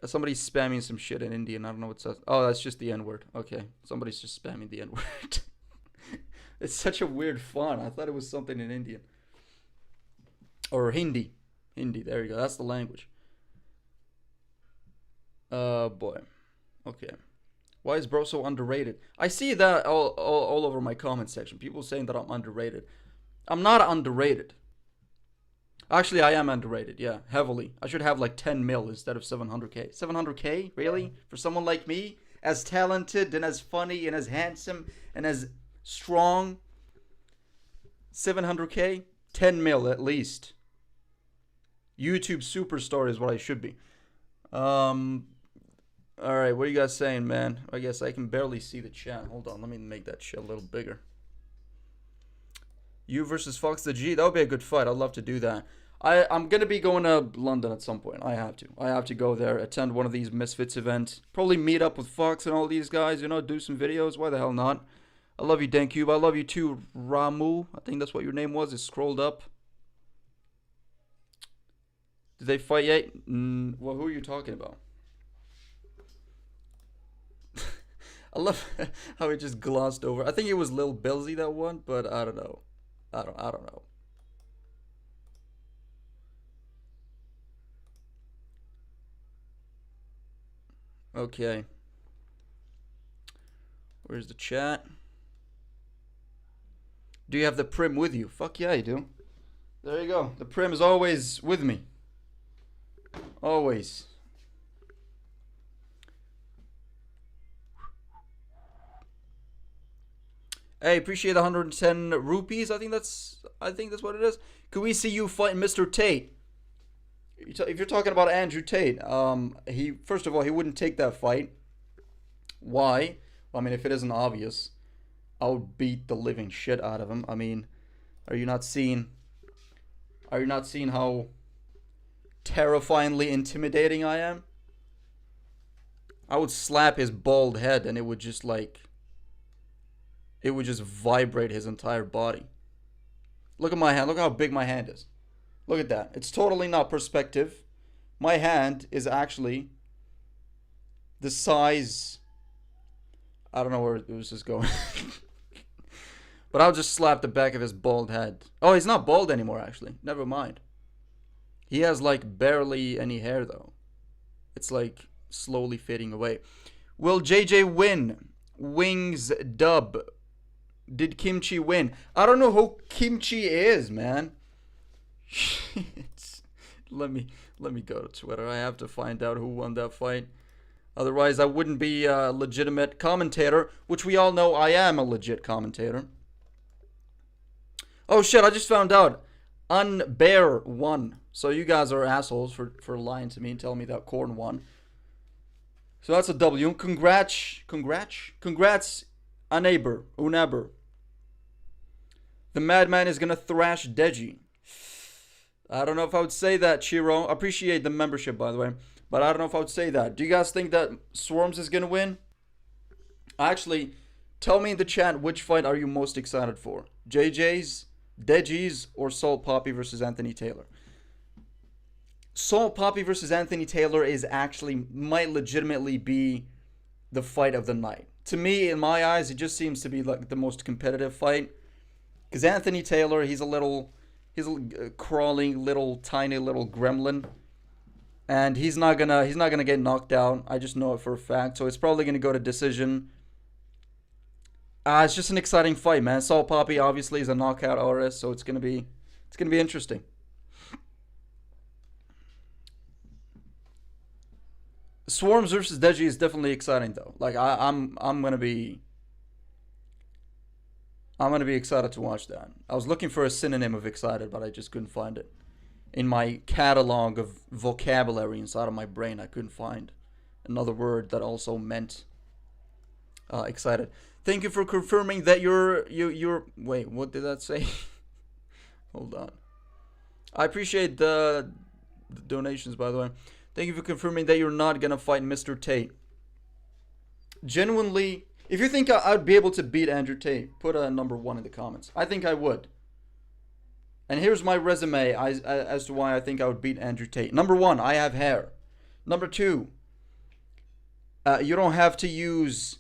Somebody's spamming some shit in Indian. I don't know what it says. Oh, that's just the N-word. Okay. Somebody's just spamming the N-word. It's such a weird font. I thought it was something in Indian. Or Hindi. Hindi. There you go. That's the language. Boy. Okay. Why is bro so underrated? I see that all over my comment section. People saying that I'm underrated. I'm not underrated. Actually, I am underrated. Yeah, heavily. I should have like 10 mil instead of 700k. 700k? Really? For someone like me? As talented and as funny and as handsome and as strong? 700k? 10 mil at least. YouTube superstar is what I should be. Alright, what are you guys saying, man? I guess I can barely see the chat. Hold on, let me make that shit a little bigger. You versus Fox the G. That would be a good fight. I'd love to do that. I'm going to be going to London at some point. I have to. I have to go there, attend one of these Misfits events. Probably meet up with Fox and all these guys, you know, do some videos. Why the hell not? I love you, dankcube. I love you too, Ramu. I think that's what your name was. It scrolled up. Did they fight yet? Well, who are you talking about? I love how it just glossed over. I think it was Lil Billsy that won, but I don't know. I don't know. Okay. Where's the chat? Do you have the Prim with you? Fuck yeah, I do. There you go. The Prim is always with me. Always. Hey, appreciate the 110 rupees. I think that's what it is. Could we see you fighting Mr. Tate? If you're talking about Andrew Tate, he first of all, he wouldn't take that fight. Why? Well, I mean, if it isn't obvious, I would beat the living shit out of him. I mean, are you not seeing how terrifyingly intimidating I am? I would slap his bald head and it would just vibrate his entire body. Look at my hand. Look how big my hand is. Look at that. It's totally not perspective. My hand is actually the size. I don't know where this is going. But I'll just slap the back of his bald head. Oh, he's not bald anymore, actually. Never mind. He has like barely any hair, though. It's like slowly fading away. Will JJ win? Wings dub. Did Kimchi win? I don't know who Kimchi is, man. let me go to Twitter. I have to find out who won that fight. Otherwise, I wouldn't be a legitimate commentator, which we all know I am a legit commentator. Oh shit, I just found out. Unbear won. So you guys are assholes for lying to me and telling me that Corn won. So that's a W. Congrats, Unaber. The Madman is gonna thrash DEJI. I don't know if I would say that, Chiro. Appreciate the membership, by the way. But I don't know if I would say that. Do you guys think that SWARMZ is gonna win? Actually, tell me in the chat which fight are you most excited for. JJ's, DEJI's, or Salt Papi versus Anthony Taylor? Salt Papi versus Anthony Taylor might legitimately be the fight of the night. To me, in my eyes, it just seems to be like the most competitive fight. Because Anthony Taylor, he's a crawling tiny little gremlin, and he's not gonna get knocked out. I just know it for a fact. So it's probably gonna go to decision. It's just an exciting fight, man. Salt Papi obviously is a knockout artist, so it's gonna be interesting. SWARMZ versus DEJI is definitely exciting though. Like I'm gonna be excited to watch that. I was looking for a synonym of excited, but I just couldn't find it. In my catalog of vocabulary inside of my brain, I couldn't find another word that also meant excited. Thank you for confirming that you're wait, what did that say? Hold on. I appreciate the donations, by the way. Thank you for confirming that you're not gonna fight Mr. Tate. Genuinely, if you think I'd be able to beat Andrew Tate, put a number 1 in the comments. I think I would. And here's my resume as to why I think I would beat Andrew Tate. Number 1, I have hair. Number 2, You don't have to use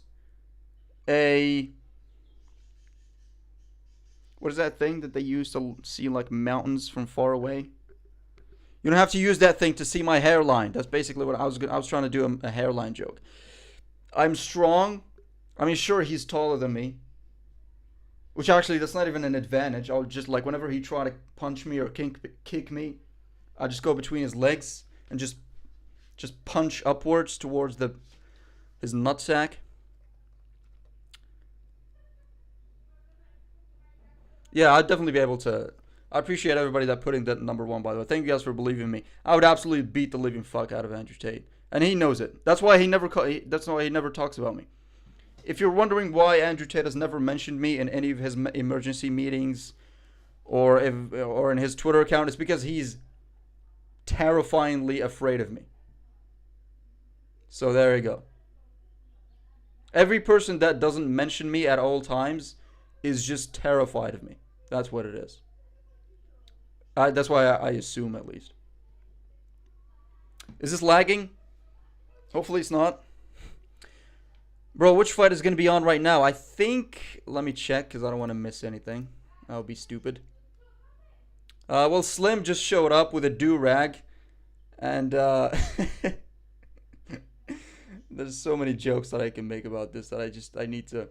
a... What is that thing that they use to see like mountains from far away? You don't have to use that thing to see my hairline. That's basically what I was trying to do, a hairline joke. I'm strong. I mean, sure, he's taller than me. Which actually, that's not even an advantage. I'll just, like, whenever he try to punch me or kick me, I just go between his legs and just punch upwards towards his nutsack. Yeah, I'd definitely be able to. I appreciate everybody that put in that number 1, by the way. Thank you guys for believing in me. I would absolutely beat the living fuck out of Andrew Tate. And he knows it. That's why he never talks about me. If you're wondering why Andrew Tate has never mentioned me in any of his emergency meetings or in his Twitter account, it's because he's terrifyingly afraid of me. So there you go. Every person that doesn't mention me at all times is just terrified of me. That's what it is. That's why I assume, at least. Is this lagging? Hopefully it's not. Bro, which fight is going to be on right now? I think... Let me check, because I don't want to miss anything. That would be stupid. Well, Slim just showed up with a do-rag. And, there's so many jokes that I can make about this that I need to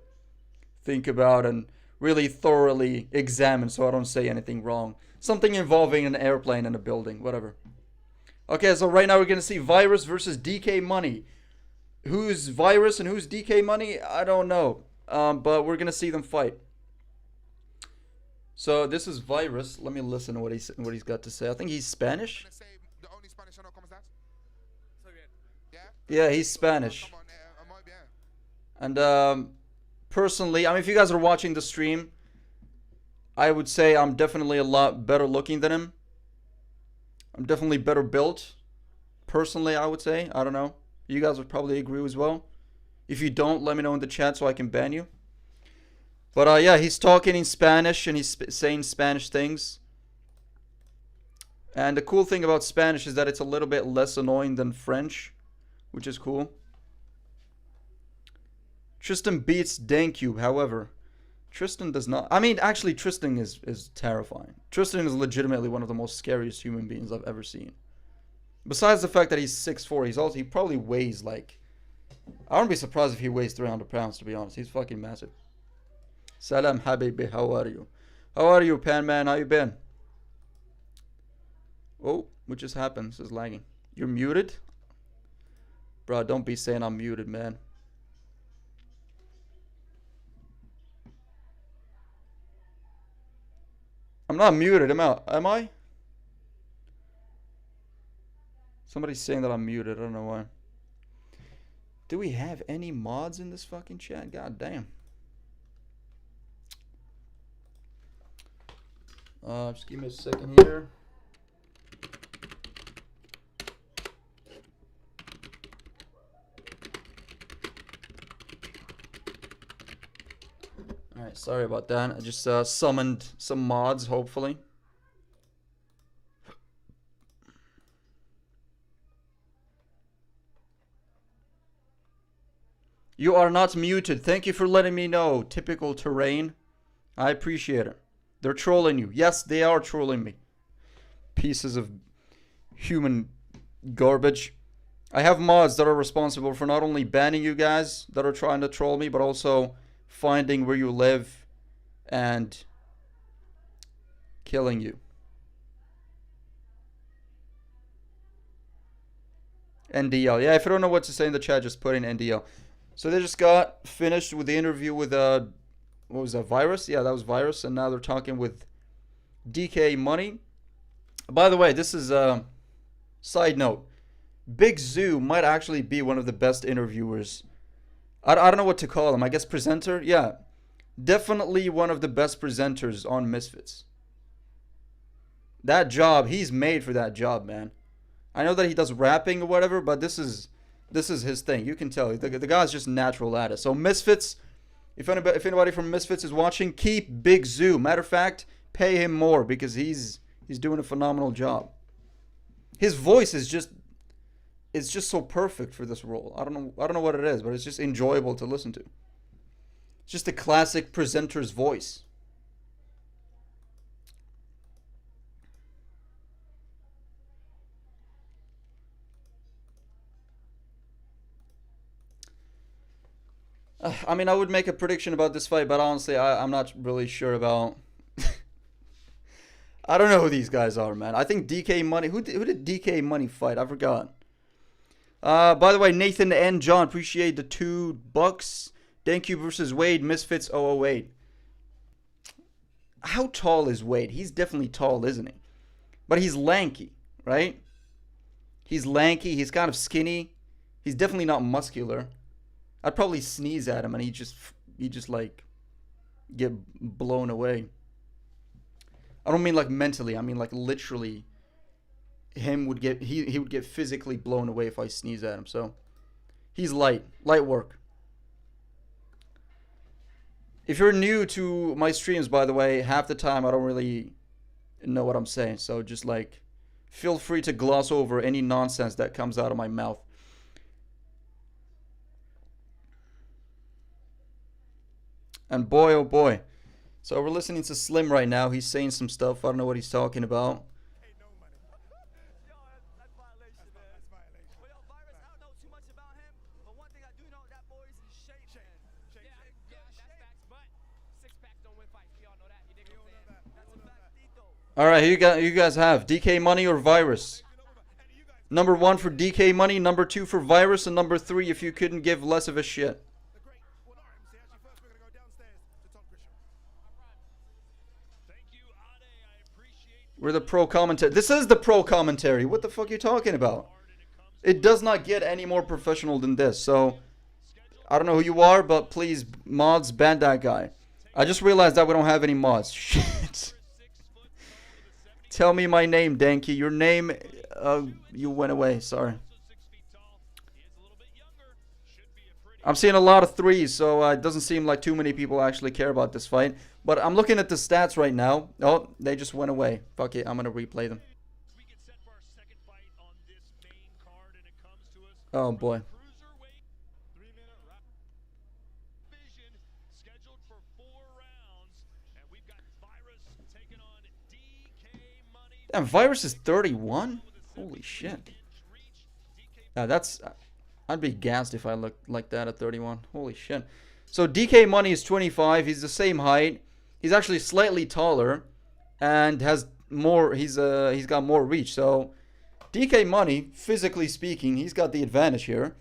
think about and really thoroughly examine so I don't say anything wrong. Something involving an airplane and a building, whatever. Okay, so right now we're going to see VIRUZZ versus DK Money. Who's VIRUZZ and who's DK Money? I don't know. But we're going to see them fight. So this is VIRUZZ. Let me listen to what he's got to say. I think he's Spanish. Yeah, he's Spanish. And personally, I mean, if you guys are watching the stream, I would say I'm definitely a lot better looking than him. I'm definitely better built. Personally, I would say. I don't know. You guys would probably agree as well. If you don't, let me know in the chat so I can ban you. But yeah, he's talking in Spanish and he's saying Spanish things. And the cool thing about Spanish is that it's a little bit less annoying than French, which is cool. Tristan beats dankcube, however. Tristan does not. I mean, actually, Tristan is terrifying. Tristan is legitimately one of the most scariest human beings I've ever seen. Besides the fact that he's 6'4", he probably weighs like... I wouldn't be surprised if he weighs 300 pounds, to be honest. He's fucking massive. Salam habibi, how are you? How are you, Pan Man? How you been? Oh, what just happened? This is lagging. You're muted? Bro, don't be saying I'm muted, man. I'm not muted, am I? Somebody's saying that I'm muted, I don't know why. Do we have any mods in this fucking chat? God damn. Just give me a second here. Alright, sorry about that. I just summoned some mods, hopefully. You are not muted. Thank you for letting me know. Typical terrain. I appreciate it. They're trolling you. Yes, they are trolling me. Pieces of human garbage. I have mods that are responsible for not only banning you guys that are trying to troll me, but also finding where you live and killing you. NDL. Yeah, if you don't know what to say in the chat, just put in NDL. So they just got finished with the interview with what was that, VIRUZZ? Yeah, that was VIRUZZ, and now they're talking with DK Money. By the way, this is a side note. Big Zoo might actually be one of the best interviewers. I don't know what to call him. I guess presenter? Yeah. Definitely one of the best presenters on Misfits. That job, he's made for that job, man. I know that he does rapping or whatever, but this is his thing. You can tell. The guy's just natural at it. So Misfits, if anybody from Misfits is watching, keep Big Zoo. Matter of fact, pay him more because he's doing a phenomenal job. His voice is just... it's just so perfect for this role. I don't know what it is, but it's just enjoyable to listen to. It's just a classic presenter's voice. I mean, I would make a prediction about this fight, but honestly, I'm not really sure about. I don't know who these guys are, man. I think DK Money. Who did DK Money fight? I forgot. By the way, Nathan and John, appreciate the $2. dankcube versus Wade, Misfits 008. How tall is Wade? He's definitely tall, isn't he? But he's lanky, right? He's lanky. He's kind of skinny. He's definitely not muscular. I'd probably sneeze at him and he just like get blown away. I don't mean like mentally. I mean like literally. He would get physically blown away if I sneeze at him. So he's light work. If you're new to my streams, by the way, half the time I don't really know what I'm saying. So just like feel free to gloss over any nonsense that comes out of my mouth. And boy, oh boy. So we're listening to Slim right now. He's saying some stuff. I don't know what he's talking about. All right, you guys have DK Money or VIRUZZ. Number 1 for DK Money, number 2 for VIRUZZ, and number 3 if you couldn't give less of a shit. We're the pro commentary. This is the pro commentary. What the fuck are you talking about? It does not get any more professional than this. So, I don't know who you are, but please, mods, ban that guy. I just realized that we don't have any mods. Shit. Tell me my name, Danky. Your name, you went away. Sorry. I'm seeing a lot of 3s, so it doesn't seem like too many people actually care about this fight. But I'm looking at the stats right now. Oh, they just went away. Fuck it, I'm going to replay them. Oh, boy. Damn, VIRUZZ is 31? Holy shit. That's... I'd be gassed if I looked like that at 31. Holy shit. So DK Money is 25. He's the same height. He's actually slightly taller and has more. He's got more reach. So DK Money, physically speaking, he's got the advantage here.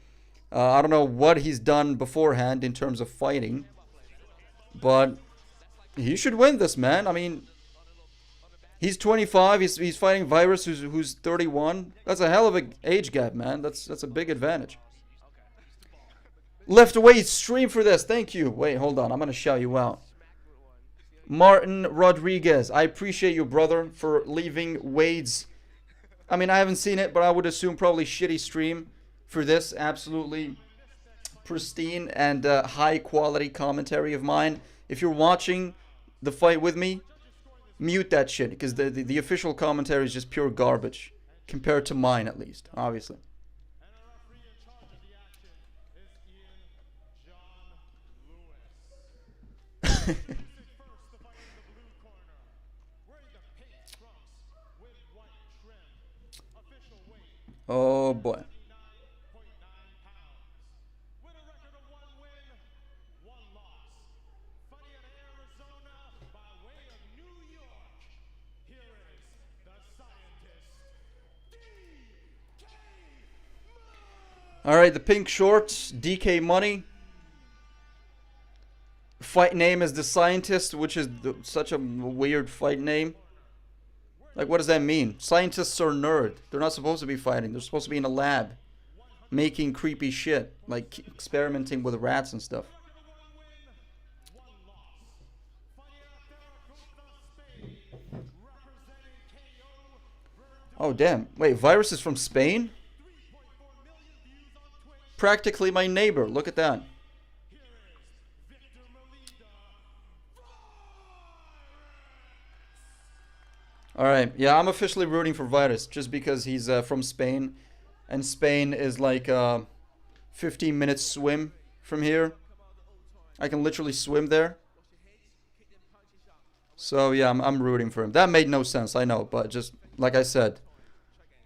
I don't know what he's done beforehand in terms of fighting, but he should win this, man. I mean, he's 25. He's fighting VIRUZZ, who's 31. That's a hell of an age gap, man. That's a big advantage. Left away stream for this. Thank you. Wait, hold on. I'm going to shout you out. Martin Rodriguez. I appreciate you, brother, for leaving Wade's. I mean, I haven't seen it, but I would assume probably shitty stream for this. Absolutely pristine and high quality commentary of mine. If you're watching the fight with me, mute that shit, because the official commentary is just pure garbage compared to mine, at least, obviously. Oh boy. Alright, the pink shorts, DK Money. Fight name is The Scientist, which is such a weird fight name. Like, what does that mean? Scientists are nerd. They're not supposed to be fighting. They're supposed to be in a lab making creepy shit, like experimenting with rats and stuff. Oh, damn. Wait, VIRUZZ is from Spain? Practically my neighbor. Look at that. Alright, yeah, I'm officially rooting for VIRUZZ just because he's from Spain. and Spain is like a 15-minute swim from here. I can literally swim there. So yeah, I'm rooting for him. That made no sense, I know, but just like I said,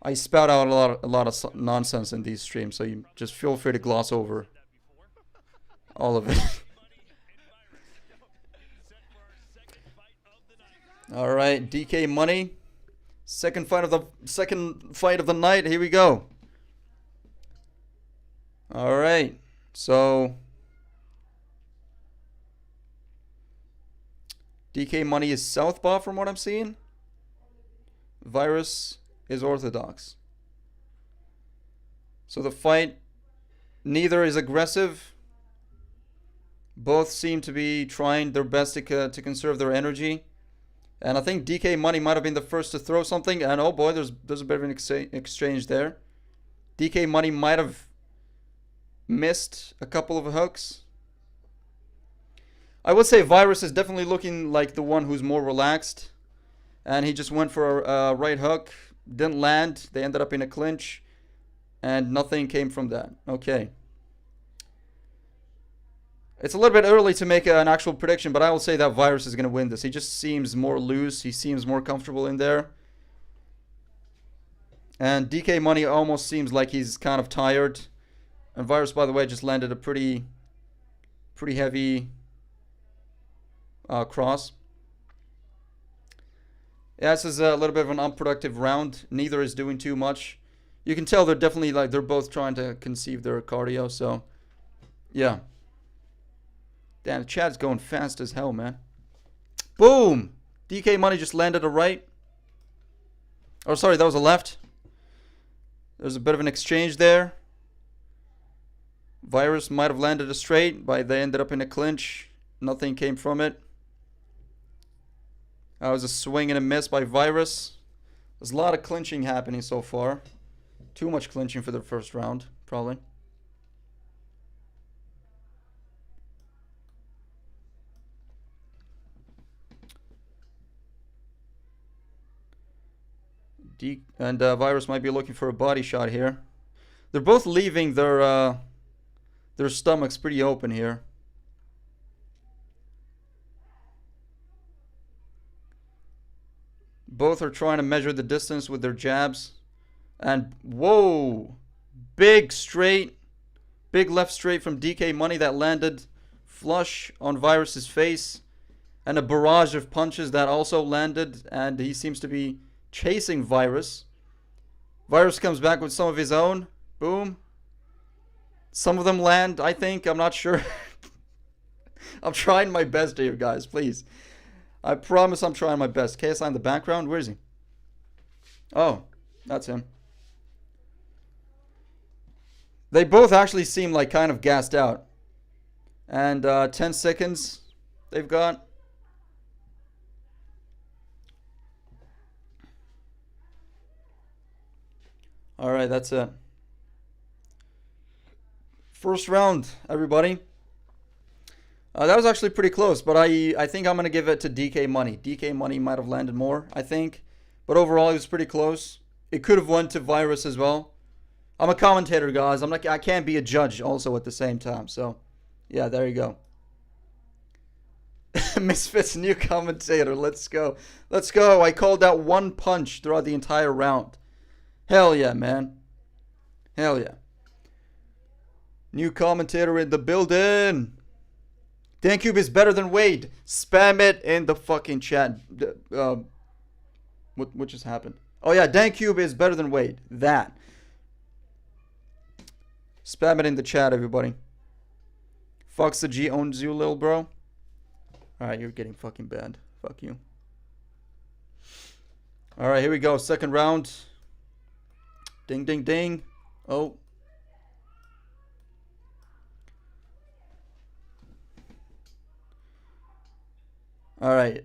I spout out a lot of nonsense in these streams, so you just feel free to gloss over all of it. All right, DK Money, second fight of the night. Here we go. All right, so DK Money is southpaw from what I'm seeing. VIRUZZ is orthodox. So the fight, neither is aggressive. Both seem to be trying their best to conserve their energy. And I think DK Money might have been the first to throw something. And oh boy, there's a bit of an exchange there. DK Money might have missed a couple of hooks. I would say VIRUZZ is definitely looking like the one who's more relaxed. And he just went for a right hook. Didn't land. They ended up in a clinch. And nothing came from that. Okay. It's a little bit early to make an actual prediction, but I will say that VIRUZZ is going to win this. He just seems more loose. He seems more comfortable in there. And DK Money almost seems like he's kind of tired. And VIRUZZ, by the way, just landed a pretty heavy cross. Yeah, this is a little bit of an unproductive round. Neither is doing too much. You can tell they're definitely like they're both trying to conceive their cardio. So, yeah. Damn, the chat's going fast as hell, man. Boom! DK Money just landed a right. Oh, sorry, that was a left. There's a bit of an exchange there. VIRUZZ might have landed a straight, but they ended up in a clinch. Nothing came from it. That was a swing and a miss by VIRUZZ. There's a lot of clinching happening so far. Too much clinching for the first round, probably. And VIRUZZ might be looking for a body shot here. They're both leaving their stomachs pretty open here. Both are trying to measure the distance with their jabs. And whoa! Big straight. Big left straight from DK Money that landed flush on VIRUZZ's face. And a barrage of punches that also landed. And he seems to be chasing VIRUZZ. VIRUZZ comes back with some of his own. Boom. Some of them land, I think. I'm not sure. I'm trying my best here, guys. Please. I promise I'm trying my best. KSI in the background. Where is he? Oh, that's him. They both actually seem like kind of gassed out. And 10 seconds they've got. All right, that's it. First round, everybody. That was actually pretty close, but I think I'm going to give it to DK Money. DK Money might have landed more, I think. But overall, it was pretty close. It could have went to VIRUZZ as well. I'm a commentator, guys. I can't be a judge also at the same time. So, yeah, there you go. Misfits, new commentator. Let's go. Let's go. I called out one punch throughout the entire round. Hell yeah, man. Hell yeah. New commentator in the building. Dankcube is better than Wade. Spam it in the fucking chat. What just happened? Oh yeah, Dankcube is better than Wade. That. Spam it in the chat, everybody. Fox the G owns you, little bro. Alright, you're getting fucking banned. Fuck you. Alright, here we go. Second round. Ding, ding, ding. Oh. Alright.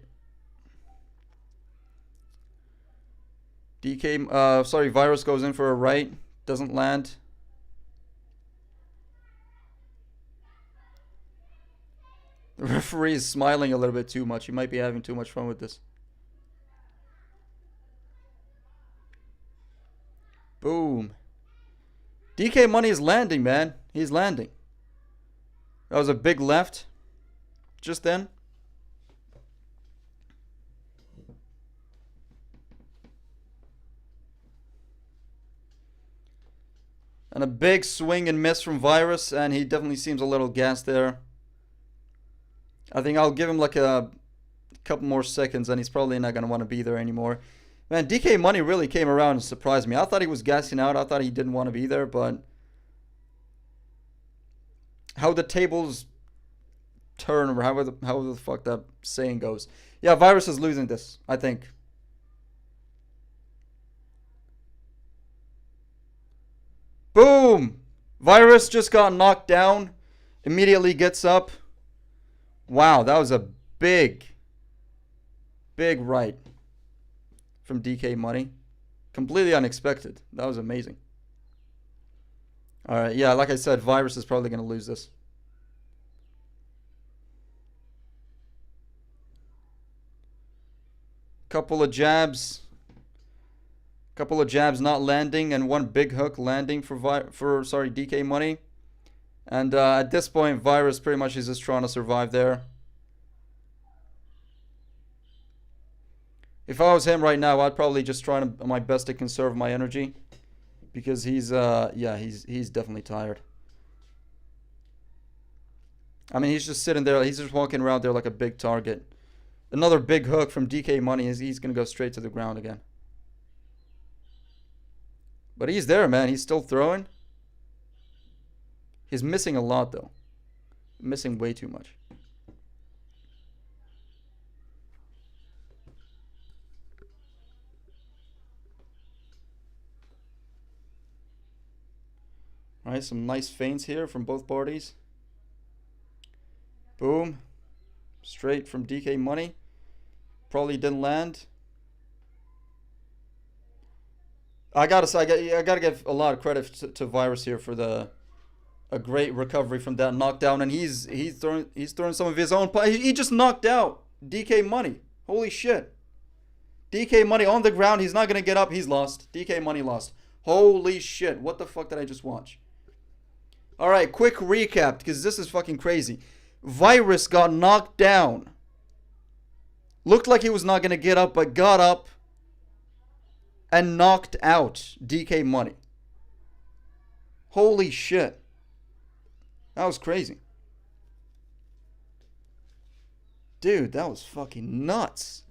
Sorry, VIRUZZ goes in for a right. Doesn't land. The referee is smiling a little bit too much. He might be having too much fun with this. Boom. DK Money is landing, man. He's landing. That was a big left just then. And a big swing and miss from VIRUZZ, and he definitely seems a little gassed there. I think I'll give him like a couple more seconds, and he's probably not going to want to be there anymore. Man, DK Money really came around and surprised me. I thought he was gassing out. I thought he didn't want to be there, but how the tables turn, or how the fuck that saying goes. Yeah, VIRUZZ is losing this, I think. Boom! VIRUZZ just got knocked down. Immediately gets up. Wow, that was a big right from DK Money. Completely unexpected. That was amazing. Alright, yeah, like I said, VIRUZZ is probably going to lose this. Couple of jabs not landing, and one big hook landing for DK Money. And at this point, VIRUZZ pretty much is just trying to survive there. If I was him right now, I'd probably just try my best to conserve my energy, because he's definitely tired. I mean, he's just sitting there. He's just walking around there like a big target. Another big hook from DK Money. He's going to go straight to the ground again. But he's there, man. He's still throwing. He's missing a lot, though. Missing way too much. Alright, some nice feints here from both parties. Boom. Straight from DK Money. Probably didn't land. I gotta say, I gotta give a lot of credit to VIRUZZ here for a great recovery from that knockdown, and he's throwing some of his own. He just knocked out DK Money. Holy shit! DK Money on the ground. He's not gonna get up. He's lost. DK Money lost. Holy shit! What the fuck did I just watch? All right, quick recap, because this is fucking crazy. VIRUZZ got knocked down. Looked like he was not gonna get up, but got up and knocked out DK Money. Holy shit. That was crazy. Dude, that was fucking nuts.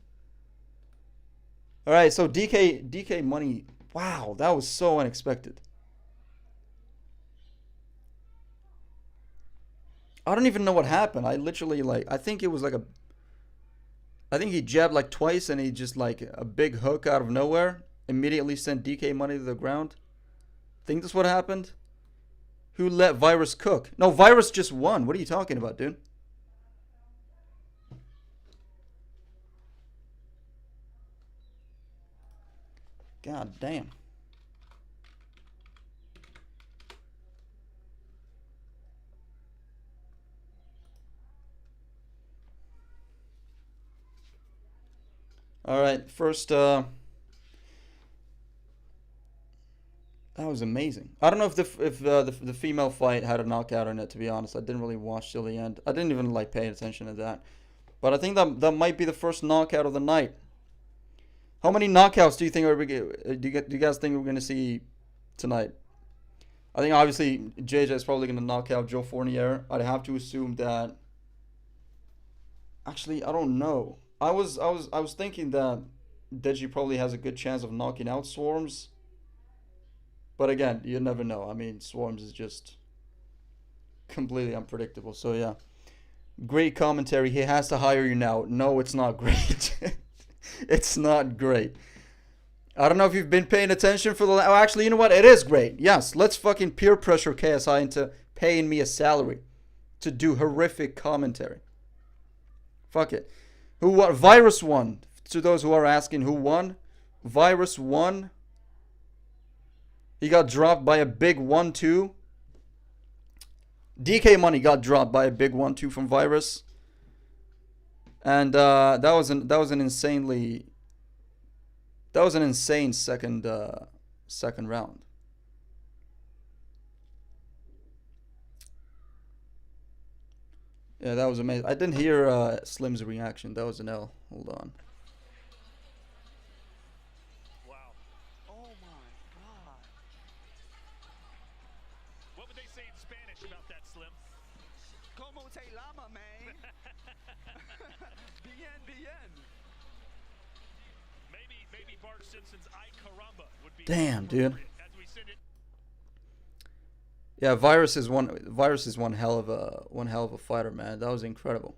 Alright, so DK Money. Wow, that was so unexpected. I don't even know what happened. I literally, I think it was like I think he jabbed like twice, and he just like a big hook out of nowhere immediately sent DK Money to the ground. Think that's what happened? Who let VIRUZZ cook? No, VIRUZZ just won. What are you talking about, dude? God damn. All right, first that was amazing. I don't know if the female fight had a knockout in it, to be honest. I didn't really watch till the end. I didn't even like pay attention to that. But I think that might be the first knockout of the night. How many knockouts do you think do you guys think we're going to see tonight? I think obviously JJ is probably going to knock out Joe Fournier. I'd have to assume that. Actually, I don't know. I was thinking that DEJI probably has a good chance of knocking out SWARMZ. But again, you never know. I mean, SWARMZ is just completely unpredictable. So yeah, great commentary. He has to hire you now. No, it's not great. It's not great. I don't know if you've been paying attention for the... Oh, actually, you know what? It is great. Yes, let's fucking peer pressure KSI into paying me a salary to do horrific commentary. Fuck it. Who won? VIRUZZ won. To those who are asking who won, VIRUZZ won. He got dropped by a big 1-2. DK Money got dropped by a big 1-2 from VIRUZZ. And that was an insane second round. Yeah, that was amazing. I didn't hear Slim's reaction. That was an L. Hold on. Wow. Oh my God. What would they say in Spanish about that, Slim? Como te llama, man? Bien, bien. Maybe Bart Simpson's "Ay caramba" would be. Damn, dude. As we send it. Yeah, VIRUZZ is one hell of a fighter, man. That was incredible.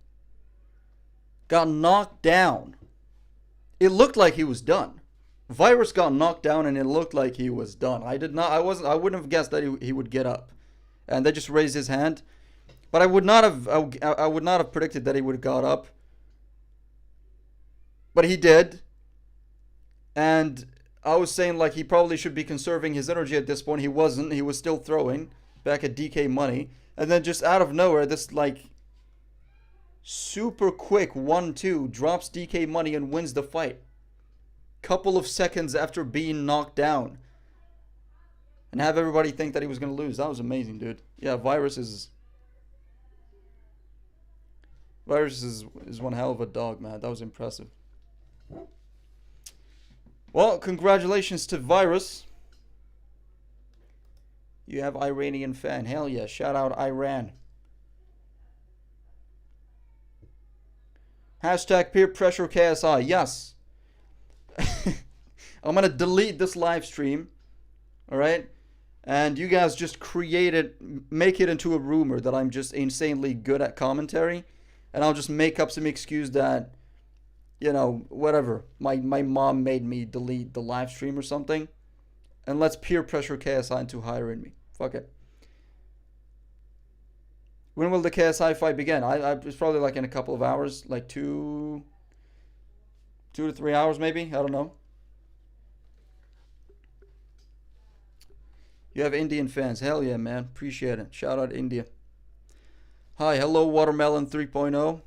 Got knocked down. It looked like he was done. VIRUZZ got knocked down and it looked like he was done. I wouldn't have guessed that he would get up. And they just raised his hand. But I would not have predicted that he would have got up. But he did. And I was saying like he probably should be conserving his energy at this point. He wasn't. He was still throwing back at DK Money. And then just out of nowhere, this like super quick 1-2 drops DK Money and wins the fight. Couple of seconds after being knocked down. And have everybody think that he was going to lose. That was amazing, dude. Yeah, VIRUZZ is one hell of a dog, man. That was impressive. Well, congratulations to VIRUZZ. You have Iranian fan. Hell yeah. Shout out Iran. Hashtag peer pressure KSI. Yes. I'm going to delete this live stream. Alright? And you guys just make it into a rumor that I'm just insanely good at commentary. And I'll just make up some excuse that, you know, whatever. My mom made me delete the live stream or something. And let's peer pressure KSI into hiring me. Fuck it. When will the KSI fight begin? It's probably like in a couple of hours. Like 2 to 3 hours maybe. I don't know. You have Indian fans. Hell yeah, man. Appreciate it. Shout out India. Hi, hello Watermelon 3.0.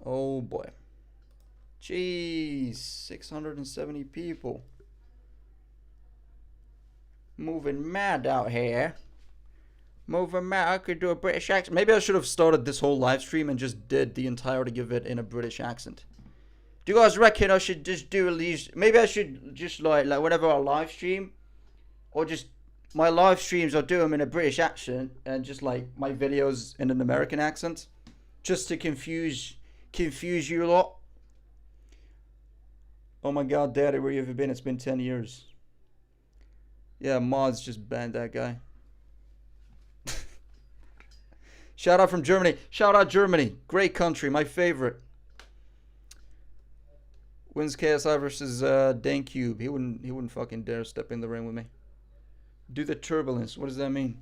Oh boy. Jeez, 670 people. Moving mad out here. Moving mad. I could do a British accent. Maybe I should have started this whole live stream and just did the entirety of it in a British accent. Do you guys reckon I should just do these? Maybe I should just like whenever I live stream, or just my live streams, I'll do them in a British accent and just like my videos in an American accent, just to confuse you lot. Oh my God, Daddy, where you have been? It's been 10 years. Yeah, mods just banned that guy. Shout out from Germany. Shout out Germany. Great country, my favorite. Wins KSI versus dankcube. He wouldn't fucking dare step in the ring with me. Do the turbulence. What does that mean?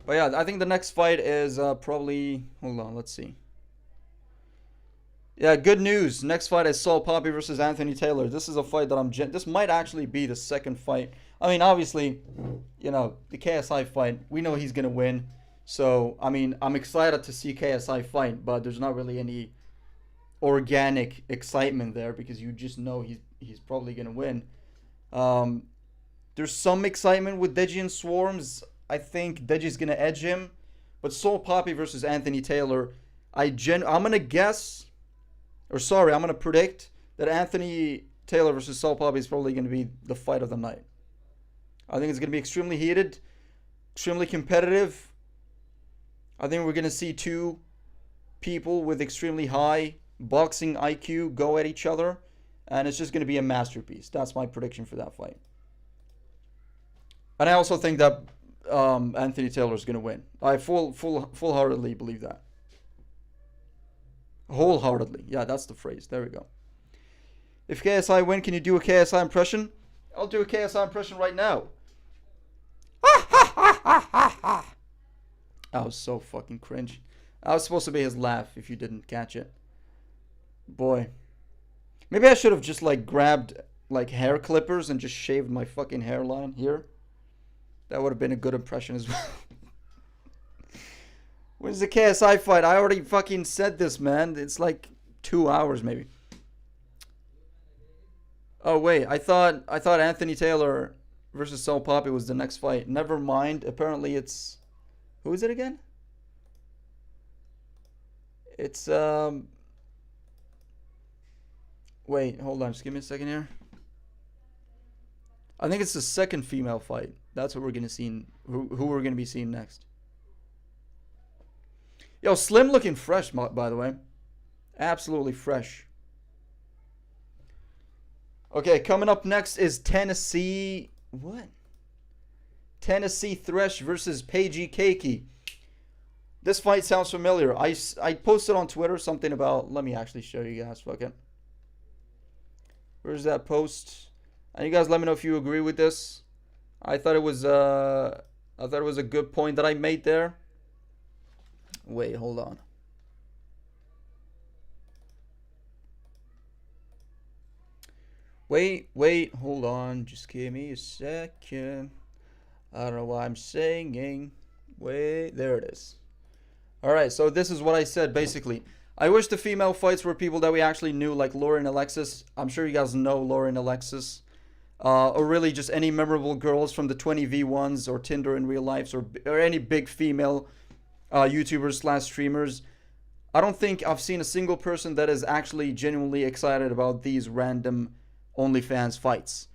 But yeah, I think the next fight is probably... Hold on, let's see. Yeah, good news. Next fight is Saul PAPI versus Anthony Taylor. This is a fight that this might actually be the second fight. I mean, obviously, you know, the KSI fight, we know he's going to win. So, I mean, I'm excited to see KSI fight, but there's not really any organic excitement there because you just know he's probably going to win. There's some excitement with DEJI and SWARMZ. I think DEJI's going to edge him. But Saul PAPI versus Anthony Taylor, I'm going to guess, or sorry, I'm going to predict that Anthony Taylor versus Saul PAPI is probably going to be the fight of the night. I think it's going to be extremely heated, extremely competitive. I think we're going to see two people with extremely high boxing IQ go at each other. And it's just going to be a masterpiece. That's my prediction for that fight. And I also think that Anthony Taylor is going to win. I full-heartedly believe that. Wholeheartedly. Yeah, that's the phrase. There we go. If KSI win, can you do a KSI impression? I'll do a KSI impression right now. That was so fucking cringe. That was supposed to be his laugh if you didn't catch it. Boy. Maybe I should have just like grabbed like hair clippers and just shaved my fucking hairline here. That would have been a good impression as well. When's the KSI fight? I already fucking said this, man. It's like 2 hours maybe. Oh wait, I thought Anthony Taylor versus Saul Poppy was the next fight. Never mind. Apparently it's who is it again? It's wait, hold on, just give me a second here. I think it's the second female fight. That's what we're gonna see. Who we're gonna be seeing next. Yo, Slim looking fresh, by the way. Absolutely fresh. Okay, coming up next is Tennessee. What? Tennessee Thresh versus Paige Keiki. This fight sounds familiar. I posted on Twitter something about. Let me actually show you guys. Fuck it. Where's that post? And you guys let me know if you agree with this. I thought it was a good point that I made there. Wait, hold on. Wait, hold on. Just give me a second. I don't know why I'm singing. Wait, there it is. Alright, so this is what I said basically. I wish the female fights were people that we actually knew, like Lauren Alexis. I'm sure you guys know Lauren Alexis. Or really just any memorable girls from the 20v1s or Tinder in real life, or any big female YouTubers / streamers. I don't think I've seen a single person that is actually genuinely excited about these random OnlyFans fights.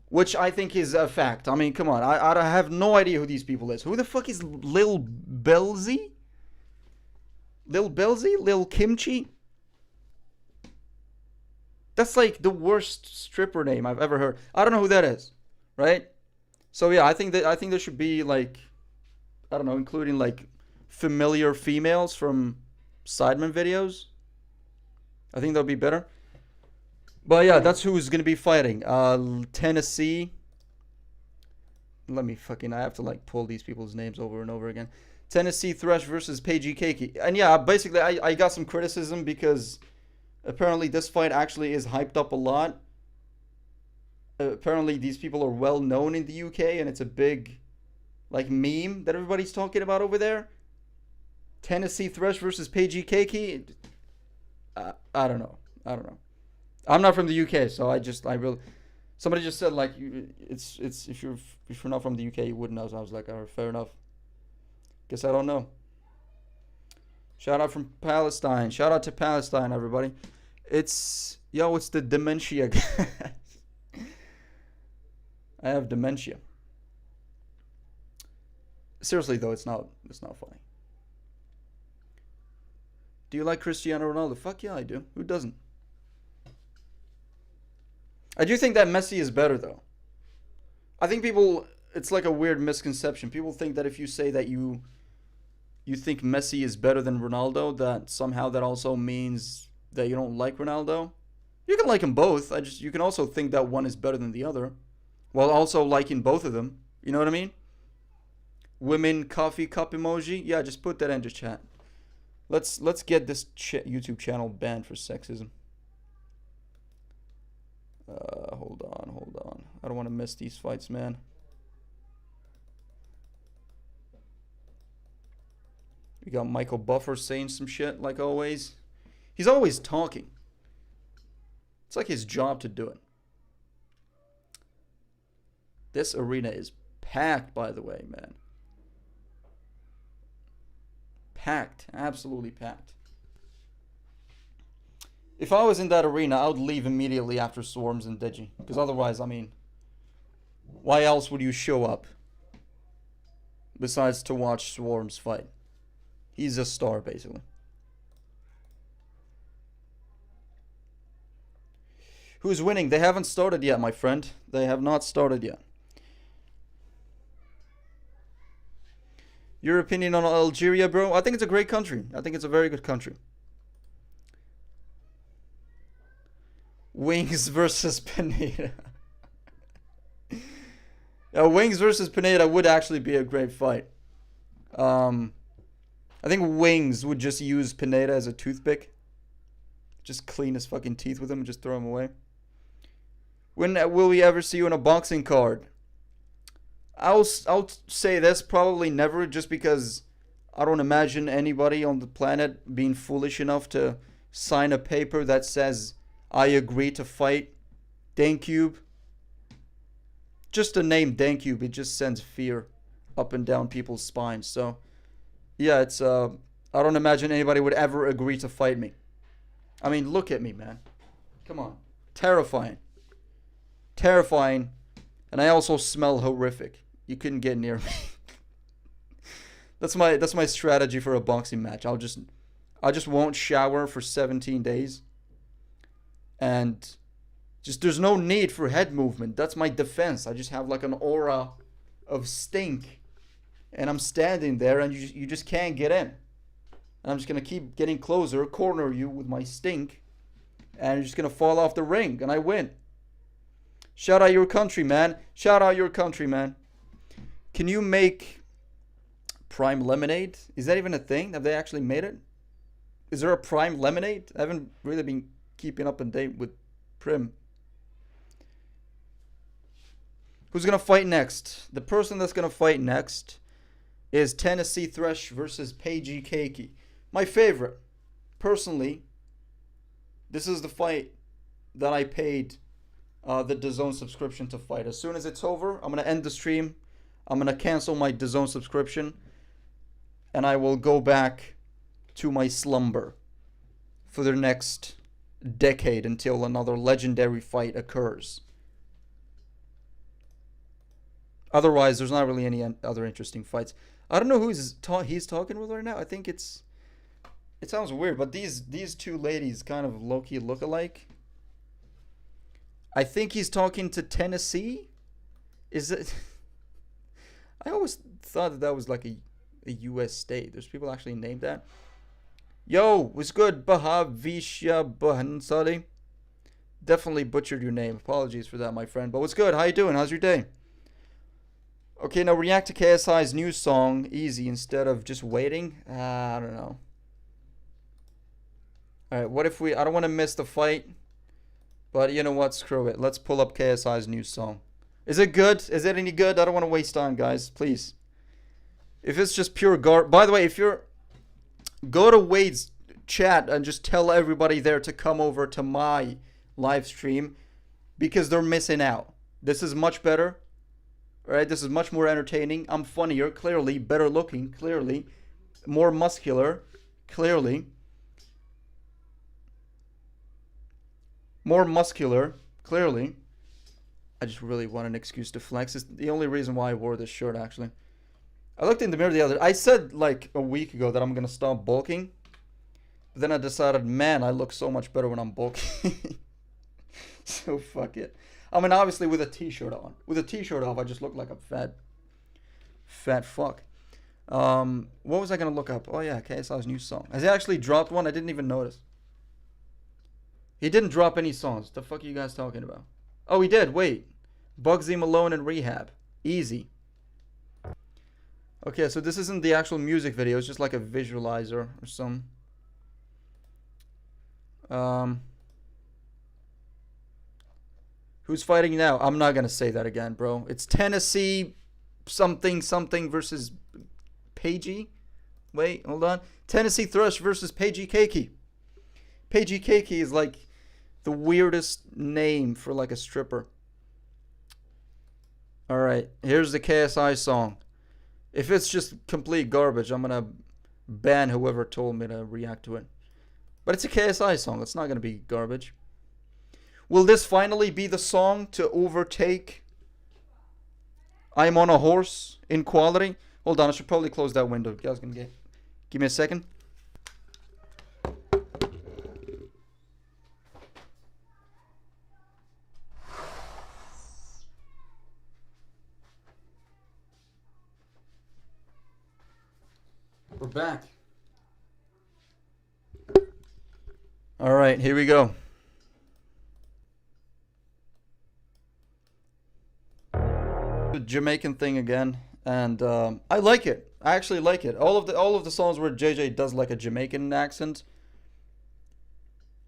Which I think is a fact. I mean, come on. I have no idea who these people is. Who the fuck is Lil Belzy? Lil Belzy? Lil Kimchi? That's like the worst stripper name I've ever heard. I don't know who that is. Right? So yeah, I think there should be like, I don't know, including like familiar females from Sidemen videos. I think that would be better. But yeah, that's who's going to be fighting. Tennessee. I have to like pull these people's names over and over again. Tennessee Thresh versus Paige Keiki. And yeah, basically I got some criticism because apparently this fight actually is hyped up a lot. Apparently these people are well known in the UK and it's a big like meme that everybody's talking about over there. Tennessee Thresh versus Paige Keiki. I don't know. I'm not from the UK, so somebody just said like it's if you're not from the UK you wouldn't know. So I was like, alright, fair enough. Guess I don't know. Shout out from Palestine. Shout out to Palestine, everybody. It's the dementia. I have dementia. Seriously though, it's not funny. Do you like Cristiano Ronaldo? Fuck yeah, I do. Who doesn't? I do think that Messi is better though. I think it's like a weird misconception. People think that if you say that you think Messi is better than Ronaldo, that somehow that also means that you don't like Ronaldo. You can like them both. You can also think that one is better than the other, while also liking both of them. You know what I mean? Women coffee cup emoji. Yeah, just put that into chat. Let's get this YouTube channel banned for sexism. Hold on. I don't want to miss these fights, man. We got Michael Buffer saying some shit, like always. He's always talking. It's like his job to do it. This arena is packed, by the way, man. Packed. Absolutely packed. If I was in that arena, I would leave immediately after SWARMZ and DEJI. Because otherwise, I mean, why else would you show up? Besides to watch SWARMZ fight. He's a star, basically. Who's winning? They haven't started yet, my friend. They have not started yet. Your opinion on Algeria, bro? I think it's a great country. I think it's a very good country. Wings versus Pineda. Wings versus Pineda would actually be a great fight. I think Wings would just use Pineda as a toothpick. Just clean his fucking teeth with him and just throw him away. When will we ever see you in a boxing card? I'll say this, probably never, just because I don't imagine anybody on the planet being foolish enough to sign a paper that says I agree to fight dankcube. Just the name dankcube, it just sends fear up and down people's spines. So, yeah, it's I don't imagine anybody would ever agree to fight me. I mean, look at me, man. Come on. Terrifying. Terrifying. And I also smell horrific. You couldn't get near me. That's my strategy for a boxing match. I just won't shower for 17 days. And just there's no need for head movement. That's my defense. I just have like an aura of stink. And I'm standing there and you just can't get in. And I'm just going to keep getting closer, corner you with my stink. And you're just going to fall off the ring and I win. Shout out your country, man. Shout out your country, man. Can you make prime lemonade? Is that even a thing? Have they actually made it? Is there a prime lemonade? I haven't really been keeping up to date with Prim. Who's going to fight next? The person that's going to fight next is Tennessee Thresh versus PAPI Keiki. My favorite. Personally, this is the fight that I paid the DAZN subscription to fight. As soon as it's over, I'm going to end the stream. I'm going to cancel my DAZN subscription. And I will go back to my slumber for the next decade until another legendary fight occurs. Otherwise, there's not really any other interesting fights. I don't know who he's talking with right now. I think it sounds weird, but these two ladies kind of low-key look alike. I think he's talking to Tennessee. Is it? I always thought that was like a U.S. state. There's people actually named that. Yo, what's good? Bahavisha Bahansari. Definitely butchered your name. Apologies for that, my friend. But what's good? How you doing? How's your day? Okay, now react to KSI's new song, Easy, instead of just waiting. I don't know. Alright, what if I don't want to miss the fight. But you know what? Screw it. Let's pull up KSI's new song. Is it good? Is it any good? I don't want to waste time, guys. Please. If it's just pure by the way, if you're... Go to Wade's chat and just tell everybody there to come over to my live stream. Because they're missing out. This is much better. Right? This is much more entertaining. I'm funnier, clearly. Better looking, clearly. More muscular, clearly. More muscular, clearly. I just really want an excuse to flex. It's the only reason why I wore this shirt, actually. I looked in the mirror the other day. I said like a week ago that I'm going to stop bulking. But then I decided, man, I look so much better when I'm bulking. So fuck it. I mean, obviously with a t-shirt on. With a t-shirt off, I just look like a fat fuck. What was I going to look up? Oh yeah, KSI's new song. Has he actually dropped one? I didn't even notice. He didn't drop any songs. The fuck are you guys talking about? Oh, he did. Wait. Bugsy Malone and Rehab. Easy. Okay, so this isn't the actual music video. It's just like a visualizer or some. Who's fighting now? I'm not going to say that again, bro. It's Tennessee something versus PAPI. Wait, hold on. Tennessee Thresh versus PAPI Keiki. PAPI Keiki is like the weirdest name for like a stripper. Alright, here's the KSI song. If it's just complete garbage, I'm gonna ban whoever told me to react to it. But it's a KSI song, it's not gonna be garbage. Will this finally be the song to overtake I'm on a Horse in quality? Hold on, I should probably close that window. You guys can give me a second. We're back. All right, here we go. The Jamaican thing again, and I like it. I actually like it. All of the songs where JJ does like a Jamaican accent.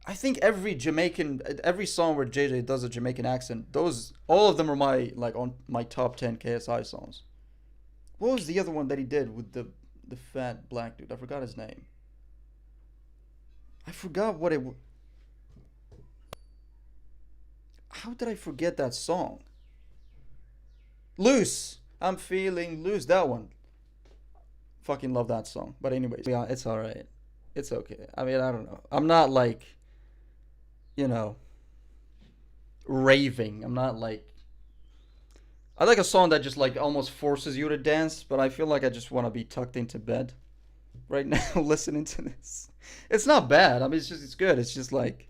I think every song where JJ does a Jamaican accent, all of them are on my top 10 KSI songs. What was the other one that he did with the fat black dude? I forgot his name. I forgot what it was. How did I forget that song? Loose. I'm feeling loose. That one. Fucking love that song. But anyways, yeah, it's alright. It's okay. I mean, I don't know. I'm not like, you know, raving. I'm not like. I like a song that just like almost forces you to dance, but I feel like I just want to be tucked into bed right now listening to this. It's not bad. I mean, it's good. It's just like,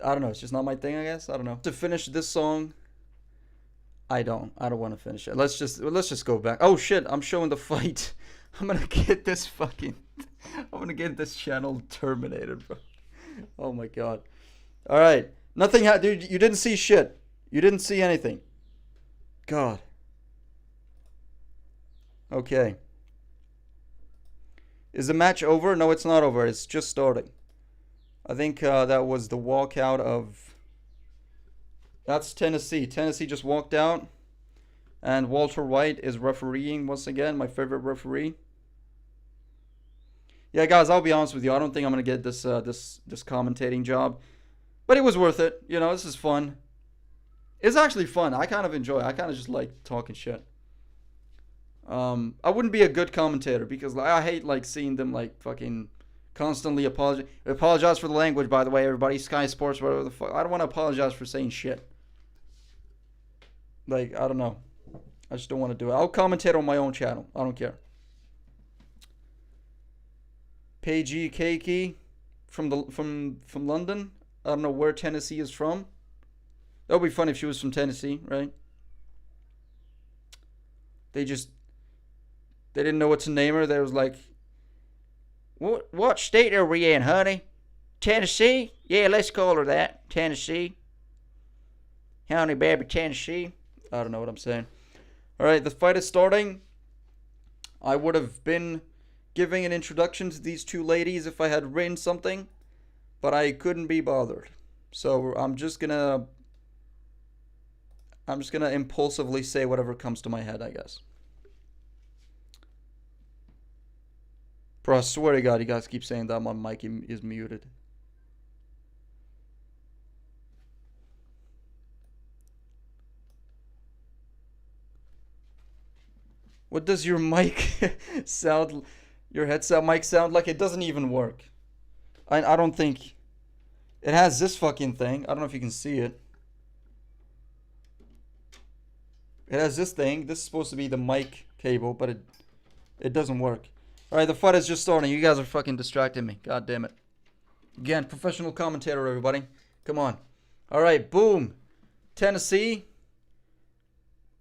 I don't know. It's just not my thing, I guess. I don't know. To finish this song, I don't want to finish it. Let's just go back. Oh shit! I'm showing the fight. I'm gonna get this channel terminated, bro. Oh my god. All right. Nothing. Dude, you didn't see shit. You didn't see anything. God. Okay. Is the match over? No, it's not over. It's just starting. I think that was the walkout of. That's Tennessee. Tennessee just walked out. And Walter White is refereeing once again. My favorite referee. Yeah, guys, I'll be honest with you. I don't think I'm going to get this commentating job. But it was worth it. You know, this is fun. It's actually fun. I kind of enjoy it. I kind of just like talking shit. I wouldn't be a good commentator because like, I hate like seeing them like fucking constantly apologize for the language, by the way, everybody. Sky Sports, whatever the fuck. I don't want to apologize for saying shit. Like, I don't know. I just don't want to do it. I'll commentate on my own channel. I don't care. Paige Keiki from London. I don't know where Tennessee is from. That would be fun if she was from Tennessee, right? They didn't know what to name her. They was like, what state are we in, honey? Tennessee? Yeah, let's call her that. Tennessee. Honey, baby, Tennessee. I don't know what I'm saying. All right, the fight is starting. I would have been giving an introduction to these two ladies if I had written something, but I couldn't be bothered. So I'm just gonna impulsively say whatever comes to my head, I guess. Bro, I swear to God, you guys keep saying that my mic is muted. What does your mic sound, your headset mic sound like? It doesn't even work. I don't think, it has this fucking thing. I don't know if you can see it. It has this thing. This is supposed to be the mic cable, but it doesn't work. Alright, the fight is just starting. You guys are fucking distracting me. God damn it. Again, professional commentator, everybody. Come on. Alright, boom. Tennessee.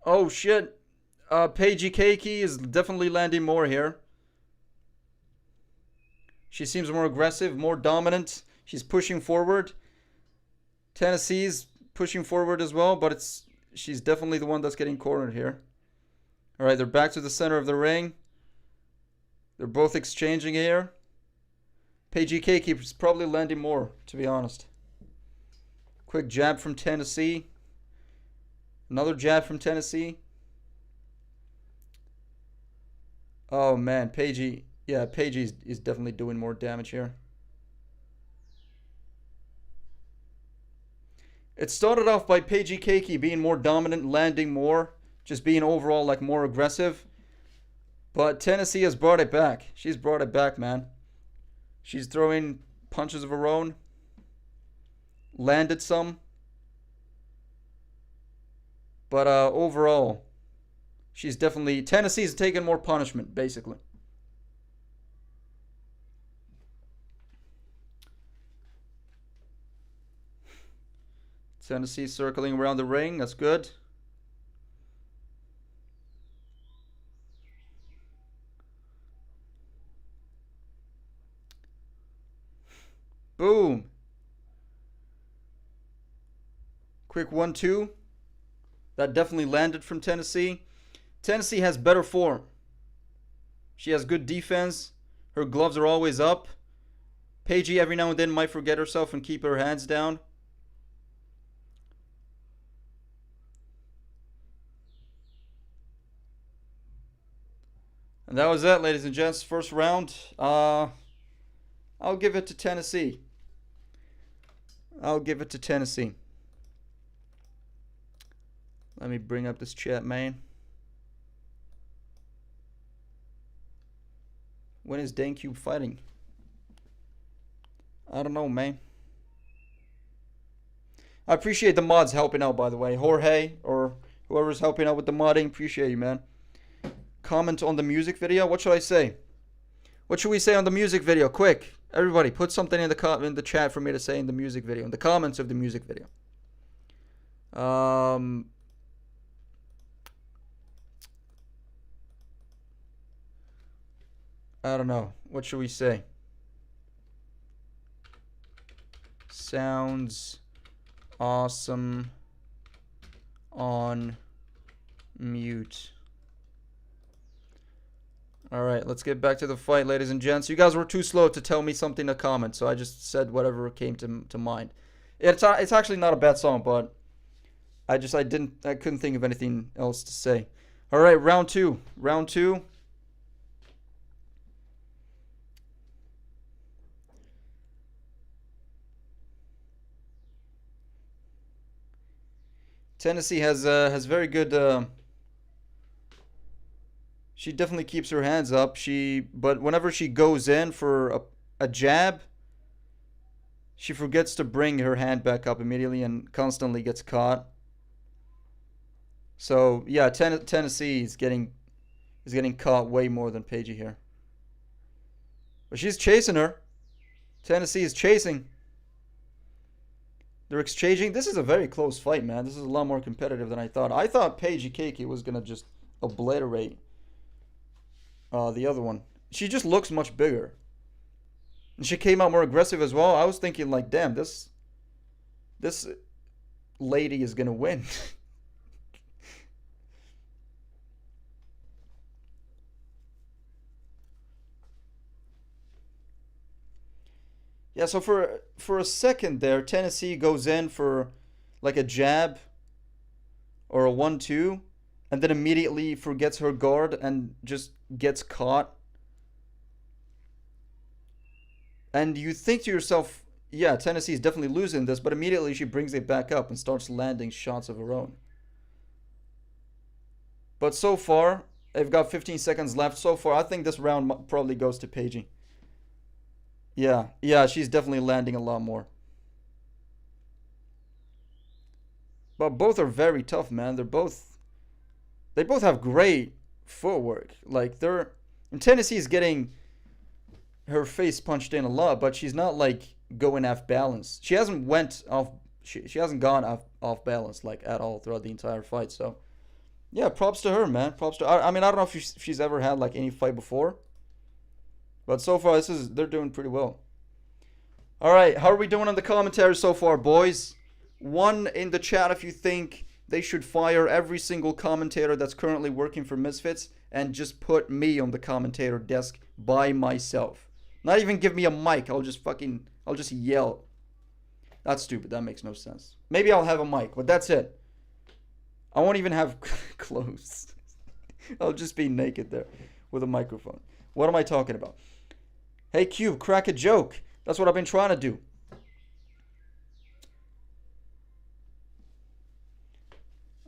Oh, shit. Paige Keiki is definitely landing more here. She seems more aggressive, more dominant. She's pushing forward. Tennessee's pushing forward as well, but she's definitely the one that's getting cornered here. Alright, they're back to the center of the ring. They're both exchanging here. Paige Keiki is probably landing more, to be honest. Quick jab from Tennessee. Another jab from Tennessee. Oh man, Paige. Yeah, Paige is definitely doing more damage here. It started off by Paige Keiki being more dominant, landing more, just being overall like more aggressive. But Tennessee has brought it back. She's brought it back, man. She's throwing punches of her own. Landed some. But overall, Tennessee's taking more punishment, basically. Tennessee circling around the ring. That's good. Boom. Quick 1-2. That definitely landed from Tennessee. Tennessee has better form. She has good defense. Her gloves are always up. Paige every now and then might forget herself and keep her hands down. And that was it, ladies and gents. First round. I'll give it to Tennessee. I'll give it to Tennessee. Let me bring up this chat, man. When is dankcube fighting? I don't know, man. I appreciate the mods helping out, by the way. Jorge, or whoever's helping out with the modding, appreciate you, man. Comment on the music video. What should I say? What should we say on the music video? Quick, everybody, put something in the chat for me to say in the music video, in the comments of the music video. I don't know. What should we say? Sounds awesome on mute. Alright, let's get back to the fight, ladies and gents. You guys were too slow to tell me something to comment, so I just said whatever came to mind. It's actually not a bad song, but I couldn't think of anything else to say. Alright, round two. Round two. Tennessee has very good. She definitely keeps her hands up. But whenever she goes in for a jab, she forgets to bring her hand back up immediately and constantly gets caught. So yeah, Tennessee is getting caught way more than PAPI here. But she's chasing her. Tennessee is chasing. They're exchanging. This is a very close fight, man. This is a lot more competitive than I thought. I thought PAPI was gonna just obliterate the other one. She just looks much bigger. And she came out more aggressive as well. I was thinking like, damn, this lady is gonna win. Yeah, so for a second there, Tennessee goes in for like a jab or a 1-2, and then immediately forgets her guard and just gets caught. And you think to yourself, yeah, Tennessee is definitely losing this, but immediately she brings it back up and starts landing shots of her own. But so far, they've got 15 seconds left. So far, I think this round probably goes to PAPI. Yeah, she's definitely landing a lot more. But both are very tough, man. They both have great footwork. Like and Tennessee's getting her face punched in a lot, but she's not like going off balance. She hasn't gone off balance like at all throughout the entire fight. So yeah, props to her, man. Props to her. I mean, I don't know if she's ever had like any fight before. But so far, they're doing pretty well. All right, how are we doing on the commentary so far, boys? 1 in the chat if you think they should fire every single commentator that's currently working for Misfits and just put me on the commentator desk by myself. Not even give me a mic. I'll just yell. That's stupid. That makes no sense. Maybe I'll have a mic, but that's it. I won't even have clothes. I'll just be naked there with a microphone. What am I talking about? Hey, Cube, crack a joke. That's what I've been trying to do.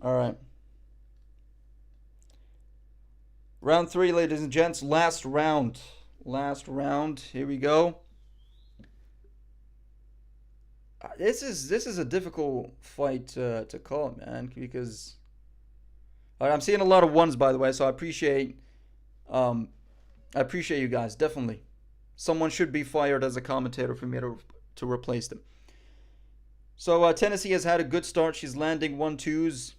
All right. Round 3, ladies and gents. Last round. Here we go. This is a difficult fight to call, man, because I'm seeing a lot of ones, by the way, so I appreciate you guys, definitely. Someone should be fired as a commentator for me to replace them. So Tennessee has had a good start. She's landing 1-2s.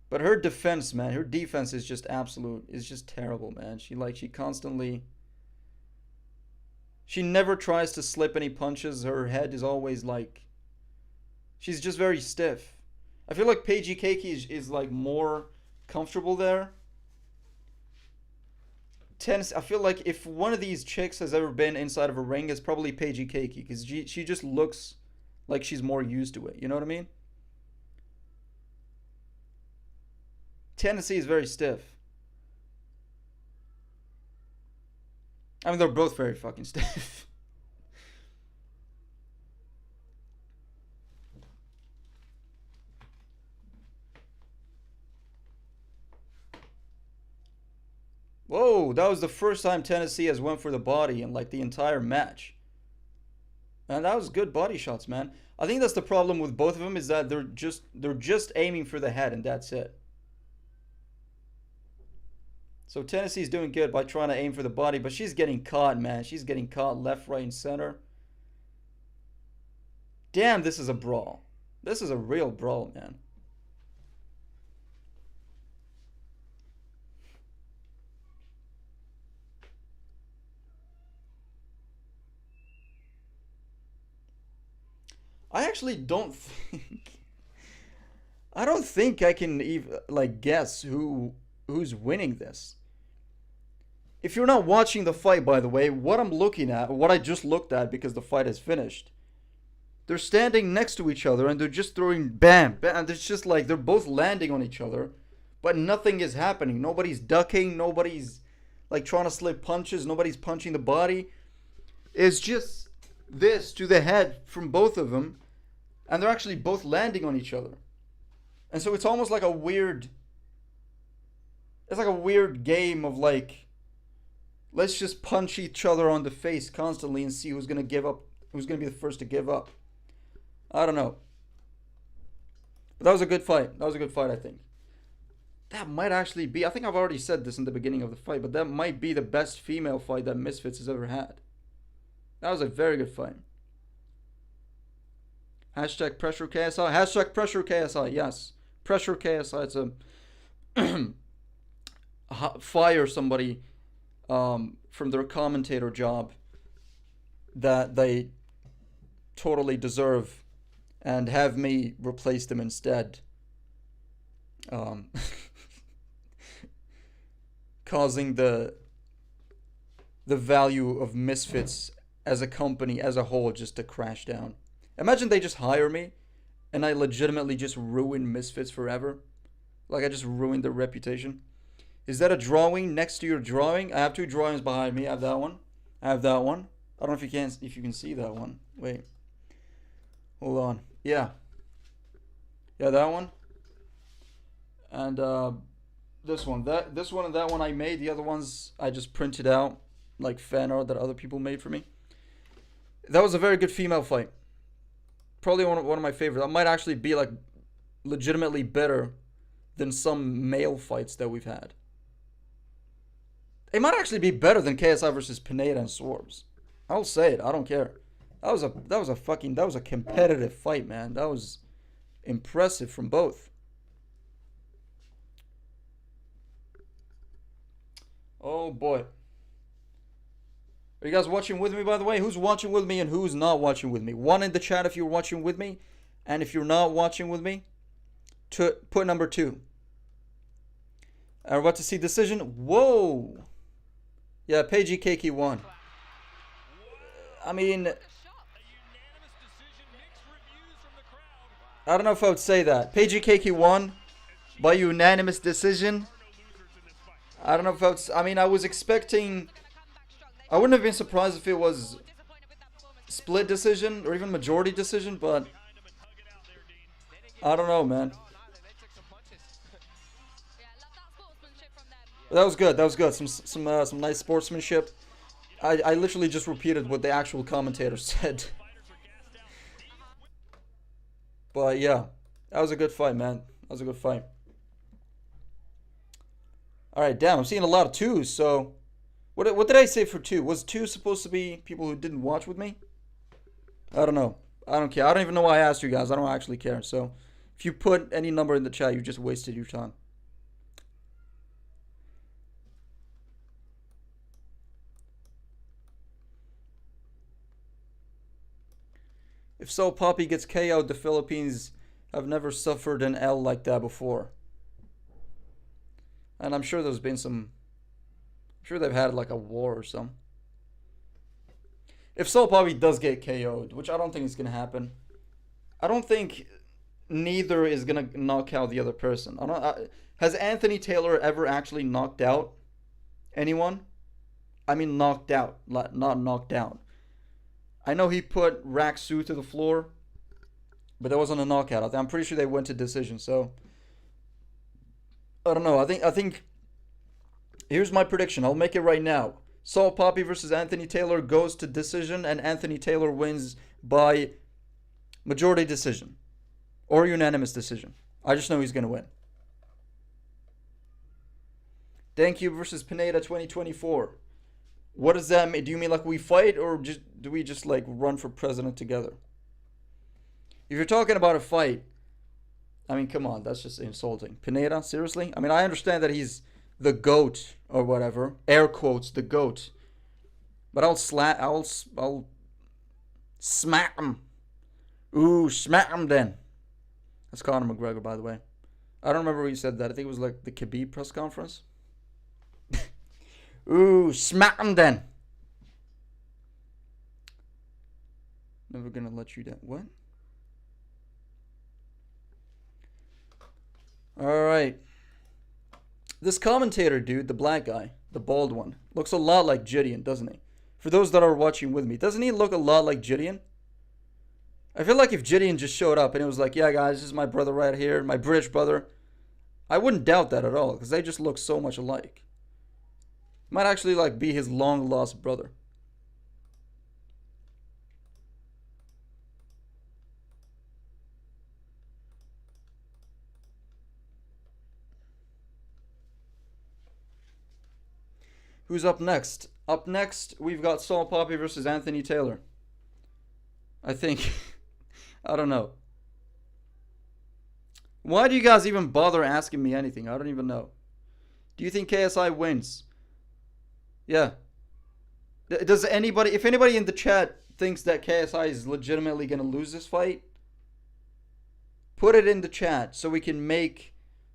But her defense, man, her defense is just terrible, man. She constantly, she never tries to slip any punches. Her head is always like, she's just very stiff. I feel like PAPI is like more comfortable there. I feel like if one of these chicks has ever been inside of a ring, it's probably PAPI, because she just looks like she's more used to it. You know what I mean? Tennessee is very stiff. I mean, they're both very fucking stiff. Whoa, that was the first time Tennessee has went for the body in like the entire match. And that was good body shots, man. I think that's the problem with both of them, is that they're just aiming for the head and that's it. So Tennessee's doing good by trying to aim for the body, but she's getting caught, man. She's getting caught left, right, and center. Damn, this is a brawl. This is a real brawl, man. I actually don't think I don't think I can even like guess who's winning this. If you're not watching the fight, by the way, what I'm looking at, what I just looked at because the fight is finished, they're standing next to each other and they're just throwing bam, bam. It's just like they're both landing on each other, but nothing is happening. Nobody's ducking, nobody's like trying to slip punches, nobody's punching the body. It's just this to the head from both of them, and they're actually both landing on each other. And so it's almost like a weird, it's like a weird game of like, let's just punch each other on the face constantly and see who's gonna give up, who's gonna be the first to give up. I don't know. But that was a good fight. That was a good fight, I think. That might actually be, I think I've already said this in the beginning of the fight, but that might be the best female fight that Misfits has ever had. That was a very good fight. Hashtag pressure KSI. Hashtag pressure KSI. Yes. Pressure KSI. It's a fire somebody from their commentator job that they totally deserve and have me replace them instead. Causing the value of Misfits as a company as a whole just to crash down. Imagine they just hire me and I legitimately just ruin Misfits forever. Like I just ruined their reputation. Is that a drawing next to your drawing? I have two drawings behind me. I have that one. I have that one. I don't know if you can see that one. Wait. Hold on. Yeah. Yeah, that one. And this one. This one and that one I made. The other ones I just printed out like fan art that other people made for me. That was a very good female fight. Probably one of my favorites. That might actually be like legitimately better than some male fights that we've had. It might actually be better than KSI versus Pineda and SWARMZ. I'll say it. I don't care. That was a competitive fight, man. That was impressive from both. Oh boy. Are you guys watching with me, by the way? Who's watching with me and who's not watching with me? One in the chat if you're watching with me. And if you're not watching with me, put number 2. And we're about to see decision. Whoa. Yeah, PAPI Keiki won. I mean, I don't know if I would say that. PAPI Keiki won by unanimous decision. I don't know if I would, I mean, I was expecting, I wouldn't have been surprised if it was split decision or even majority decision, but I don't know, man. That was good. That was good. Some nice sportsmanship. I literally just repeated what the actual commentator said. But yeah, that was a good fight, man. That was a good fight. All right, damn. I'm seeing a lot of 2s. So, what did I say for 2? Was 2 supposed to be people who didn't watch with me? I don't know. I don't care. I don't even know why I asked you guys. I don't actually care. So, if you put any number in the chat, you just wasted your time. If so, PAPI gets KO'd. The Philippines have never suffered an L like that before. And I'm sure there's been some... I'm sure they've had like a war or something. If so, PAPI does get KO'd, which I don't think is going to happen. I don't think neither is going to knock out the other person. Has Anthony Taylor ever actually knocked out anyone? I mean knocked out, not knocked out. I know he put Raksu to the floor, but that wasn't a knockout. I'm pretty sure they went to decision. So I don't know. I think Here's my prediction. I'll make it right now. Saul Papi versus Anthony Taylor goes to decision, and Anthony Taylor wins by majority decision or unanimous decision. I just know he's going to win. dankcube versus Pineda 2024. What does that mean? Do you mean like we fight, or do we just like run for president together? If you're talking about a fight, I mean, come on, that's just insulting. Pineda, seriously? I mean, I understand that he's the GOAT or whatever, air quotes, the GOAT. But I'll smack him. Ooh, smack him then. That's Conor McGregor, by the way. I don't remember where he said that. I think it was like the Khabib press conference. Ooh, smack him then. Never gonna let you down. What? Alright. This commentator dude, the black guy, the bald one, looks a lot like Gideon, doesn't he? For those that are watching with me, doesn't he look a lot like Gideon? I feel like if Gideon just showed up and it was like, yeah guys, this is my brother right here, my British brother, I wouldn't doubt that at all, because they just look so much alike. Might actually like be his long lost brother. Who's up next? Up next, we've got Saul Papi versus Anthony Taylor. I think. I don't know. Why do you guys even bother asking me anything? I don't even know. Do you think KSI wins? Yeah. Does anybody, if anybody in the chat thinks that KSI is legitimately going to lose this fight, put it in the chat so we can make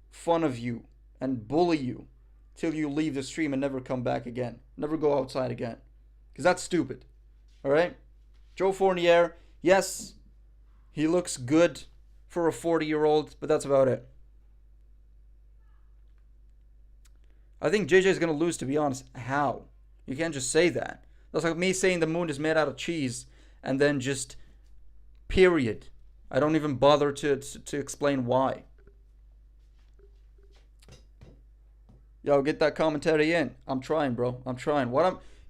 fun of you and bully you till you leave the stream and never come back again. Never go outside again. Because that's stupid. Alright? Joe Fournier, yes, he looks good for a 40-year-old, but that's about it. I think JJ is going to lose, to be honest. How? You can't just say that. That's like me saying the moon is made out of cheese and then just period. I don't even bother to explain why. Yo, get that commentary in. I'm trying, bro. I'm trying.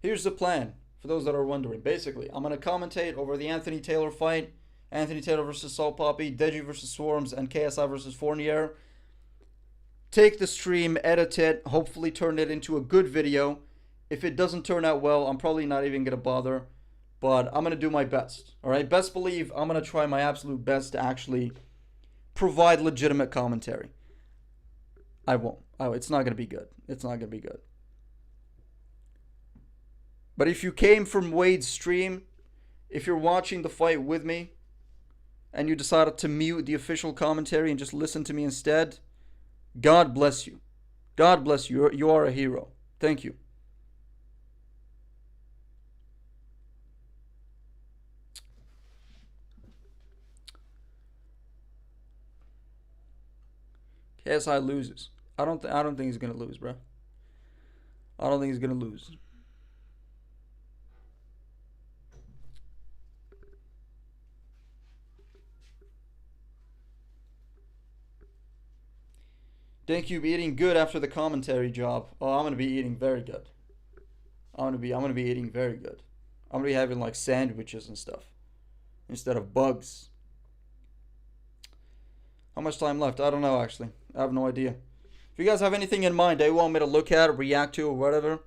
Here's the plan, for those that are wondering. Basically, I'm going to commentate over the Anthony Taylor fight. Anthony Taylor versus Saul Papi, DEJI versus SWARMZ, and KSI versus Fournier. Take the stream, edit it, hopefully turn it into a good video. If it doesn't turn out well, I'm probably not even going to bother. But I'm going to do my best. Alright? Best believe I'm going to try my absolute best to actually provide legitimate commentary. I won't. Oh, it's not going to be good. It's not going to be good. But if you came from Wade's stream, if you're watching the fight with me, and you decided to mute the official commentary and just listen to me instead, God bless you. God bless you. You are a hero. Thank you. KSI loses. I don't think he's gonna lose, bro. I don't think he's gonna lose. dankcube eating good after the commentary job. Oh, I'm gonna be eating very good. I'm gonna be eating very good. I'm gonna be having like sandwiches and stuff instead of bugs. How much time left? I don't know, actually. I have no idea. If you guys have anything in mind that you want me to look at or react to or whatever,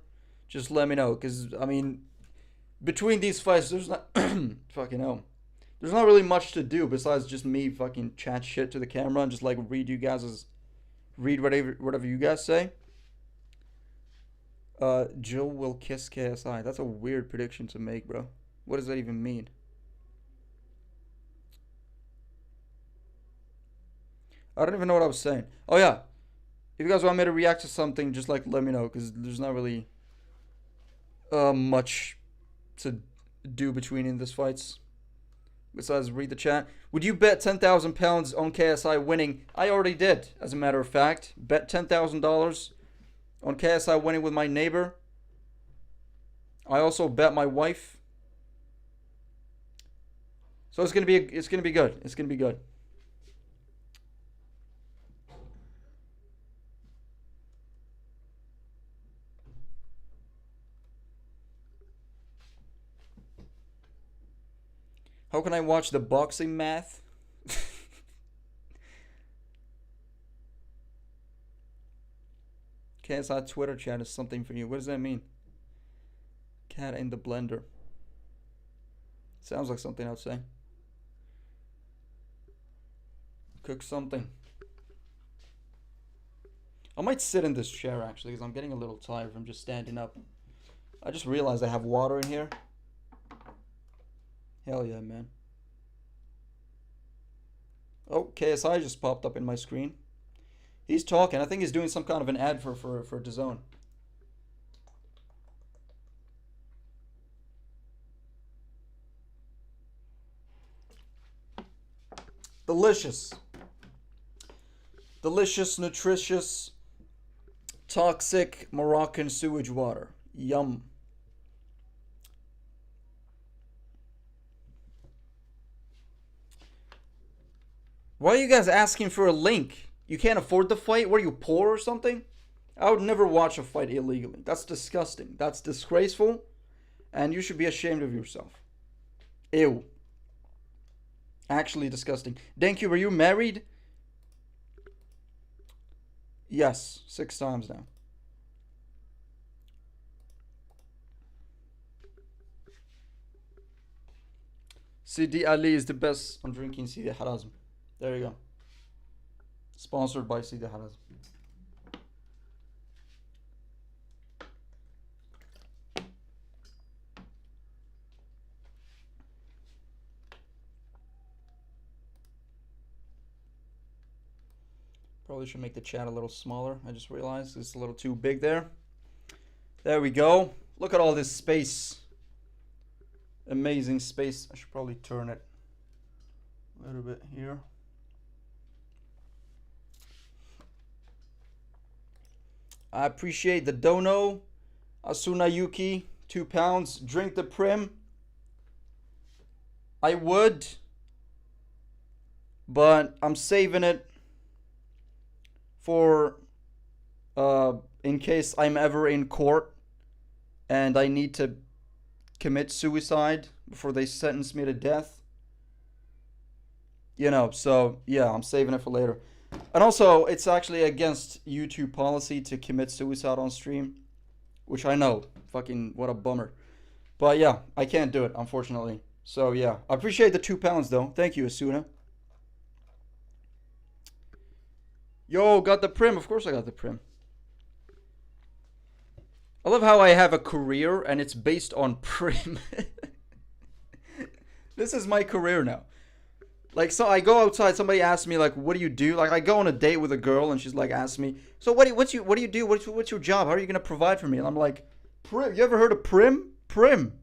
just let me know. Because, I mean, between these fights, there's not... fucking hell. There's not really much to do besides just me fucking chat shit to the camera and just, like, read whatever you guys say. Jill will kiss KSI. That's a weird prediction to make, bro. What does that even mean? I don't even know what I was saying. Oh, yeah. If you guys want me to react to something, just, like, let me know. Because there's not really much to do between in these fights. Besides read the chat. Would you bet £10,000 on KSI winning? I already did, as a matter of fact. Bet $10,000 on KSI winning with my neighbor. I also bet my wife. So it's gonna be good. It's gonna be good. How can I watch the boxing math? KSI Twitter chat is something for you. What does that mean? Cat in the blender. Sounds like something I'd say. Cook something. I might sit in this chair actually because I'm getting a little tired from just standing up. I just realized I have water in here. Hell yeah, man. Oh, KSI just popped up in my screen. He's talking. I think he's doing some kind of an ad for DAZN. Delicious. Delicious, nutritious, toxic Moroccan sewage water. Yum. Why are you guys asking for a link? You can't afford the fight? What are you, poor or something? I would never watch a fight illegally. That's disgusting. That's disgraceful. And you should be ashamed of yourself. Ew. Actually disgusting. Dankcube, are you married? Yes, 6 times now. Sidi Ali is the best. I'm drinking Sidi Harazm. There you go. Sponsored by Sidi Harazm. Probably should make the chat a little smaller. I just realized it's a little too big there. There we go. Look at all this space. Amazing space. I should probably turn it a little bit here. I appreciate the dono. Asuna Yuki, £2. Drink the prim. I would, but I'm saving it for in case I'm ever in court and I need to commit suicide before they sentence me to death. You know, so yeah, I'm saving it for later. And also, it's actually against YouTube policy to commit suicide on stream, which I know. Fucking what a bummer. But yeah, I can't do it, unfortunately. So yeah, I appreciate the £2 though. Thank you, Asuna. Yo, got the prim. Of course I got the prim. I love how I have a career and it's based on prim. This is my career now. Like, so I go outside, somebody asks me, like, what do you do? Like, I go on a date with a girl and she's like, asks me, so what do you do? What's your job? How are you going to provide for me? And I'm like, prim. You ever heard of prim? Prim.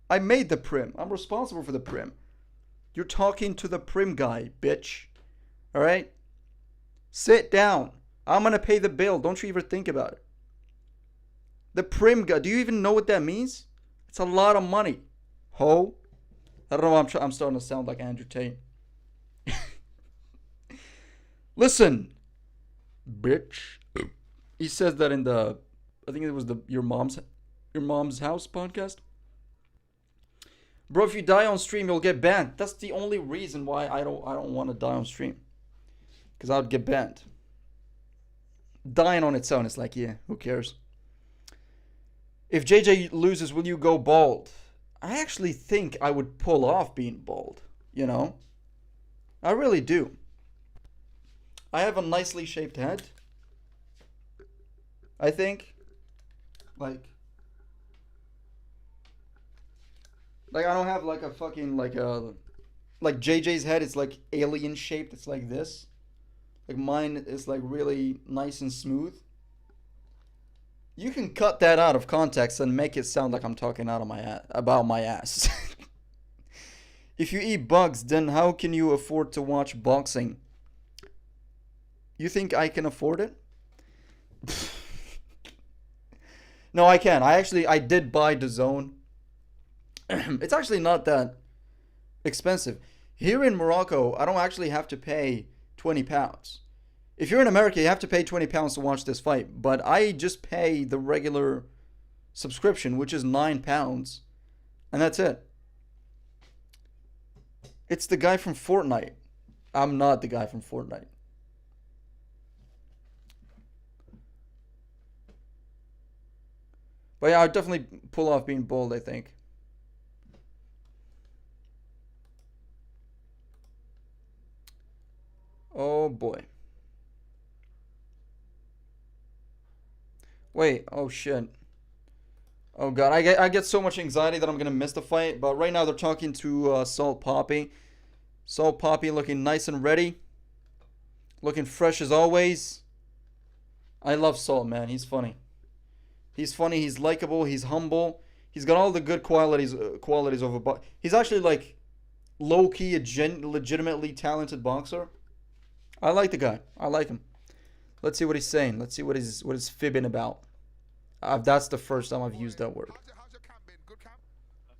I made the prim. I'm responsible for the prim. You're talking to the prim guy, bitch. All right? Sit down. I'm going to pay the bill. Don't you even think about it. The prim guy. Do you even know what that means? It's a lot of money. Ho. I don't know. I'm starting to sound like Andrew Tate. Listen, bitch. He says that in the, I think it was the your mom's house podcast. Bro, if you die on stream, you'll get banned. That's the only reason why I don't want to die on stream. Because I would get banned. Dying on its own, it's like, yeah, who cares? If JJ loses, will you go bald? I actually think I would pull off being bald, you know? I really do. I have a nicely shaped head. I think. Like I don't have like a fucking like JJ's head is like alien shaped. It's like this. Like mine is like really nice and smooth. You can cut that out of context and make it sound like I'm talking out of my ass, about my ass. If you eat bugs, then how can you afford to watch boxing? You think I can afford it? No, I can. I did buy DAZN. It's actually not that expensive. Here in Morocco, I don't actually have to pay £20. If you're in America, you have to pay £20 to watch this fight. But I just pay the regular subscription, which is £9. And that's it. It's the guy from Fortnite. I'm not the guy from Fortnite. But yeah, I'd definitely pull off being bold, I think. Oh boy. Wait, oh shit. Oh god, I get so much anxiety that I'm gonna miss the fight. But right now they're talking to Salt Poppy. Salt Poppy looking nice and ready. Looking fresh as always. I love Salt, man. He's funny. He's funny. He's likable. He's humble. He's got all the good qualities of a he's actually like low key a legitimately talented boxer. I like the guy. I like him. Let's see what he's saying. Let's see what he's fibbing about. That's the first time I've used that word. How's your camp been? Good camp?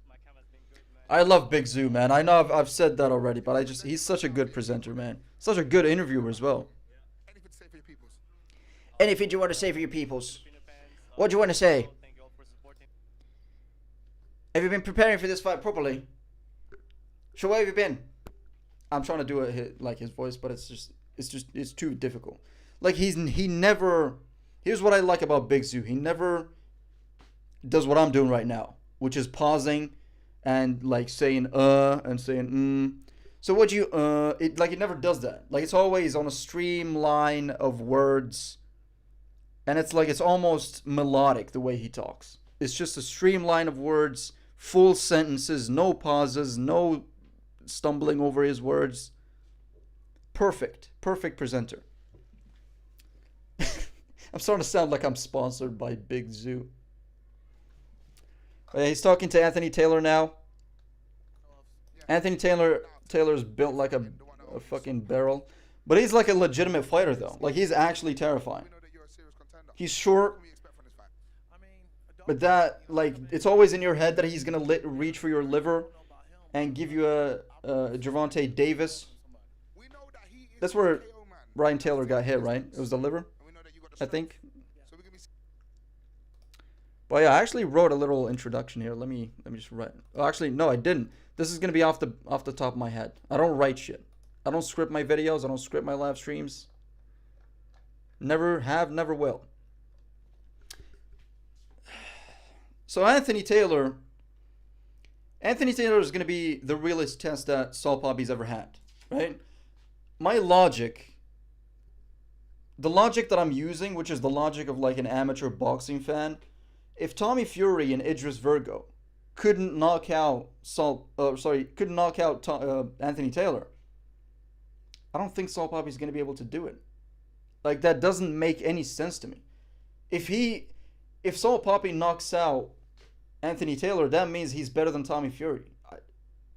My camera's been good, man. I love Big Zoo, man. I know I've said that already, but he's such a good presenter, man. Such a good interviewer as well. Anything to say for your peoples? Anything you want to say for your peoples? What do you want to say? Thank you all for supporting. Have you been preparing for this fight properly? So where have you been? I'm trying to do it like his voice, but it's too difficult. Like he never. Here's what I like about Big Zoo. He never does what I'm doing right now, which is pausing and like saying and saying So what you it never does that. Like it's always on a streamline of words, and it's like it's almost melodic the way he talks. It's just a streamline of words, full sentences, no pauses, no stumbling over his words. Perfect presenter. I'm starting to sound like I'm sponsored by Big Zoo. He's talking to Anthony Taylor now. Anthony Taylor's built like a fucking barrel. But he's like a legitimate fighter though. Like he's actually terrifying. He's short. But that, like, it's always in your head that he's going to reach for your liver and give you a Gervonta Davis. That's where Ryan Taylor got hit, right? It was the liver, I think. But yeah, I actually wrote a little introduction here. Let me just write. Oh, actually, no, I didn't. This is gonna be off the top of my head. I don't write shit. I don't script my videos. I don't script my live streams. Never have, never will. So Anthony Taylor is gonna be the realest test that Salt Poppy's ever had, right? My logic. The logic that I'm using, which is the logic of like an amateur boxing fan, if Tommy Fury and Idris Virgo couldn't knock out Anthony Taylor, I don't think Salt Poppy's going to be able to do it. Like that doesn't make any sense to me. If Salt Poppy knocks out Anthony Taylor, that means he's better than Tommy Fury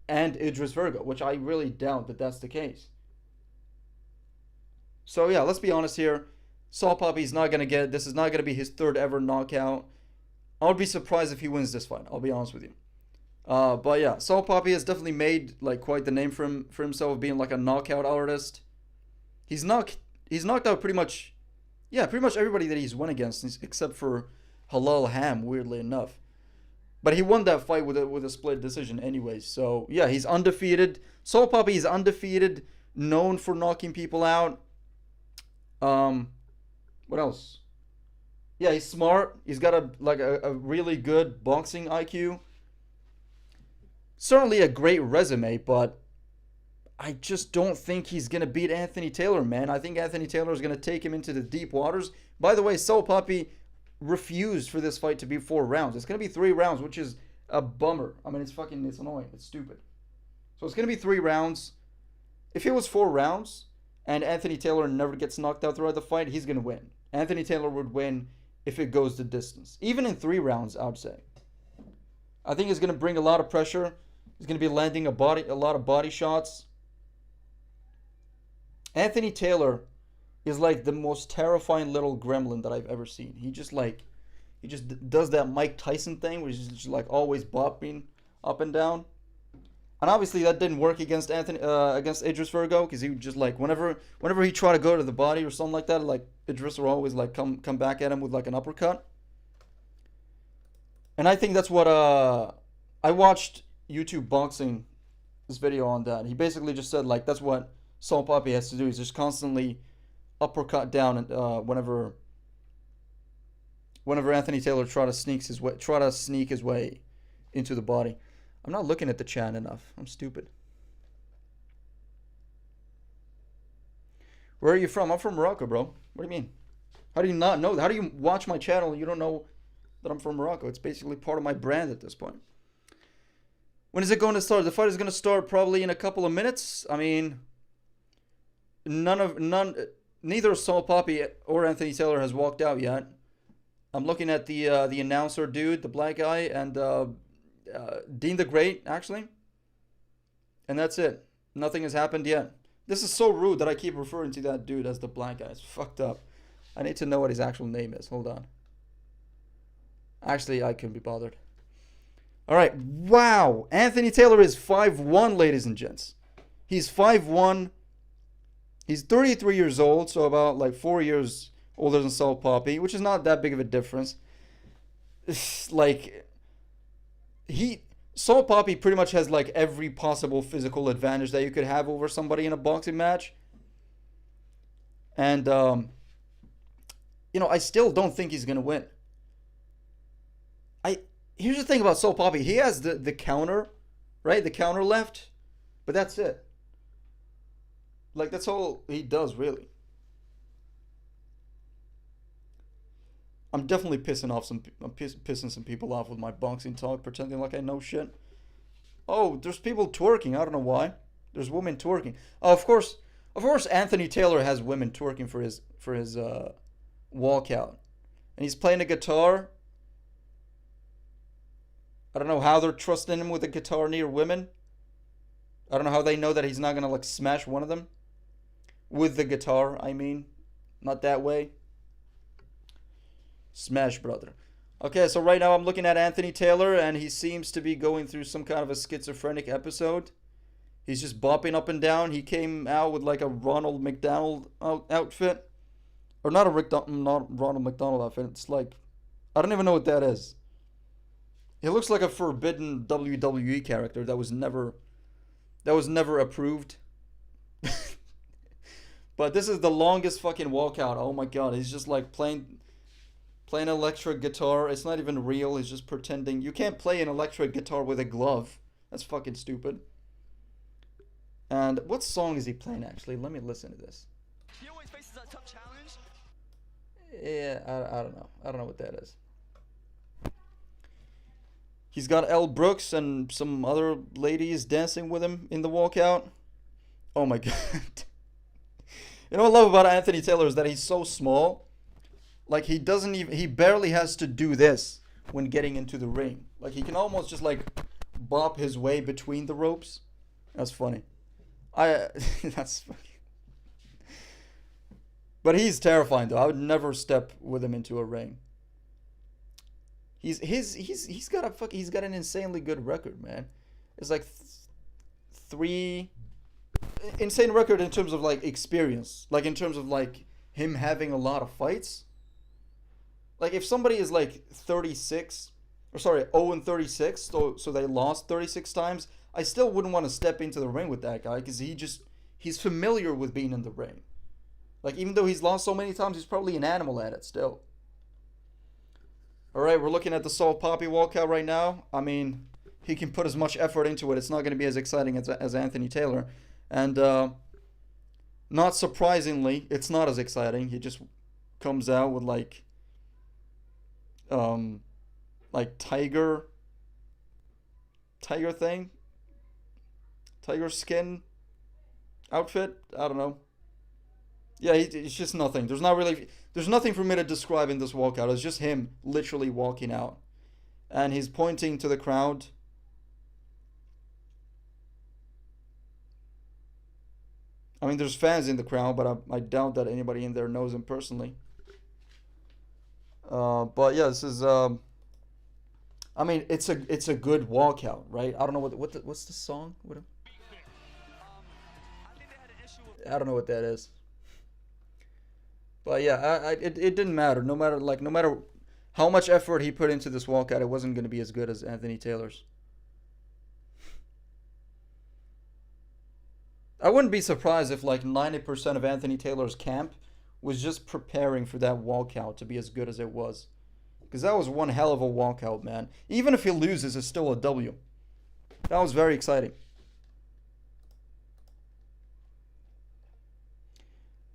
and Idris Virgo, which I really doubt that that's the case. So yeah, let's be honest here. Salt Poppy's not gonna get. This is not gonna be his third ever knockout. I would be surprised if he wins this fight. I'll be honest with you. But yeah, Salt Poppy has definitely made like quite the name for himself of being like a knockout artist. He's knocked out pretty much everybody that he's won against, except for Halal Ham, weirdly enough. But he won that fight with a split decision anyways. So yeah, he's undefeated. Salt Poppy is undefeated, known for knocking people out. What else? Yeah, he's smart. He's got a really good boxing IQ. Certainly a great resume, but I just don't think he's going to beat Anthony Taylor, man. I think Anthony Taylor is going to take him into the deep waters. By the way, Salt Poppy refused for this fight to be 4 rounds. It's going to be 3 rounds, which is a bummer. I mean, it's annoying. It's stupid. So it's going to be 3 rounds. If it was 4 rounds and Anthony Taylor never gets knocked out throughout the fight, he's going to win. Anthony Taylor would win if it goes the distance. Even in 3 rounds, I would say. I think he's going to bring a lot of pressure. He's going to be landing a lot of body shots. Anthony Taylor is like the most terrifying little gremlin that I've ever seen. He just does that Mike Tyson thing, which is just like always bopping up and down. And obviously that didn't work against Idris Virgo, because he would just like whenever he tried to go to the body or something like that, like Idris would always like come back at him with like an uppercut. And I think that's what I watched YouTube boxing this video on that. He basically just said like that's what Saul Papi has to do. He's just constantly uppercut down and whenever Anthony Taylor try to sneak his way into the body. I'm not looking at the chat enough. I'm stupid. Where are you from? I'm from Morocco, bro. What do you mean? How do you not know? How do you watch my channel and you don't know that I'm from Morocco? It's basically part of my brand at this point. When is it going to start? The fight is going to start probably in a couple of minutes. I mean, neither Saul Papi or Anthony Taylor has walked out yet. I'm looking at the announcer dude, the black guy, and Dean the Great, actually. And that's it. Nothing has happened yet. This is so rude that I keep referring to that dude as the black guy. It's fucked up. I need to know what his actual name is. Hold on. Actually, I couldn't be bothered. Alright, wow. Anthony Taylor is 5'1", ladies and gents. He's 5'1". He's 33 years old, so about like 4 years older than Saul Papi, which is not that big of a difference. Like, Saul Papi pretty much has like every possible physical advantage that you could have over somebody in a boxing match. And, you know, I still don't think he's going to win. Here's the thing about Saul Papi. He has the counter, right? The counter left. But that's it. Like, that's all he does, really. I'm definitely pissing some people off with my boxing talk, pretending like I know shit. Oh, there's people twerking. I don't know why. There's women twerking. Oh, of course, Anthony Taylor has women twerking for his walkout, and he's playing a guitar. I don't know how they're trusting him with a guitar near women. I don't know how they know that he's not gonna like smash one of them with the guitar. I mean, not that way. Smash, brother. Okay, so right now I'm looking at Anthony Taylor, and he seems to be going through some kind of a schizophrenic episode. He's just bopping up and down. He came out with like a Ronald McDonald outfit. Or not Ronald McDonald outfit. It's like, I don't even know what that is. He looks like a forbidden WWE character that was never approved. But this is the longest fucking walkout. Oh my god, he's just like playing electric guitar. It's not even real. He's just pretending. You can't play an electric guitar with a glove. That's fucking stupid. And what song is he playing actually? Let me listen to this. He always faces a tough challenge. Yeah, I don't know. I don't know what that is. He's got Elle Brooks and some other ladies dancing with him in the walkout. Oh my god. You know what I love about Anthony Taylor is that he's so small. Like he barely has to do this when getting into the ring. Like he can almost just like bop his way between the ropes. That's funny. That's funny. But he's terrifying though. I would never step with him into a ring. He's got an insanely good record, man. It's like three insane record in terms of like experience, like in terms of like him having a lot of fights. Like if somebody is like 36, or sorry, 0-36, so they lost 36 times, I still wouldn't want to step into the ring with that guy because he's familiar with being in the ring. Like even though he's lost so many times, he's probably an animal at it still. All right, we're looking at the Saul Papi walkout right now. I mean, he can put as much effort into it. It's not going to be as exciting as Anthony Taylor. And not surprisingly, it's not as exciting. He just comes out with like tiger skin outfit. I don't know. Yeah, it's just nothing. There's nothing for me to describe in this walkout. It's just him literally walking out. And he's pointing to the crowd. I mean, there's fans in the crowd, but I doubt that anybody in there knows him personally. But yeah, this is. I mean, it's a good walkout, right? I don't know what's the song? I don't know what that is. But yeah, it didn't matter. No matter how much effort he put into this walkout, it wasn't going to be as good as Anthony Taylor's. I wouldn't be surprised if like 90% of Anthony Taylor's camp was just preparing for that walkout to be as good as it was. Because that was one hell of a walkout, man. Even if he loses, it's still a W. That was very exciting.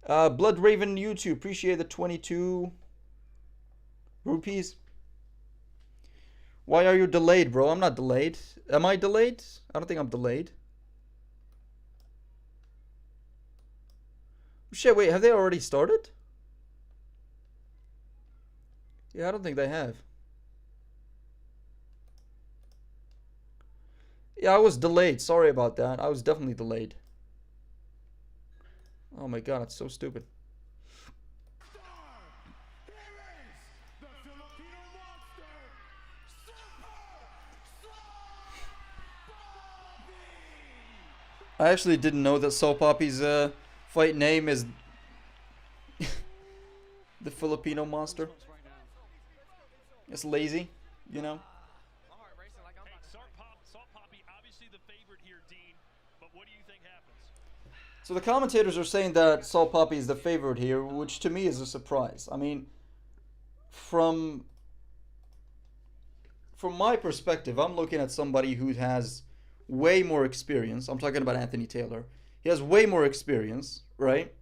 Blood Raven YouTube, appreciate the 22 rupees. Why are you delayed, bro? I'm not delayed. Am I delayed? I don't think I'm delayed. Shit, wait, have they already started? Yeah, I don't think they have. Yeah, I was delayed. Sorry about that. I was definitely delayed. Oh my god, it's so stupid. I actually didn't know that Soul Poppy's fight name is the Filipino monster. It's lazy, you know. Salt Poppy, obviously the favorite here, Dean. But what do you think happens? So the commentators are saying that Soul Poppy is the favorite here, which to me is a surprise. I mean, from my perspective, I'm looking at somebody who has way more experience. I'm talking about Anthony Taylor. He has way more experience, right?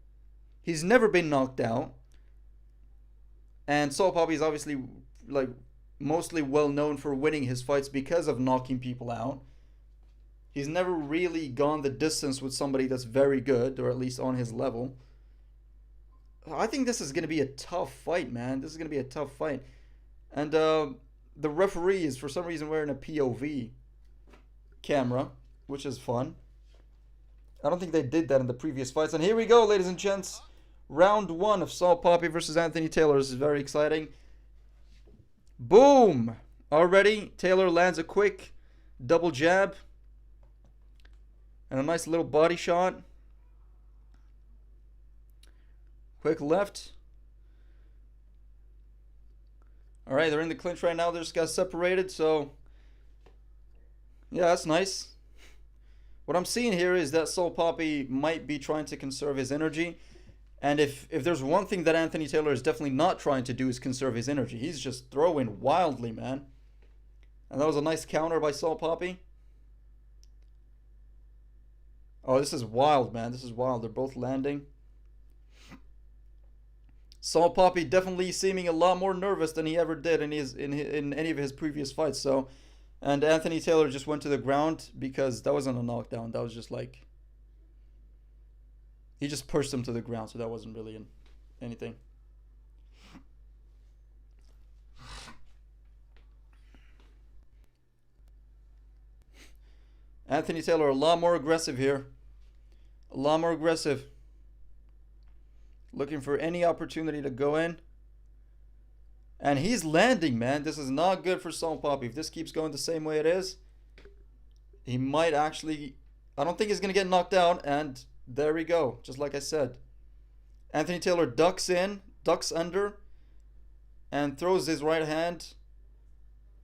He's never been knocked out. And Soul Poppy is obviously like mostly well known for winning his fights because of knocking people out. He's never really gone the distance with somebody that's very good, or at least on his level. I think this is going to be a tough fight, man. This is going to be a tough fight. And the referee is for some reason wearing a POV camera, which is fun. I don't think they did that in the previous fights. And here we go, ladies and gents. Round 1 of Soul Poppy versus Anthony Taylor. This is very exciting. Boom! Already, Taylor lands a quick double jab. And a nice little body shot. Quick left. Alright, they're in the clinch right now. They just got separated, so... yeah, that's nice. What I'm seeing here is that Soul Poppy might be trying to conserve his energy. And if there's one thing that Anthony Taylor is definitely not trying to do is conserve his energy. He's just throwing wildly, man. And that was a nice counter by Soul Poppy. Oh, this is wild, man. This is wild. They're both landing. Soul Poppy definitely seeming a lot more nervous than he ever did in any of his previous fights. So, and Anthony Taylor just went to the ground because that wasn't a knockdown. That was just like... he just pushed him to the ground, so that wasn't really anything. Anthony Taylor a lot more aggressive here. A lot more aggressive. Looking for any opportunity to go in. And he's landing, man. This is not good for Soul Poppy. If this keeps going the same way it is, he might actually... I don't think he's going to get knocked out, and... there we go, just like I said. Anthony Taylor ducks in, ducks under, and throws his right hand.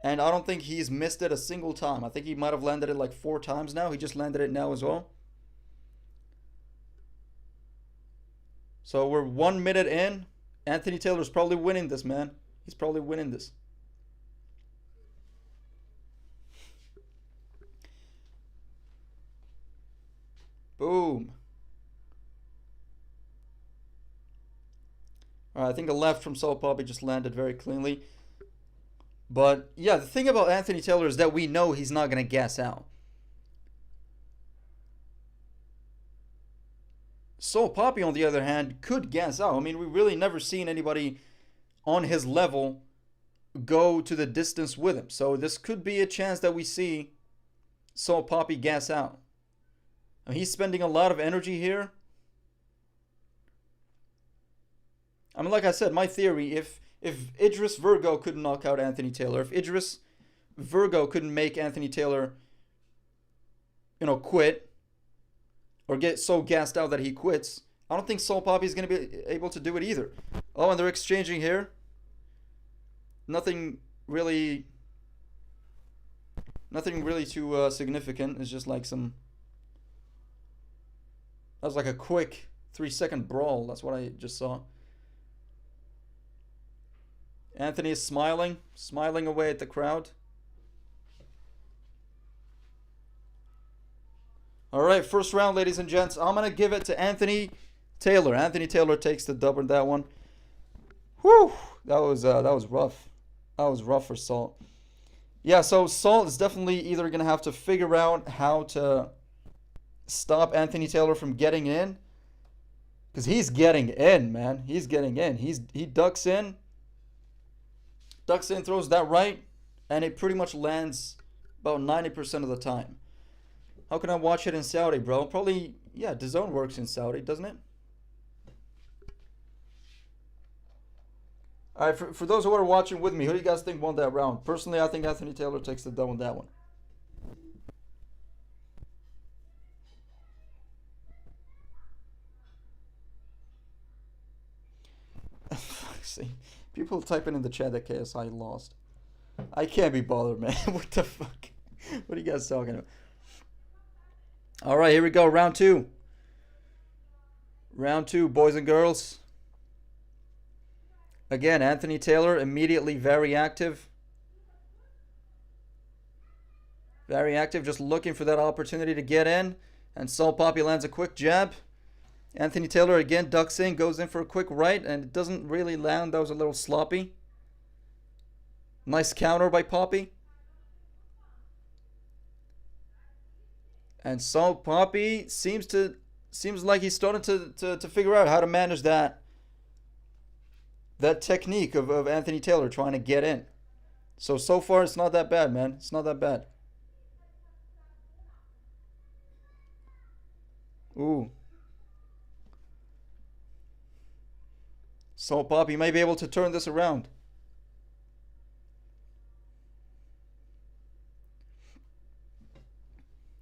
And I don't think he's missed it a single time. I think he might have landed it like 4 times now. He just landed it now as well. So we're 1 minute in. Anthony Taylor's probably winning this, man. He's probably winning this. Boom. Alright, I think a left from Soul Poppy just landed very cleanly. But, yeah, the thing about Anthony Taylor is that we know he's not going to gas out. Soul Poppy, on the other hand, could gas out. I mean, we've really never seen anybody on his level go to the distance with him. So this could be a chance that we see Soul Poppy gas out. I mean, he's spending a lot of energy here. I mean, like I said, my theory, if Idris Virgo couldn't knock out Anthony Taylor, if Idris Virgo couldn't make Anthony Taylor, quit, or get so gassed out that he quits, I don't think Soul Poppy is going to be able to do it either. Oh, and they're exchanging here. Nothing really too significant. It's just like some That was like a quick 3-second brawl. That's what I just saw. Anthony is smiling away at the crowd. All right, first round, ladies and gents. I'm gonna give it to Anthony Taylor. Anthony Taylor takes the dub in that one. Whew, that was rough. That was rough for Salt. Yeah, so Salt is definitely either gonna have to figure out how to stop Anthony Taylor from getting in, because he's getting in, man. He's getting in. He ducks in, throws that right, and it pretty much lands about 90% of the time. How can I watch it in Saudi, bro? Probably, yeah, DAZN works in Saudi, doesn't it? All right, for those who are watching with me, who do you guys think won that round? Personally, I think Anthony Taylor takes the dub on that one. See, people typing in the chat that KSI lost. I can't be bothered, man. What the fuck? What are you guys talking about? All right, here we go. Round two. Round two, boys and girls. Again, Anthony Taylor immediately very active. Very active, just looking for that opportunity to get in. And Salt PAPI lands a quick jab. Anthony Taylor again ducks in, goes in for a quick right, and it doesn't really land. That was a little sloppy. Nice counter by PAPI. And Salt PAPI seems like he's starting to figure out how to manage that technique of Anthony Taylor trying to get in. So far it's not that bad, man. It's not that bad. Ooh. Salt PAPI may be able to turn this around.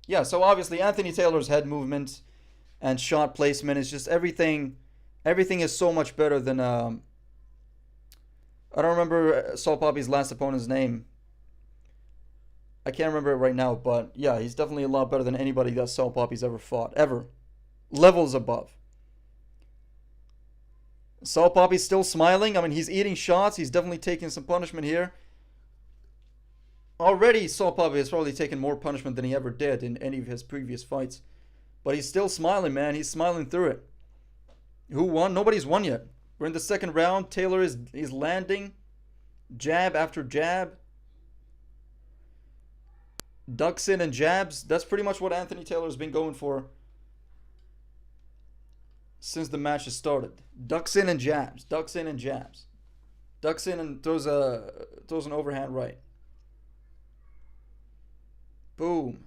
Yeah, so obviously Anthony Taylor's head movement and shot placement is just everything is so much better than I don't remember Salt PAPI's last opponent's name. I can't remember it right now, but yeah, he's definitely a lot better than anybody that Salt PAPI's ever fought. Ever. Levels above. Salt PAPI's still smiling. I mean, he's eating shots. He's definitely taking some punishment here. Already, Salt PAPI has probably taken more punishment than he ever did in any of his previous fights. But he's still smiling, man. He's smiling through it. Who won? Nobody's won yet. We're in the second round. Taylor is landing jab after jab. Ducks in and jabs. That's pretty much what Anthony Taylor's been going for since the match has started. Ducks in and jabs. Ducks in and jabs. Ducks in and throws an overhand right. Boom.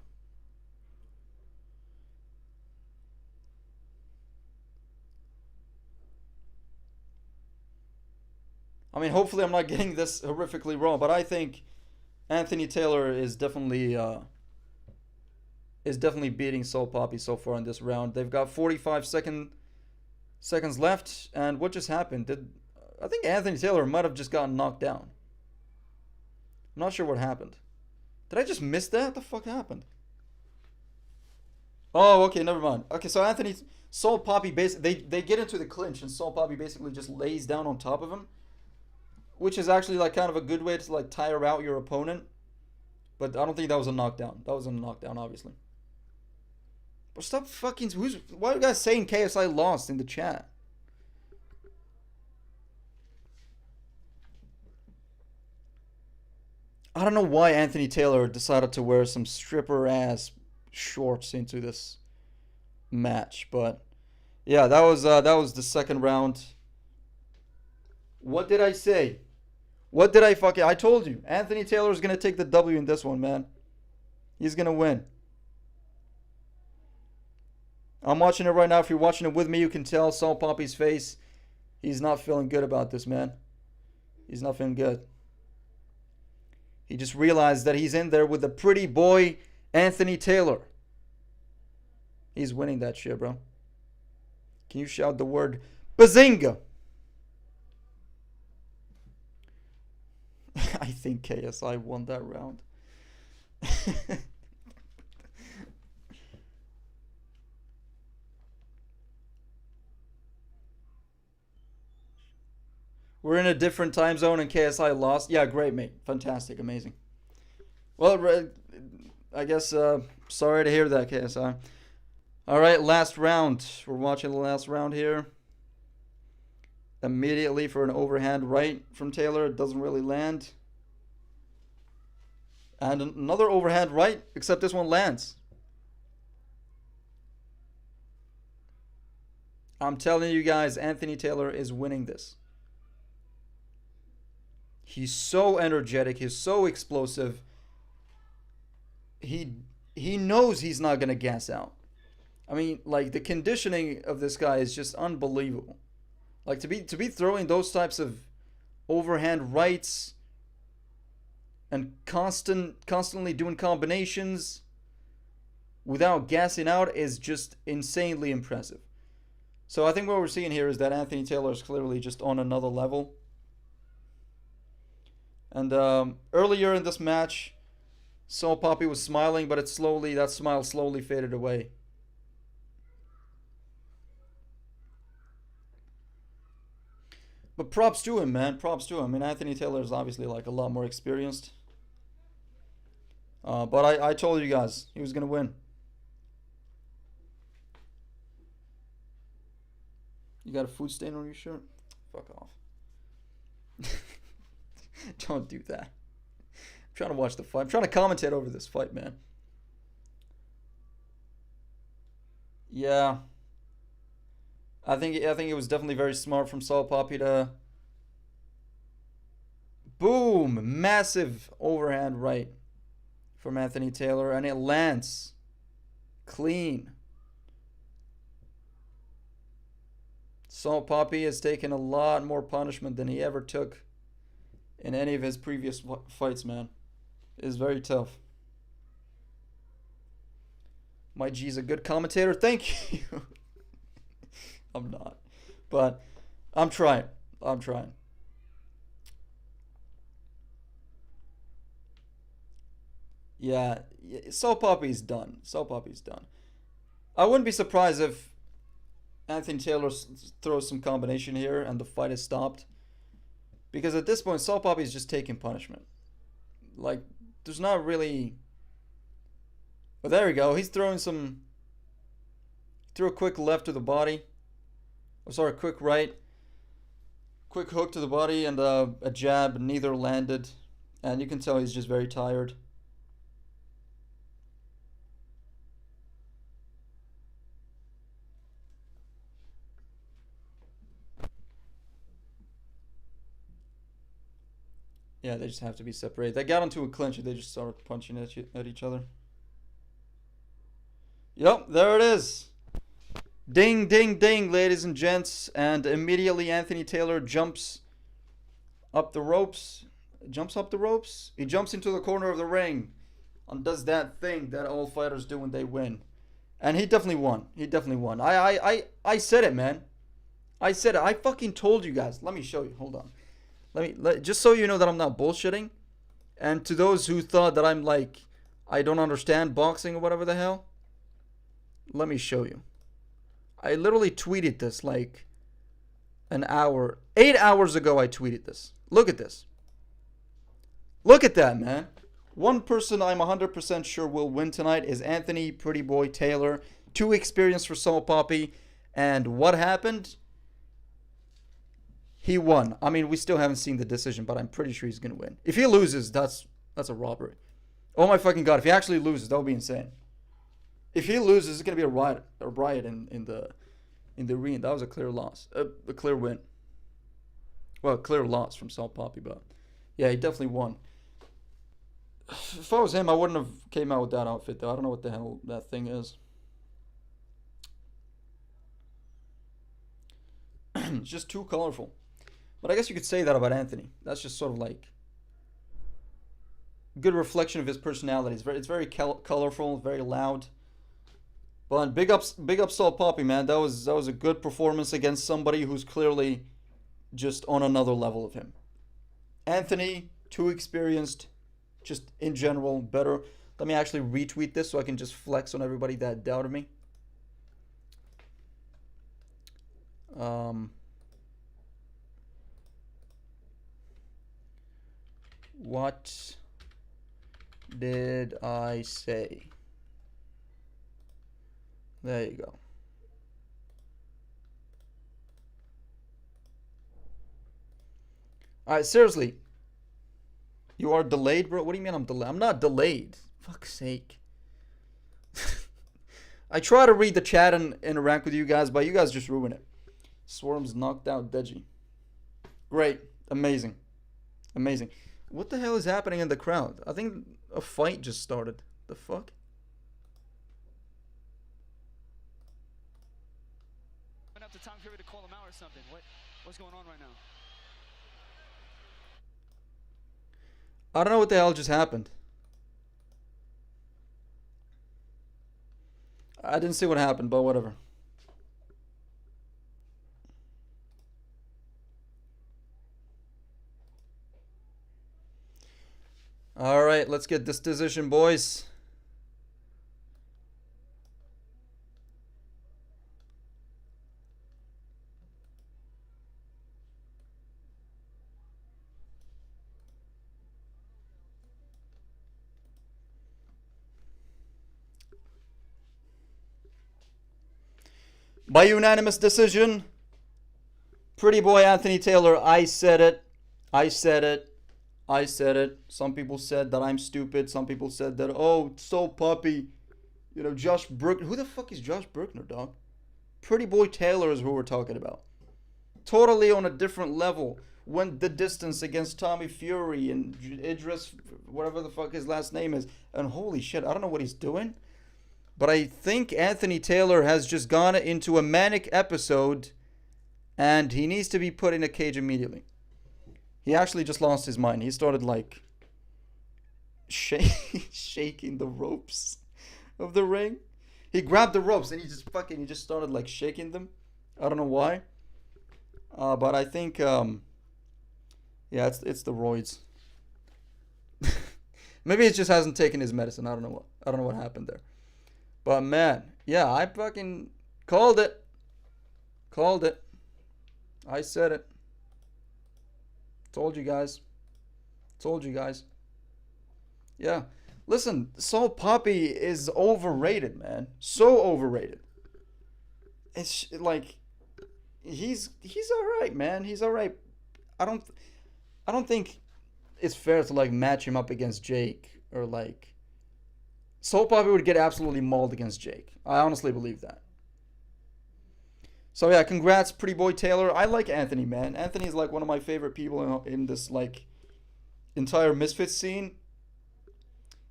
I mean, hopefully I'm not getting this horrifically wrong, but I think Anthony Taylor is definitely beating Salt PAPI so far in this round. They've got 45 seconds left, and what just happened? I think Anthony Taylor might have just gotten knocked down. I'm not sure what happened. Did I just miss that? What the fuck happened? Oh, okay, never mind. Okay, so Salt PAPI basically they get into the clinch, and Salt PAPI basically just lays down on top of him, which is actually like kind of a good way to like tire out your opponent. But I don't think that was a knockdown. That wasn't a knockdown, obviously. But stop fucking. Why are you guys saying KSI lost in the chat? I don't know why Anthony Taylor decided to wear some stripper ass shorts into this match, but yeah, that was the second round. What did I say? What did I fucking... I told you. Anthony Taylor's going to take the W in this one, man. He's going to win. I'm watching it right now. If you're watching it with me, you can tell Salt PAPI's face. He's not feeling good about this, man. He's not feeling good. He just realized that he's in there with the pretty boy, Anthony Taylor. He's winning that shit, bro. Can you shout the word Bazinga? I think KSI won that round. We're in a different time zone and KSI lost. Yeah, great, mate. Fantastic. Amazing. Well, I guess, sorry to hear that, KSI. All right, last round. We're watching the last round here. Immediately for an overhand right from Taylor. It doesn't really land. And another overhand right, except this one lands. I'm telling you guys, Anthony Taylor is winning this. He's so energetic. He's so explosive. He knows he's not going to gas out. I mean, like, the conditioning of this guy is just unbelievable. Like, to be throwing those types of overhand rights and constantly doing combinations without gassing out is just insanely impressive. So I think what we're seeing here is that Anthony Taylor is clearly just on another level. And earlier in this match, PAPI was smiling, but that smile slowly faded away. But props to him, man. Props to him. I mean, Anthony Taylor is obviously like a lot more experienced. But I told you guys he was going to win. You got a food stain on your shirt? Fuck off. Don't do that. I'm trying to watch the fight. I'm trying to commentate over this fight, man. Yeah. I think it was definitely very smart from PAPI to boom, massive overhand right from Anthony Taylor, and it lands clean. PAPI has taken a lot more punishment than he ever took in any of his previous fights, man. It is very tough. My G's a good commentator. Thank you. I'm not. But I'm trying. I'm trying. Yeah. PAPI's done. PAPI's done. I wouldn't be surprised if Anthony Taylor throws some combination here and the fight is stopped. Because at this point, PAPI is just taking punishment. Like, there's not really... But there we go. He's throwing some... Threw a quick left to the body. Oh, sorry, quick right. Quick hook to the body and a jab. Neither landed. And you can tell he's just very tired. Yeah, they just have to be separated. They got into a clinch and they just started punching at each other. Yep, there it is. Ding, ding, ding, ladies and gents. And immediately Anthony Taylor jumps up the ropes. Jumps up the ropes? He jumps into the corner of the ring and does that thing that all fighters do when they win. And he definitely won. He definitely won. I said it, man. I said it. I fucking told you guys. Let me show you. Hold on. Just so you know that I'm not bullshitting. And to those who thought that I'm like, I don't understand boxing or whatever the hell, let me show you. I literally tweeted this like an hour, 8 hours ago I tweeted this. Look at this. Look at that, man. One person I'm 100% sure will win tonight is Anthony Pretty Boy Taylor. Too experienced for PAPI. And what happened? He won. I mean, we still haven't seen the decision, but I'm pretty sure he's going to win. If he loses, that's a robbery. Oh my fucking god, if he actually loses, that would be insane. If he loses, it's going to be a riot in the arena. That was a clear loss. A clear win. Well, a clear loss from PAPI, but yeah, he definitely won. If I was him, I wouldn't have came out with that outfit, though. I don't know what the hell that thing is. It's just too colorful. But I guess you could say that about Anthony. That's just sort of like a good reflection of his personality. It's very colorful, very loud. But big ups PAPI, man. That was a good performance against somebody who's clearly just on another level of him. Anthony, too experienced, just in general better. Let me actually retweet this so I can just flex on everybody that doubted me. What did I say? There you go. Alright, seriously. You are delayed, bro? What do you mean I'm delayed? I'm not delayed. Fuck's sake. I try to read the chat and interact with you guys, but you guys just ruin it. SWARMZ knocked out DEJI. Great. Amazing. Amazing. What the hell is happening in the crowd? I think a fight just started. The fuck? Went up to Tom Curry to call him out or something. What's going on right now? I don't know what the hell just happened. I didn't see what happened, but whatever. All right, let's get this decision, boys. By unanimous decision, pretty boy Anthony Taylor, I said it. I said it. I said it. Some people said that I'm stupid. Some people said that, oh, it's so puppy. You know, Josh Brook. Who the fuck is Josh Brookner, dog? Pretty boy Taylor is who we're talking about. Totally on a different level. Went the distance against Tommy Fury and Idris, whatever the fuck his last name is. And holy shit, I don't know what he's doing. But I think Anthony Taylor has just gone into a manic episode and he needs to be put in a cage immediately. He actually just lost his mind. He started like shaking the ropes of the ring. He grabbed the ropes and he just started like shaking them. I don't know why. But I think yeah, it's the roids. Maybe he just hasn't taken his medicine. I don't know what happened there. But man, yeah, I fucking called it. Called it. I said it. Told you guys. Told you guys. Yeah. Listen, Saul Poppy is overrated, man. So overrated. It's like he's alright, man. He's alright. I don't think it's fair to like match him up against Jake or like Saul Poppy would get absolutely mauled against Jake. I honestly believe that. So yeah, congrats, pretty boy Taylor. I like Anthony, man. Anthony's like one of my favorite people in this like entire Misfits scene.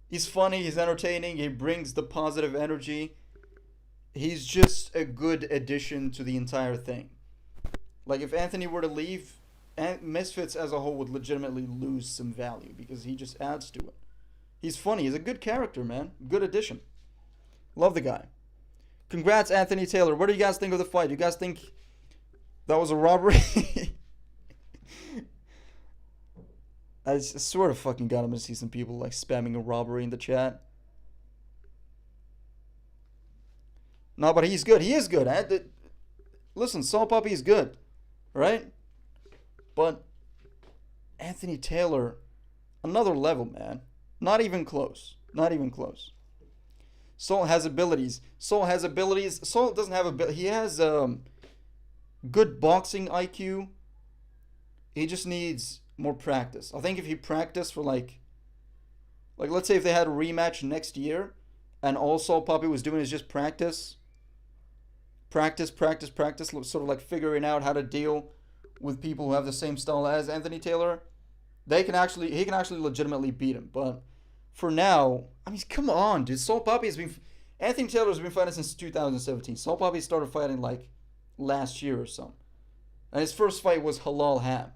He's funny, he's entertaining, he brings the positive energy. He's just a good addition to the entire thing. Like if Anthony were to leave, Misfits as a whole would legitimately lose some value because he just adds to it. He's funny. He's a good character, man. Good addition. Love the guy. Congrats, Anthony Taylor. What do you guys think of the fight? You guys think that was a robbery? I swear to fucking God, I'm gonna see some people like spamming a robbery in the chat. No, but he's good. He is good. Listen, Saul Poppy is good, right? But Anthony Taylor, another level, man. Not even close. Not even close. Saul has abilities. Saul doesn't have ability. He has good boxing IQ. He just needs more practice. I think if he practiced for like let's say if they had a rematch next year and all Saul Poppy was doing is just practice, sort of like figuring out how to deal with people who have the same style as Anthony Taylor, he can actually legitimately beat him. But for now, I mean, come on, dude. Anthony Taylor has been fighting since 2017. Saul Poppy started fighting like last year or something. And his first fight was Halal Ham.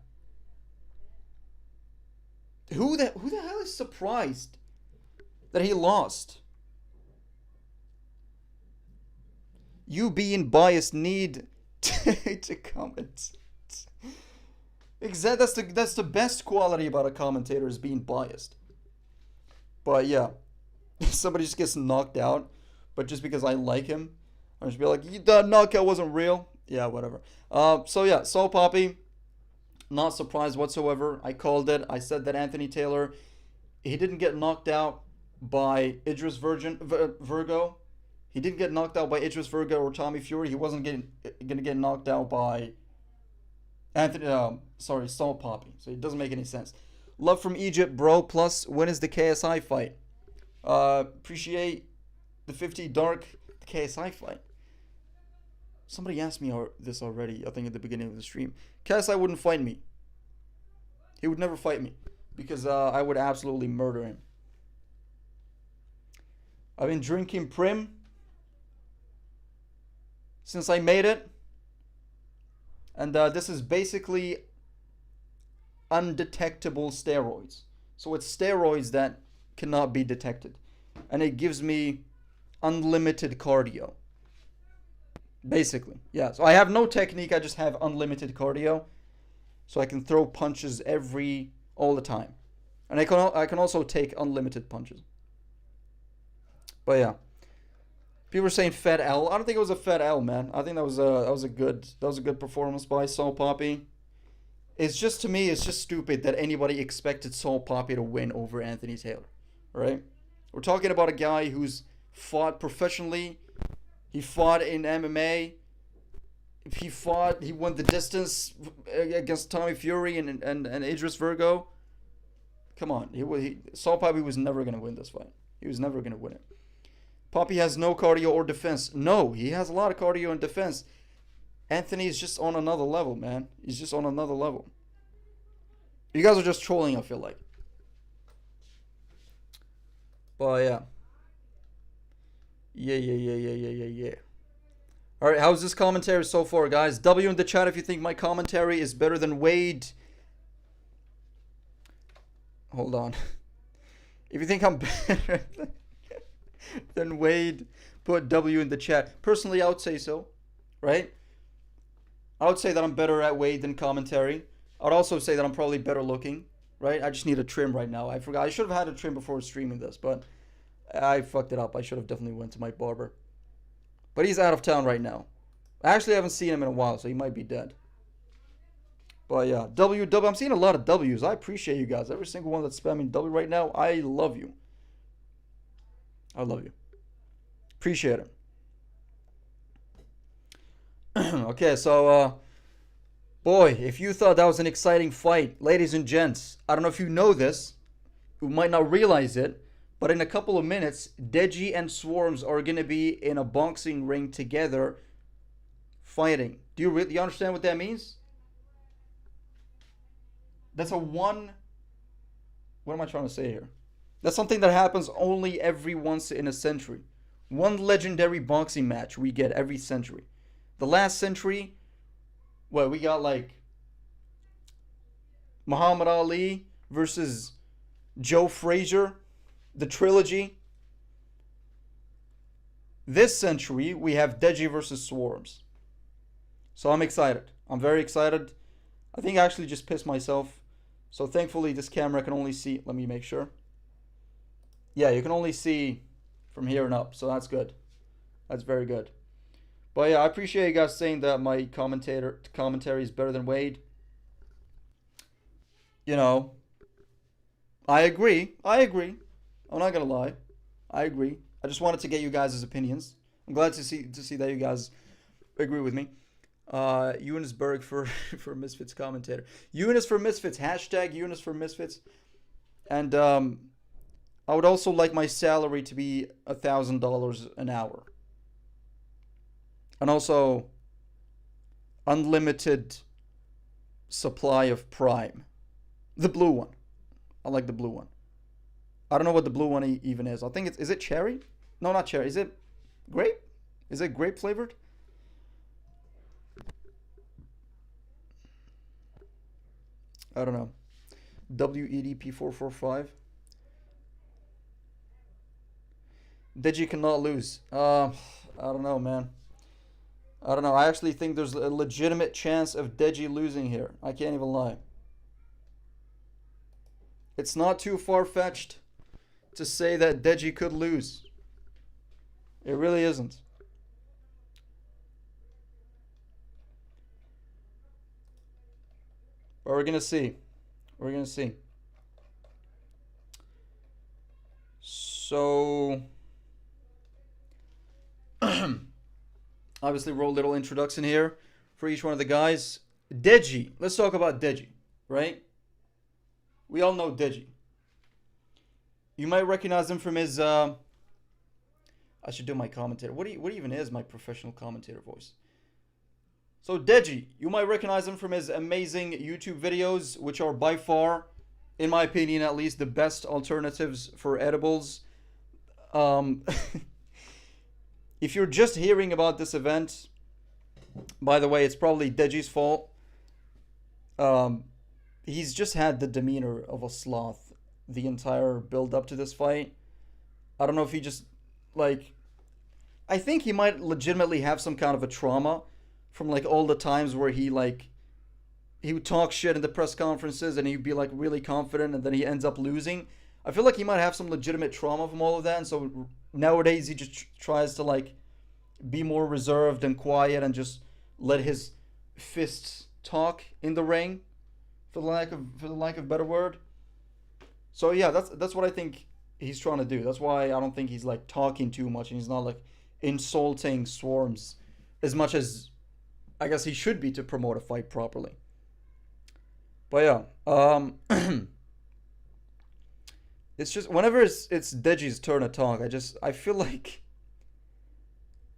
Who the hell is surprised that he lost? You being biased need to comment. Exactly. That's the best quality about a commentator is being biased. But yeah, somebody just gets knocked out, but just because I like him, I'm just be like, that knockout wasn't real. Yeah, whatever. So yeah, Saul Poppy, Not surprised whatsoever. I called it. I said that Anthony Taylor, he didn't get knocked out by Virgo. He didn't get knocked out by Idris Virgo or Tommy Fury. He wasn't gonna get knocked out by Saul Poppy. So it doesn't make any sense. Love from Egypt, bro. Plus, when is the KSI fight? Appreciate the 50 Dark, the KSI fight. Somebody asked me this already, I think at the beginning of the stream. KSI wouldn't fight me. He would never fight me because I would absolutely murder him. I've been drinking Prim since I made it. And this is basically undetectable steroids. So it's steroids that cannot be detected. And it gives me unlimited cardio. Basically, yeah. So I have no technique, I just have unlimited cardio. So I can throw punches all the time. And I can also take unlimited punches. But yeah. People are saying Fed L. I don't think it was a Fed L, man. I think that was a good performance by Saul Poppy. It's just, to me, it's just stupid that anybody expected Saul Poppy to win over Anthony Taylor, right? We're talking about a guy who's fought professionally. He fought in MMA. He won the distance against Tommy Fury and Idris Virgo. Come on, Saul Poppy was never gonna win this fight. He was never gonna win it. Poppy has no cardio or defense. No, he has a lot of cardio and defense. Anthony is just on another level, man. He's just on another level. You guys are just trolling, I feel like. But yeah. Yeah. Alright, how's this commentary so far, guys? W in the chat if you think my commentary is better than Wade. Hold on. If you think I'm better than Wade, put W in the chat. Personally, I would say so, right? I would say that I'm better at Wade than commentary. I would also say that I'm probably better looking, right? I just need a trim right now. I forgot. I should have had a trim before streaming this, but I fucked it up. I should have definitely went to my barber. But he's out of town right now. I actually haven't seen him in a while, so he might be dead. But yeah, W. I'm seeing a lot of W's. I appreciate you guys. Every single one that's spamming W right now, I love you. I love you. Appreciate it. Okay, so, boy, if you thought that was an exciting fight, ladies and gents, I don't know if you know this, you might not realize it, but in a couple of minutes, DEJI and SWARMZ are going to be in a boxing ring together fighting. Do you understand what that means? That's what am I trying to say here? That's something that happens only every once in a century. One legendary boxing match we get every century. The last century, well, we got like Muhammad Ali versus Joe Frazier, the trilogy. This century, we have DEJI versus SWARMZ. So I'm excited. I'm very excited. I think I actually just pissed myself. So thankfully this camera can only see, let me make sure. Yeah, you can only see from here and up, so that's good. That's very good. But yeah, I appreciate you guys saying that my commentary is better than Wade. You know, I agree. I'm not gonna lie. I agree. I just wanted to get you guys' opinions. I'm glad to see that you guys agree with me. Euniceberg for Misfits commentator. Eunice for Misfits. Hashtag Eunice for Misfits. And I would also like my salary to be $1,000 an hour. And also unlimited supply of Prime. The blue one. I like the blue one. I don't know what the blue one even is. I think is it cherry? No, not cherry. Is it grape? Is it grape flavored? I don't know. WEDP445. DEJI cannot lose. I don't know, man. I don't know. I actually think there's a legitimate chance of DEJI losing here. I can't even lie. It's not too far-fetched to say that DEJI could lose. It really isn't. But we're gonna see. We're gonna see. So obviously wrote a little introduction here for each one of the guys. DEJI. Let's talk about DEJI, right? We all know DEJI. You might recognize him from his I should do my commentator. What even is my professional commentator voice? So DEJI, you might recognize him from his amazing YouTube videos, which are by far, in my opinion at least, the best alternatives for edibles. If you're just hearing about this event, by the way, it's probably DEJI's fault. He's just had the demeanor of a sloth the entire build up to this fight. I don't know if he just, like, I think he might legitimately have some kind of a trauma from, like, all the times where he would talk shit in the press conferences and he'd be, like, really confident and then he ends up losing. I feel like he might have some legitimate trauma from all of that, and so nowadays he just tries to, like, be more reserved and quiet and just let his fists talk in the ring, for the lack of better word. So yeah, that's what I think he's trying to do. That's why I don't think he's, like, talking too much and he's not, like, insulting SWARMZ as much as I guess he should be to promote a fight properly. But yeah, it's just whenever it's DEJI's turn to talk, I feel like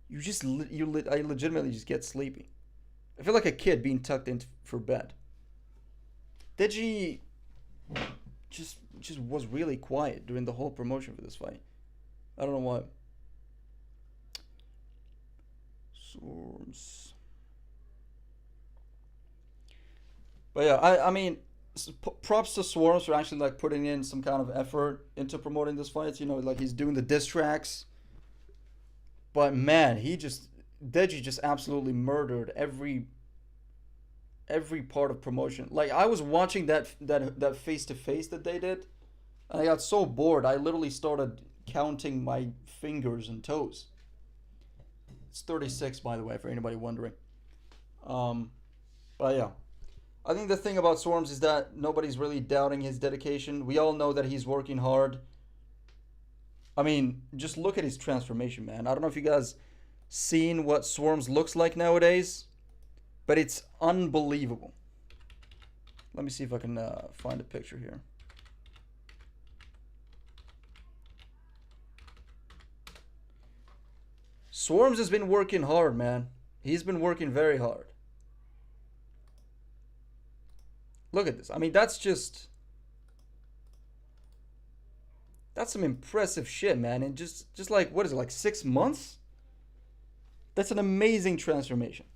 I legitimately just get sleepy. I feel like a kid being tucked in for bed. DEJI just was really quiet during the whole promotion for this fight. I don't know why. SWARMZ. But yeah, I mean, props to SWARMZ for actually, like, putting in some kind of effort into promoting this fight. You know, like, he's doing the diss tracks. But man, DEJI just absolutely murdered every part of promotion. Like, I was watching that face-to-face that they did, and I got so bored, I literally started counting my fingers and toes. It's 36, by the way, for anybody wondering. But yeah. I think the thing about SWARMZ is that nobody's really doubting his dedication. We all know that he's working hard. I mean, just look at his transformation, man. I don't know if you guys seen what SWARMZ looks like nowadays, but it's unbelievable. Let me see if I can find a picture here. SWARMZ has been working hard, man. He's been working very hard. Look at this. I mean, that's some impressive shit, man. And just like, what is it, like 6 months? That's an amazing transformation.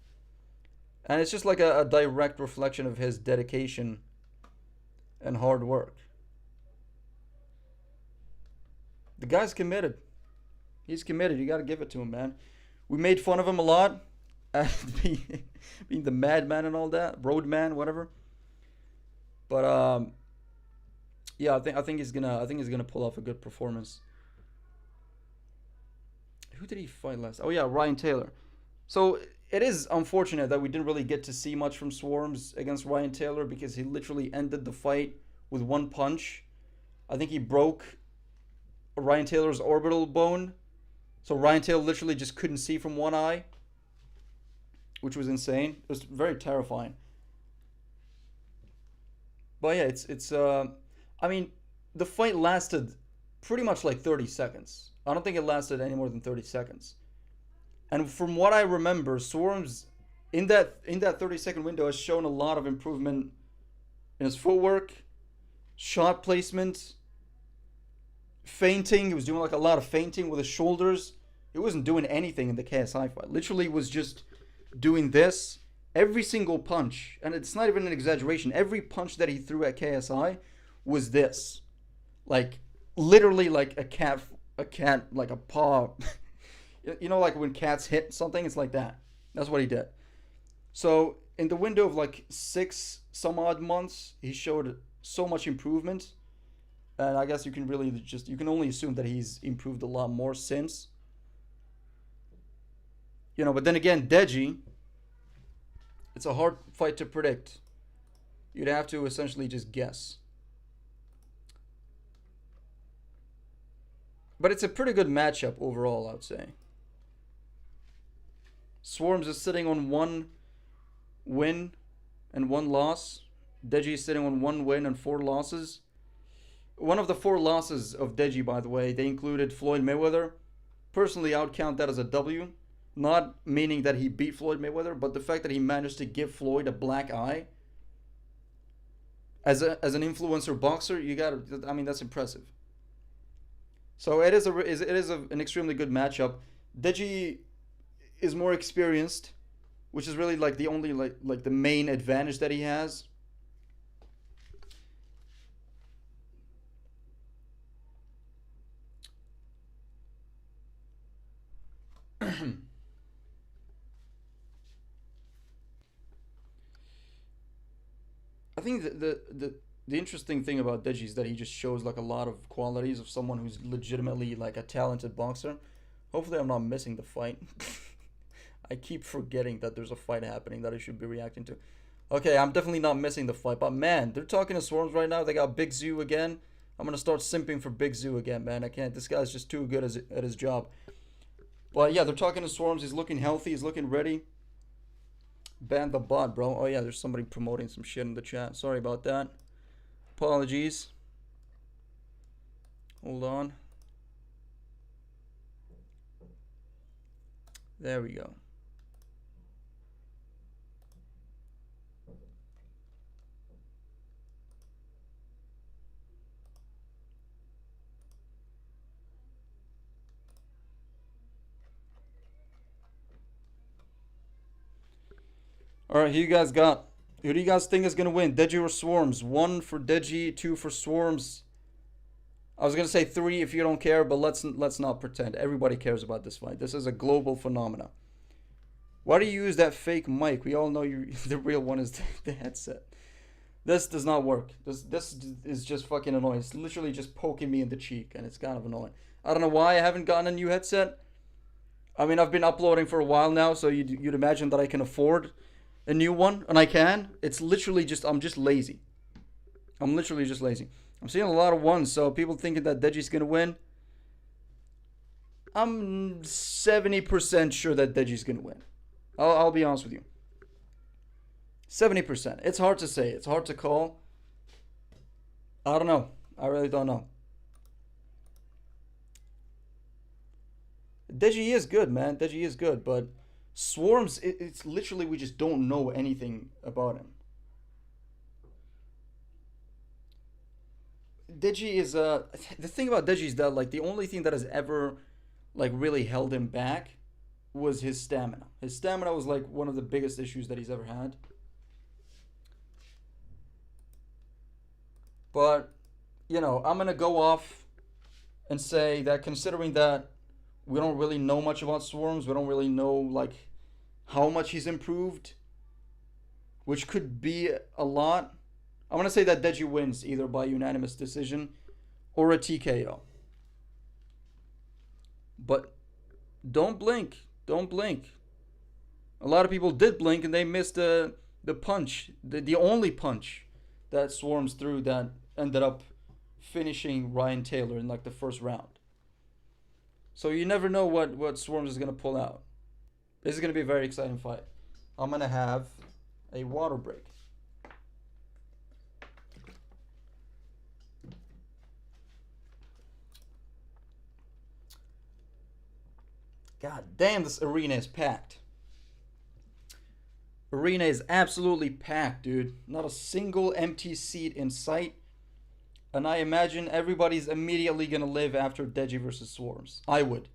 And it's just like a direct reflection of his dedication and hard work. The guy's committed. He's committed. You got to give it to him, man. We made fun of him a lot, being the madman and all that, roadman, whatever. But yeah, I think he's gonna pull off a good performance. Who did he fight last? Oh yeah, Ryan Taylor. So it is unfortunate that we didn't really get to see much from SWARMZ against Ryan Taylor, because he literally ended the fight with one punch. I think he broke Ryan Taylor's orbital bone, so Ryan Taylor literally just couldn't see from one eye, which was insane. It was very terrifying. But yeah, I mean, the fight lasted pretty much like 30 seconds. I don't think it lasted any more than 30 seconds. And from what I remember, SWARMZ in that 30-second window has shown a lot of improvement in his footwork, shot placement, feinting. He was doing like a lot of feinting with his shoulders. He wasn't doing anything in the KSI fight. Literally was just doing this. Every single punch, and it's not even an exaggeration, every punch that he threw at KSI was this. Like, literally like a cat, like a paw. You know, like when cats hit something, it's like that. That's what he did. So, in the window of like 6 some odd months, he showed so much improvement. And I guess you can only assume that he's improved a lot more since. You know, but then again, DEJI, it's a hard fight to predict. You'd have to essentially just guess. But it's a pretty good matchup overall, I would say. SWARMZ is sitting on 1 win and 1 loss. DEJI is sitting on 1 win and 4 losses. One of the 4 losses of DEJI, by the way, they included Floyd Mayweather. Personally, I would count that as a W. Not meaning that he beat Floyd Mayweather, but the fact that he managed to give Floyd a black eye. As an influencer boxer, you gotta, I mean, that's impressive. So it is an extremely good matchup. DEJI is more experienced, which is really like the only like the main advantage that he has. I think the interesting thing about DEJI is that he just shows like a lot of qualities of someone who's legitimately like a talented boxer. Hopefully I'm not missing the fight. I keep forgetting that there's a fight happening that I should be reacting to. Okay, I'm definitely not missing the fight, but man, they're talking to SWARMZ right now. They got Big Zoo again. I'm gonna start simping for Big Zoo again, man. I can't. This guy's just too good at his job. But yeah, they're talking to SWARMZ. He's looking healthy. He's looking ready. Ban the bot, bro. Oh yeah, there's somebody promoting some shit in the chat. Sorry about that. Apologies. Hold on. There we go. All right, who you guys got? Who do you guys think is gonna win? DEJI or SWARMZ? 1 for DEJI, 2 for SWARMZ. I was gonna say 3 if you don't care, but let's not pretend. Everybody cares about this fight. This is a global phenomena. Why do you use that fake mic? We all know you. The real one is the headset. This does not work. This is just fucking annoying. It's literally just poking me in the cheek, and it's kind of annoying. I don't know why I haven't gotten a new headset. I mean, I've been uploading for a while now, so you'd imagine that I can afford a new one, and I can. It's literally just, I'm just lazy. I'm literally just lazy. I'm seeing a lot of 1s, so people thinking that DEJI's gonna win. I'm 70% sure that DEJI's gonna win. I'll be honest with you. 70%. It's hard to say. It's hard to call. I don't know. I really don't know. DEJI is good, man. DEJI is good, but SWARMZ, it's literally we just don't know anything about him. DEJI is the thing about DEJI is that like the only thing that has ever like really held him back was his stamina. His stamina was like one of the biggest issues that he's ever had. But you know, I'm gonna go off and say that considering that we don't really know much about SWARMZ, we don't really know like how much he's improved, which could be a lot. I'm gonna say that DEJI wins either by unanimous decision or a TKO. But don't blink. Don't blink. A lot of people did blink and they missed the punch, the only punch that SWARMZ threw that ended up finishing Ryan Taylor in like the first round. So you never know what SWARMZ is gonna pull out. This is gonna be a very exciting fight. I'm gonna have a water break. God damn, this arena is packed. Arena is absolutely packed, dude. Not a single empty seat in sight. And I imagine everybody's immediately gonna live after DEJI versus SWARMZ. I would.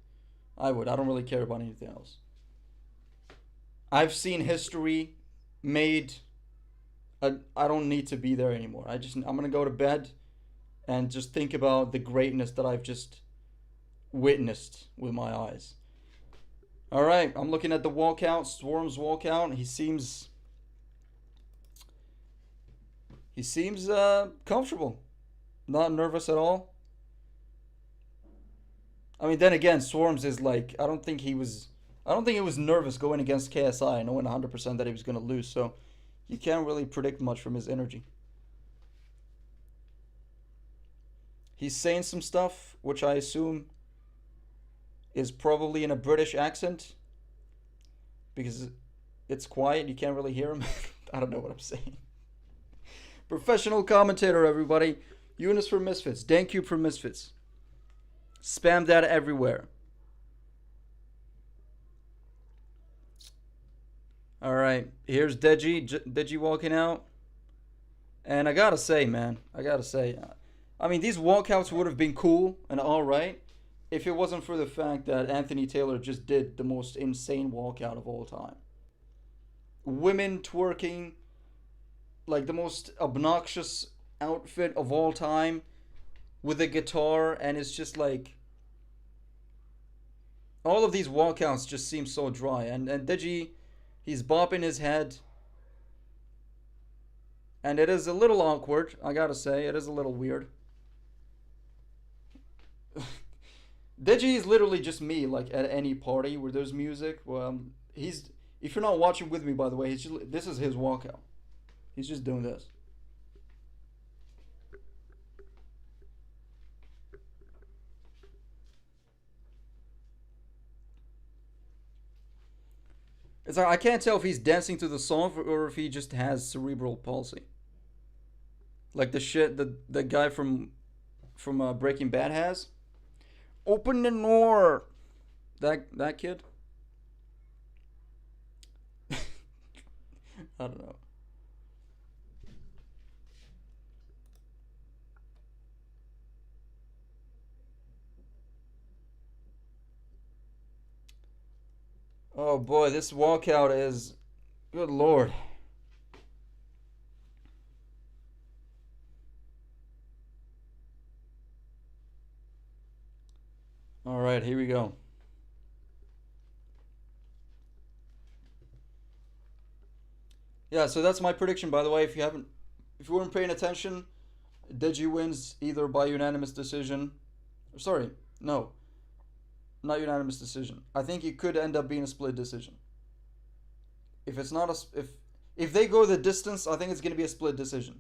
I don't really care about anything else. I've seen history made. I don't need to be there anymore. I'm gonna go to bed and just think about the greatness that I've just witnessed with my eyes. All right, I'm looking at the walkout, SWARMZ walkout. He seems comfortable, not nervous at all. I mean, then again, SWARMZ is like, I don't think he was nervous going against KSI, knowing 100% that he was gonna lose. So, You can't really predict much from his energy. He's saying some stuff, which I assume is probably in a British accent, because it's quiet, you can't really hear him. I don't know what I'm saying. Professional commentator, everybody. Eunice for Misfits. dankcube for Misfits. Spam that everywhere. Alright, here's DEJI walking out. And I gotta say, man, I mean, these walkouts would have been cool and alright if it wasn't for the fact that Anthony Taylor just did the most insane walkout of all time. Women twerking, like the most obnoxious outfit of all time, with a guitar, and it's just like, all of these walkouts just seem so dry. And DEJI, he's bopping his head, and it is a little awkward, I gotta say. It is a little weird. DEJI is literally just me, like at any party where there's music. Well, if you're not watching with me, by the way, this is his walkout. He's just doing this. It's like, I can't tell if he's dancing to the song or if he just has cerebral palsy. Like the shit the guy from Breaking Bad has. Open the door. That kid. I don't know. Oh boy, this walkout is, good lord. All right, here we go. Yeah, so that's my prediction, by the way. If you weren't paying attention, DEJI wins either by unanimous decision. Sorry, no. Not unanimous decision. I think it could end up being a split decision. If it's not if they go the distance, I think it's going to be a split decision.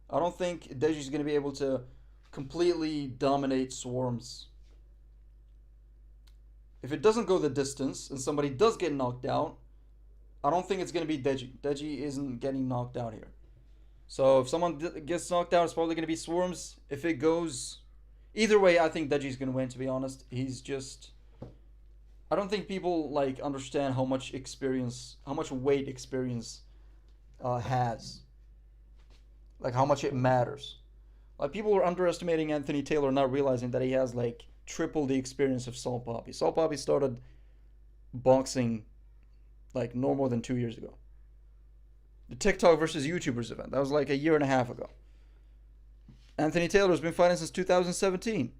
I don't think DEJI's going to be able to completely dominate SWARMZ. If it doesn't go the distance and somebody does get knocked out, I don't think it's going to be DEJI. DEJI isn't getting knocked out here. So if someone gets knocked out, it's probably going to be SWARMZ. If it goes either way, I think DEJI's going to win, to be honest. He's just, I don't think people like understand how much weight experience has. Like how much it matters. Like people are underestimating Anthony Taylor, not realizing that he has like triple the experience of Salt PAPI. Salt PAPI started boxing like no more than 2 years ago. The TikTok versus YouTubers event, that was like 1.5 years ago. Anthony Taylor's been fighting since 2017.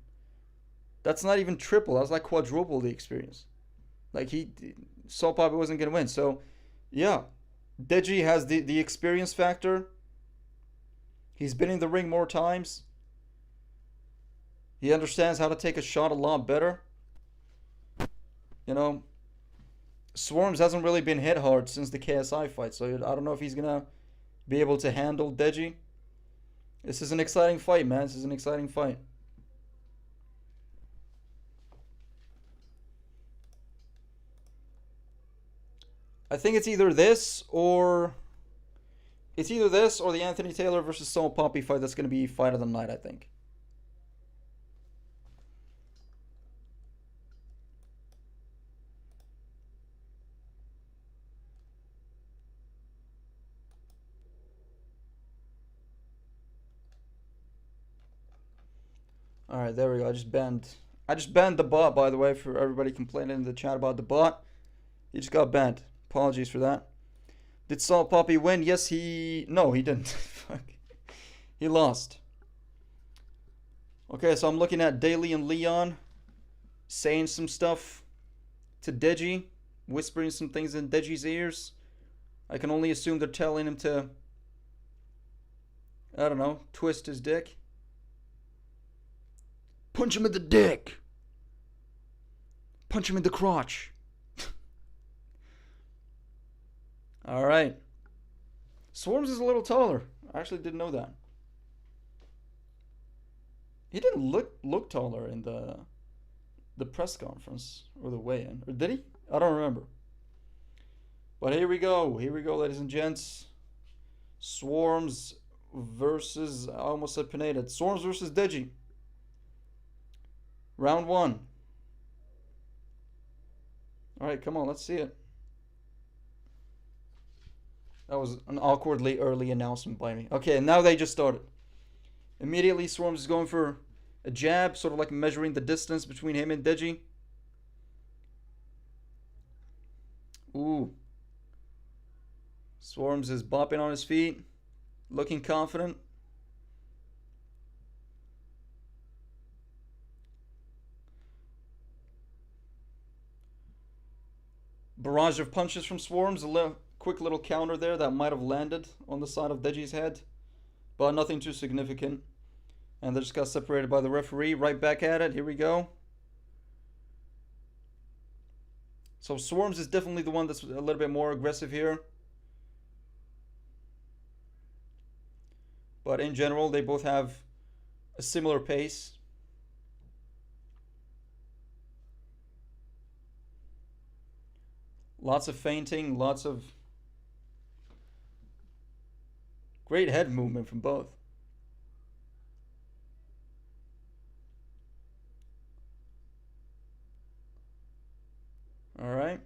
That's not even triple. That's like quadruple the experience. Like Salt PAPI wasn't gonna win. So yeah, DEJI has the experience factor. He's been in the ring more times. He understands how to take a shot a lot better. You know, SWARMZ hasn't really been hit hard since the KSI fight, so I don't know if he's gonna be able to handle DEJI. This is an exciting fight, man. This is an exciting fight. I think it's either this or the Anthony Taylor versus Salt PAPI fight that's gonna be fight of the night, I think. All right, there we go. I just banned the bot, by the way, for everybody complaining in the chat about the bot. He just got banned. Apologies for that. Did Salt PAPI win? Yes, no, he didn't. Fuck. He lost. Okay, so I'm looking at Daly and Leon saying some stuff to DEJI, whispering some things in DEJI's ears. I can only assume they're telling him to, I don't know, twist his dick. Punch him in the dick. Punch him in the crotch. All right. SWARMZ is a little taller. I actually didn't know that. He didn't look taller in the press conference or the weigh-in. Or did he? I don't remember. But here we go. Here we go, ladies and gents. SWARMZ versus, I almost said Pineda. SWARMZ versus DEJI. Round 1. Alright, come on, let's see it. That was an awkwardly early announcement by me. Okay, now they just started. Immediately, SWARMZ is going for a jab, sort of like measuring the distance between him and DEJI. Ooh. SWARMZ is bopping on his feet, looking confident. Barrage of punches from SWARMZ. A quick little counter there that might have landed on the side of DEJI's head, but nothing too significant. And they just got separated by the referee. Right back at it. Here we go. So SWARMZ is definitely the one that's a little bit more aggressive here. But in general, they both have a similar pace. Lots of feinting, lots of great head movement from both. All right.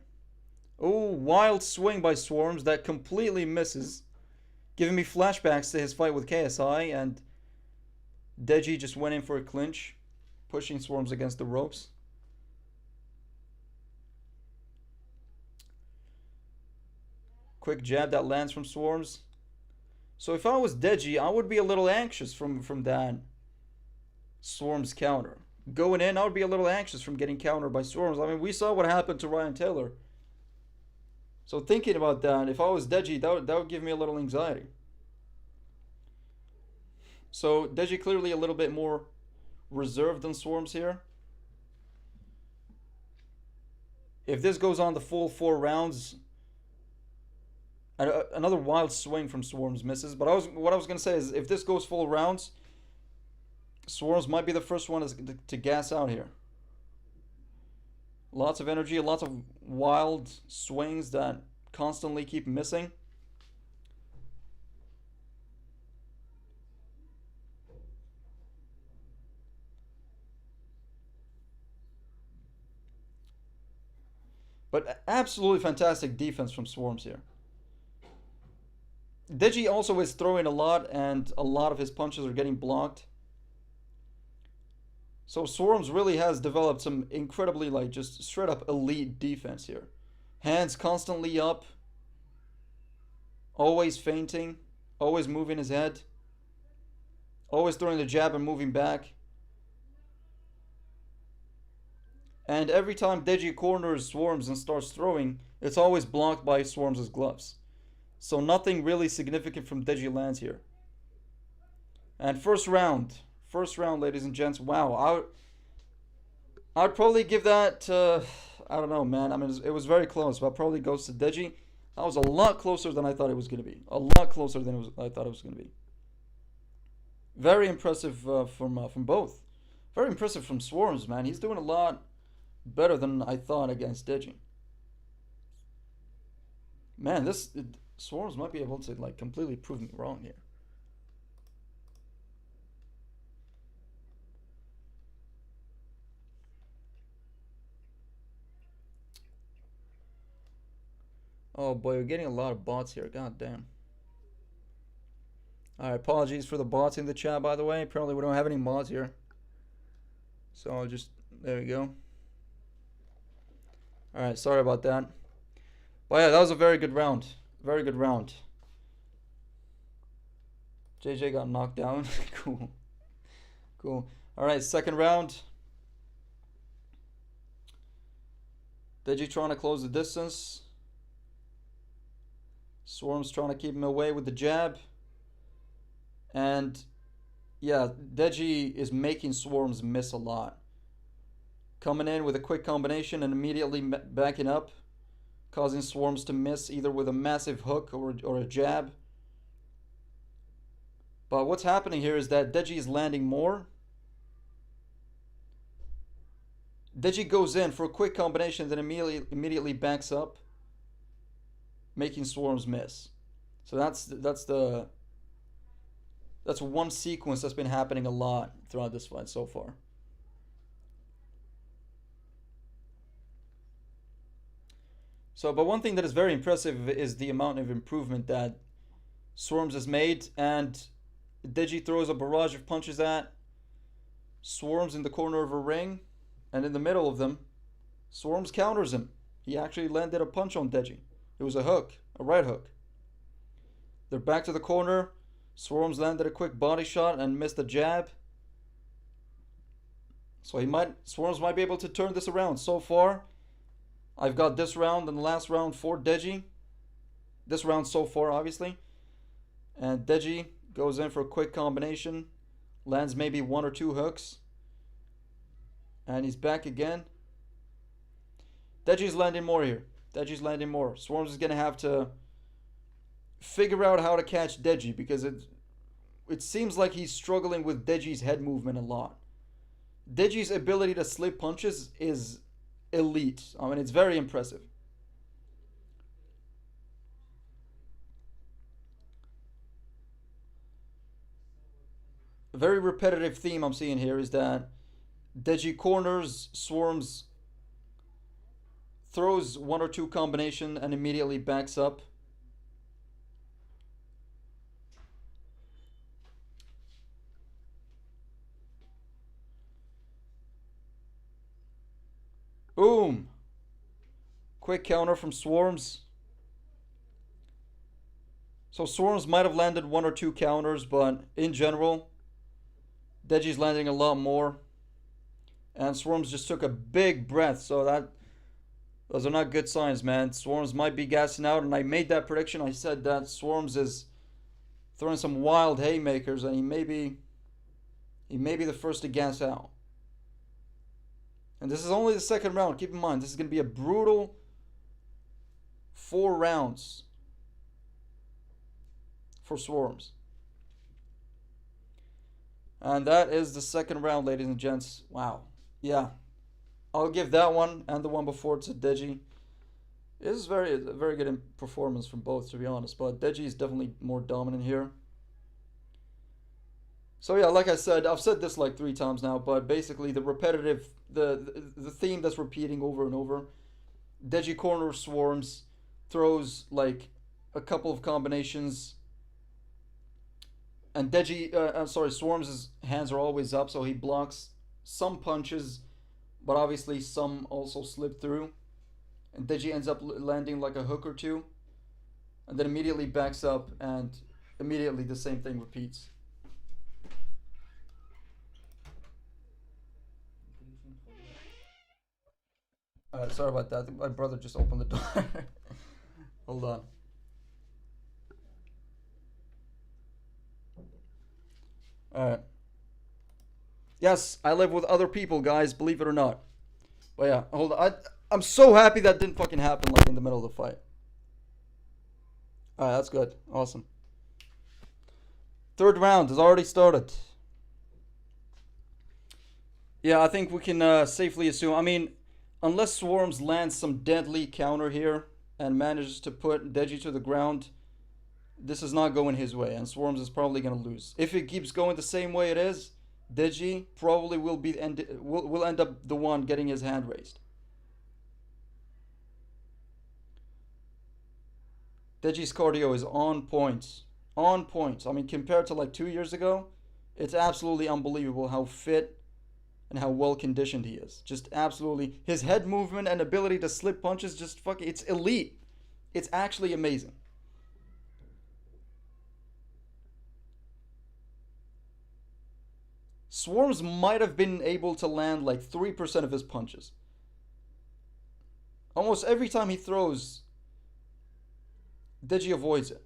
Oh, wild swing by SWARMZ that completely misses, giving me flashbacks to his fight with KSI, and DEJI just went in for a clinch, pushing SWARMZ against the ropes. Quick jab that lands from SWARMZ. So if I was DEJI, I would be a little anxious from that SWARMZ counter. Going in, I would be a little anxious from getting countered by SWARMZ. I mean, we saw what happened to Ryan Taylor. So thinking about that, if I was DEJI, that would give me a little anxiety. So DEJI clearly a little bit more reserved than SWARMZ here. If this goes on the full 4 rounds, another wild swing from SWARMZ misses. But what I was going to say is, if this goes full rounds, SWARMZ might be the first one to gas out here. Lots of energy, lots of wild swings that constantly keep missing. But absolutely fantastic defense from SWARMZ here. DEJI also is throwing a lot, and a lot of his punches are getting blocked. So SWARMZ really has developed some incredibly, like, just straight up elite defense here. Hands constantly up. Always feinting. Always moving his head. Always throwing the jab and moving back. And every time DEJI corners SWARMZ and starts throwing, it's always blocked by SWARMZ's gloves. So nothing really significant from DEJI lands here. And first round, ladies and gents. Wow, I'd probably give that, I don't know, man. I mean, it was very close, but probably goes to DEJI. That was a lot closer than I thought it was going to be. A lot closer than I thought it was going to be. Very impressive from both. Very impressive from SWARMZ, man. He's doing a lot better than I thought against DEJI. Man, SWARMZ might be able to, like, completely prove me wrong here. Oh boy, we're getting a lot of bots here. God damn. Alright, apologies for the bots in the chat, by the way. Apparently we don't have any mods here. So I'll just, there we go. Alright, sorry about that. But yeah, that was a very good round. Very good round. JJ got knocked down. Cool. Cool. Alright, second round. DEJI trying to close the distance. SWARMZ trying to keep him away with the jab. And yeah, DEJI is making SWARMZ miss a lot. Coming in with a quick combination and immediately backing up, causing SWARMZ to miss either with a massive hook or a jab. But what's happening here is that DEJI is landing more. DEJI goes in for a quick combination, then immediately backs up, making SWARMZ miss. So that's one sequence that's been happening a lot throughout this fight so far. So, but one thing that is very impressive is the amount of improvement that SWARMZ has made, and DEJI throws a barrage of punches at SWARMZ in the corner of a ring, and in the middle of them, SWARMZ counters him. He actually landed a punch on DEJI. It was a hook, a right hook. They're back to the corner. SWARMZ landed a quick body shot and missed a jab. So SWARMZ might be able to turn this around. So far, I've got this round and the last round for DEJI. This round so far, obviously. And DEJI goes in for a quick combination. Lands maybe one or two hooks. And he's back again. DEJI's landing more here. DEJI's landing more. SWARMZ is going to have to figure out how to catch DEJI, because it seems like he's struggling with DEJI's head movement a lot. DEJI's ability to slip punches is elite. I mean, it's very impressive. A very repetitive theme I'm seeing here is that DEJI corners SWARMZ, throws one or two combination and immediately backs up. Boom! Quick counter from SWARMZ. So SWARMZ might have landed one or two counters, but in general, DEJI's landing a lot more. And SWARMZ just took a big breath, so those are not good signs, man. SWARMZ might be gassing out, and I made that prediction. I said that SWARMZ is throwing some wild haymakers, and he may be the first to gas out. And this is only the second round. Keep in mind, this is going to be a brutal 4 rounds for SWARMZ. And that is the second round, ladies and gents. Wow. Yeah. I'll give that one and the one before to DEJI. This is very good performance from both, to be honest. But DEJI is definitely more dominant here. So yeah, like I said, I've said this like 3 times now, but basically the repetitive, the theme that's repeating over and over. DEJI corners SWARMZ, throws like a couple of combinations, and SWARMZ's hands are always up, so he blocks some punches, but obviously some also slip through, and DEJI ends up landing like a hook or two, and then immediately backs up, and immediately the same thing repeats. Alright, sorry about that. My brother just opened the door. Hold on. Alright. Yes, I live with other people, guys, believe it or not. But yeah, hold on. I'm so happy that didn't fucking happen like in the middle of the fight. Alright, that's good. Awesome. Third round has already started. Yeah, I think we can safely assume. I mean, unless SWARMZ lands some deadly counter here and manages to put DEJI to the ground, this is not going his way, and SWARMZ is probably going to lose. If it keeps going the same way it is, DEJI probably will end up the one getting his hand raised. DEJI's cardio is on point. On point. I mean, compared to like 2 years ago, it's absolutely unbelievable how fit and how well conditioned he is. Just absolutely. His head movement and ability to slip punches, just fucking, it's elite. It's actually amazing. SWARMZ might have been able to land like 3% of his punches. Almost every time he throws, DEJI avoids it.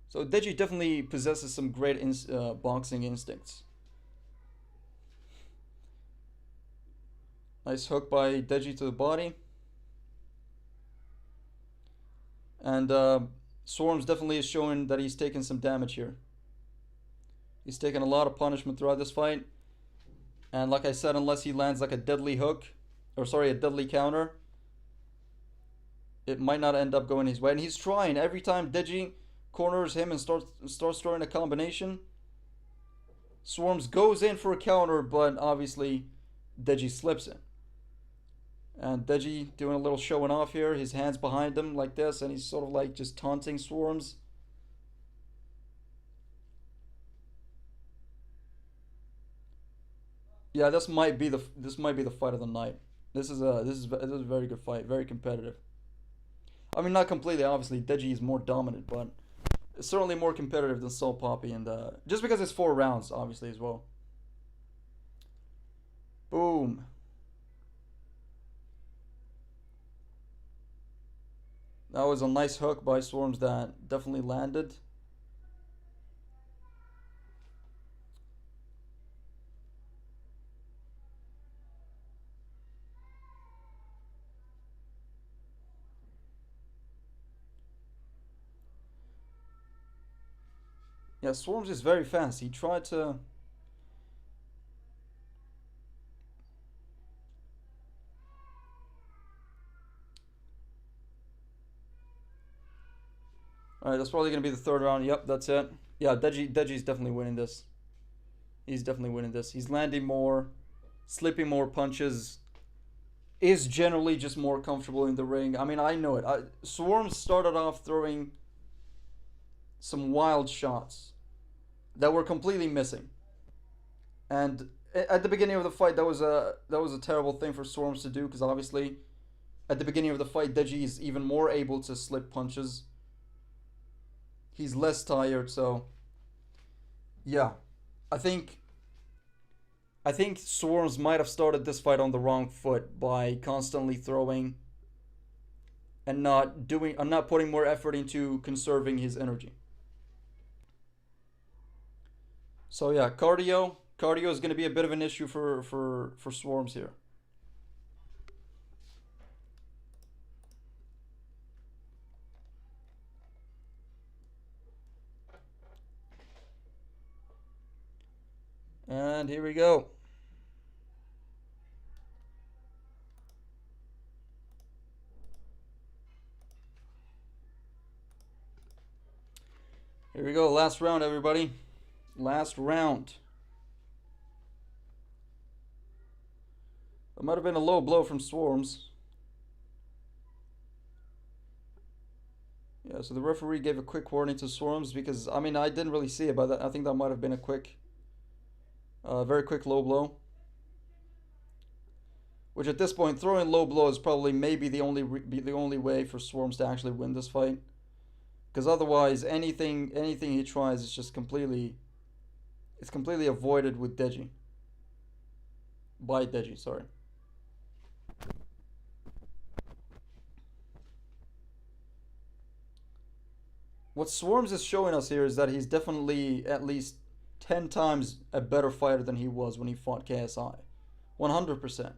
So DEJI definitely possesses some great boxing instincts. Nice hook by DEJI to the body. And SWARMZ definitely is showing that he's taking some damage here. He's taking a lot of punishment throughout this fight. And like I said, unless he lands like a deadly hook, or sorry, a deadly counter, it might not end up going his way. And he's trying. Every time DEJI corners him and starts throwing a combination, SWARMZ goes in for a counter, but obviously DEJI slips it. And DEJI doing a little showing off here. His hands behind him like this, and he's sort of like just taunting SWARMZ. Yeah, this might be the fight of the night. This is a very good fight, very competitive. I mean, not completely. Obviously, DEJI is more dominant, but it's certainly more competitive than Soul Poppy, and just because it's 4 rounds, obviously as well. Boom. That was a nice hook by SWARMZ that definitely landed. Yeah, SWARMZ is very fast. He tried to... Alright, that's probably going to be the 3rd round. Yep, that's it. Yeah, DEJI's definitely winning this. He's definitely winning this. He's landing more, slipping more punches, is generally just more comfortable in the ring. I mean, I know it. SWARMZ started off throwing some wild shots that were completely missing. And at the beginning of the fight, that was a terrible thing for SWARMZ to do, because obviously at the beginning of the fight, DEJI is even more able to slip punches. He's less tired, so yeah. I think SWARMZ might have started this fight on the wrong foot by constantly throwing and not putting more effort into conserving his energy. So yeah, cardio is going to be a bit of an issue for SWARMZ here. And here we go. Here we go. Last round, everybody. Last round. That might have been a low blow from SWARMZ. Yeah, so the referee gave a quick warning to SWARMZ because, I mean, I didn't really see it, but I think that might have been a quick... very quick low blow. Which at this point, throwing low blow is probably maybe the only way for SWARMZ to actually win this fight. Because otherwise, anything he tries is just completely avoided with DEJI. By DEJI, sorry. What SWARMZ is showing us here is that he's definitely at least 10 times a better fighter than he was when he fought KSI. 100%.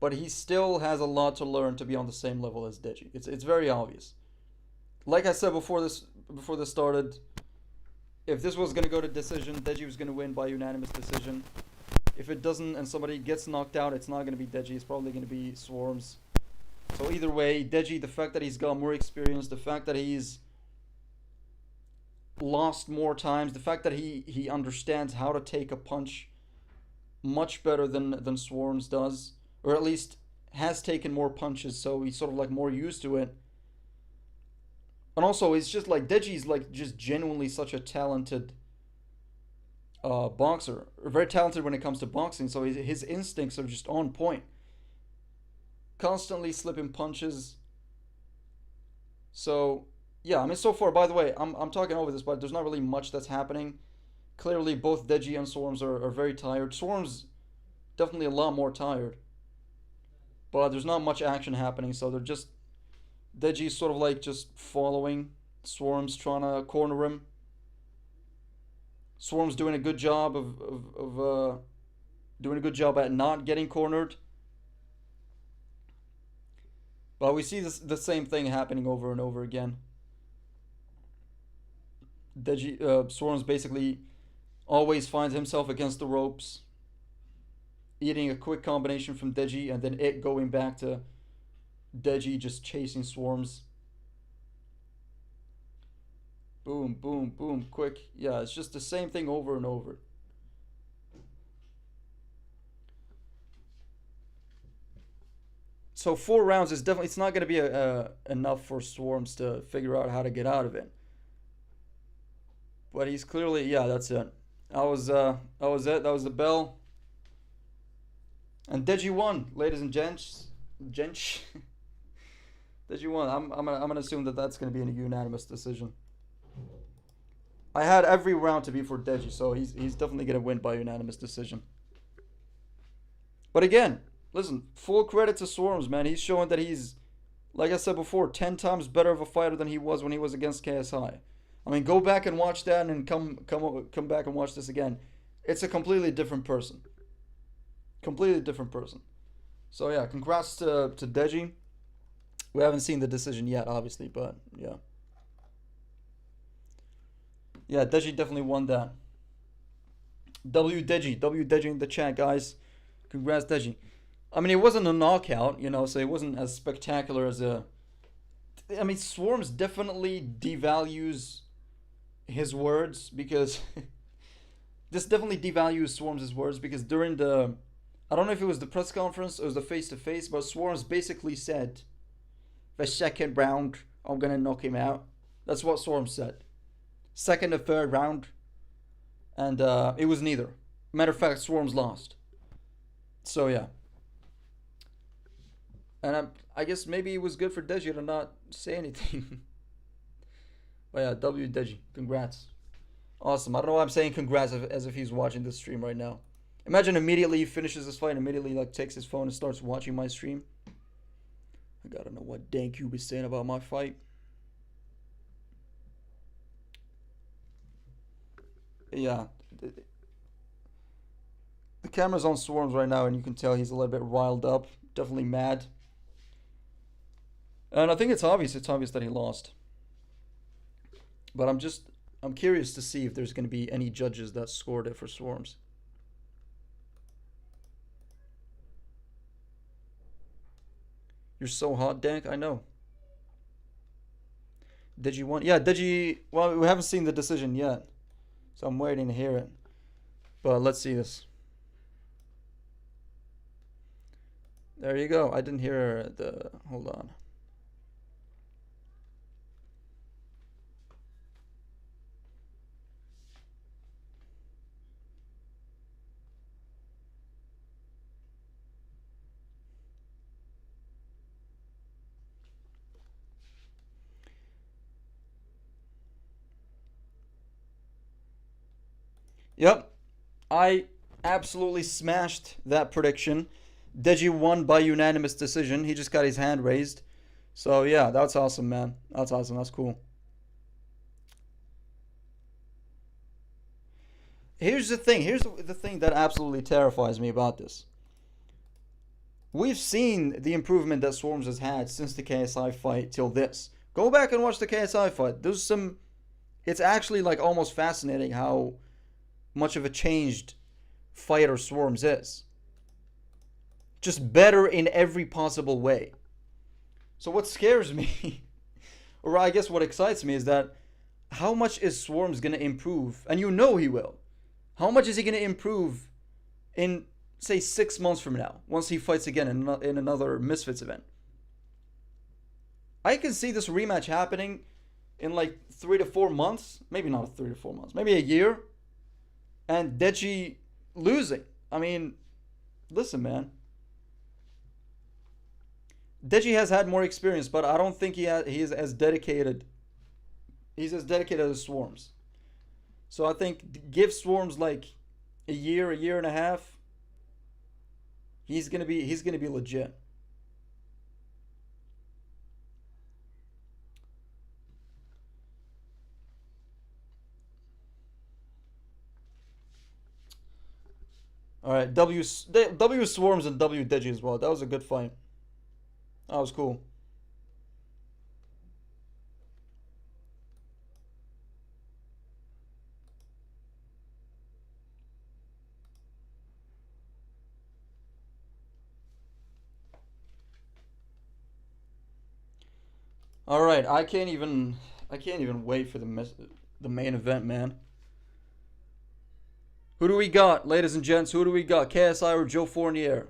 But he still has a lot to learn to be on the same level as DEJI. It's very obvious. Like I said before this started, if this was going to go to decision, DEJI was going to win by unanimous decision. If it doesn't and somebody gets knocked out, it's not going to be DEJI. It's probably going to be SWARMZ. So either way, DEJI, the fact that he's got more experience, the fact that he's lost more times, the fact that he understands how to take a punch much better than SWARMZ does, or at least has taken more punches, so he's sort of like more used to it. And also, it's just like DEJI's like just genuinely such a talented boxer, very talented when it comes to boxing, so his instincts are just on point. Constantly slipping punches. So yeah, I mean, so far, by the way, I'm talking over this, but there's not really much that's happening. Clearly, both DEJI and SWARMZ are very tired. SWARMZ definitely a lot more tired. But there's not much action happening, so they're just... DEJI's sort of like just following SWARMZ, trying to corner him. SWARMZ doing a good job doing a good job at not getting cornered. But we see the same thing happening over and over again. DEJI, SWARMZ basically always finds himself against the ropes, eating a quick combination from DEJI, and then it going back to DEJI just chasing SWARMZ. Boom, boom, boom, quick. Yeah, it's just the same thing over and over. So 4 rounds is definitely, it's not going to be enough for SWARMZ to figure out how to get out of it. But he's clearly, yeah, that's it. That was it. That was the bell. And DEJI won, ladies and gents. DEJI won. I'm gonna assume that that's gonna be a unanimous decision. I had every round to be for DEJI, so he's definitely gonna win by unanimous decision. But again, listen, full credit to SWARMZ, man. He's showing that he's, like I said before, 10 times better of a fighter than he was when he was against KSI. I mean, go back and watch that, and come back and watch this again. It's a completely different person. Completely different person. So yeah, congrats to DEJI. We haven't seen the decision yet, obviously, but yeah. Yeah, DEJI definitely won that. DEJI in the chat, guys. Congrats, DEJI. I mean, it wasn't a knockout, you know, so it wasn't as spectacular as a... I mean, SWARMZ definitely devalues his words, because... this definitely devalues SWARMZ's words, because during the... I don't know if it was the press conference or it was the face-to-face, but SWARMZ basically said, the second round, I'm going to knock him out. That's what SWARMZ said. Second or third round. And it was neither. Matter of fact, SWARMZ lost. So, yeah. And I guess maybe it was good for DEJI to not say anything. But yeah, DEJI. Congrats. Awesome. I don't know why I'm saying congrats as if he's watching this stream right now. Imagine immediately he finishes this fight and immediately like takes his phone and starts watching my stream. I gotta know what dankcube is saying about my fight. Yeah. The camera's on SWARMZ right now and you can tell he's a little bit riled up. Definitely mad. And I think it's obvious that he lost. But I'm curious to see if there's going to be any judges that scored it for SWARMZ. You're so hot, Dank. I know. DEJI won? Yeah, DEJI... Well, we haven't seen the decision yet. So I'm waiting to hear it. But let's see this. There you go. I didn't hear the... Hold on. Yep, I absolutely smashed that prediction. DEJI won by unanimous decision. He just got his hand raised. So yeah, that's awesome, man. That's awesome. That's cool. Here's the thing. Here's the thing that absolutely terrifies me about this. We've seen the improvement that SWARMZ has had since the KSI fight till this. Go back and watch the KSI fight. There's some... It's actually like almost fascinating how much of a changed fighter SWARMZ is. Just better in every possible way. So what scares me, or I guess what excites me, is that how much is SWARMZ going to improve? And you know he will. How much is he going to improve in, say, 6 months from now, once he fights again in another Misfits event? I can see this rematch happening in like 3 to 4 months. Maybe not 3 to 4 months. Maybe a year. And DEJI losing. I mean, listen, man. DEJI has had more experience, but I don't think he is as dedicated. He's as dedicated as SWARMZ. So I think give SWARMZ like a year and a half. He's gonna be legit. All right, W SWARMZ and W DEJI as well. That was a good fight. That was cool. All right, I can't even wait for the main event, man. Who do we got, ladies and gents? Who do we got? KSI or Joe Fournier?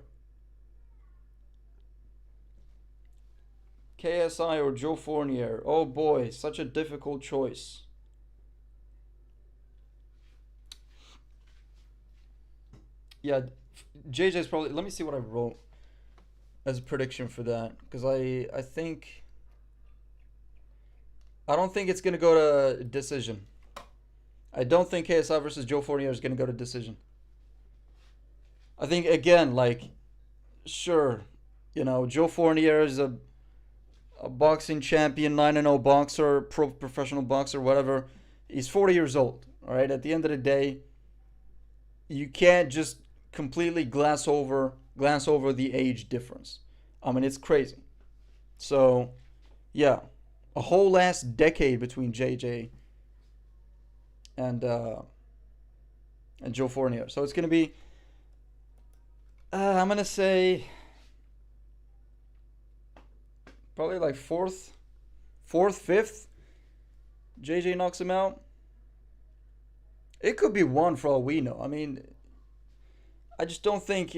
KSI or Joe Fournier? Oh boy, such a difficult choice. Yeah, JJ's probably. Let me see what I wrote as a prediction for that, because I don't think it's gonna go to decision. I don't think KSI versus Joe Fournier is gonna go to decision. I think again, like, sure, you know, Joe Fournier is a boxing champion, 9-0 boxer, professional boxer, whatever. He's 40 years old. All right. At the end of the day, you can't just completely glance over the age difference. I mean, it's crazy. So, yeah, a whole last decade between JJ and Joe Fournier. So it's gonna be. I'm gonna say probably like fourth, fifth. JJ knocks him out. It could be one for all we know. I mean, I just don't think.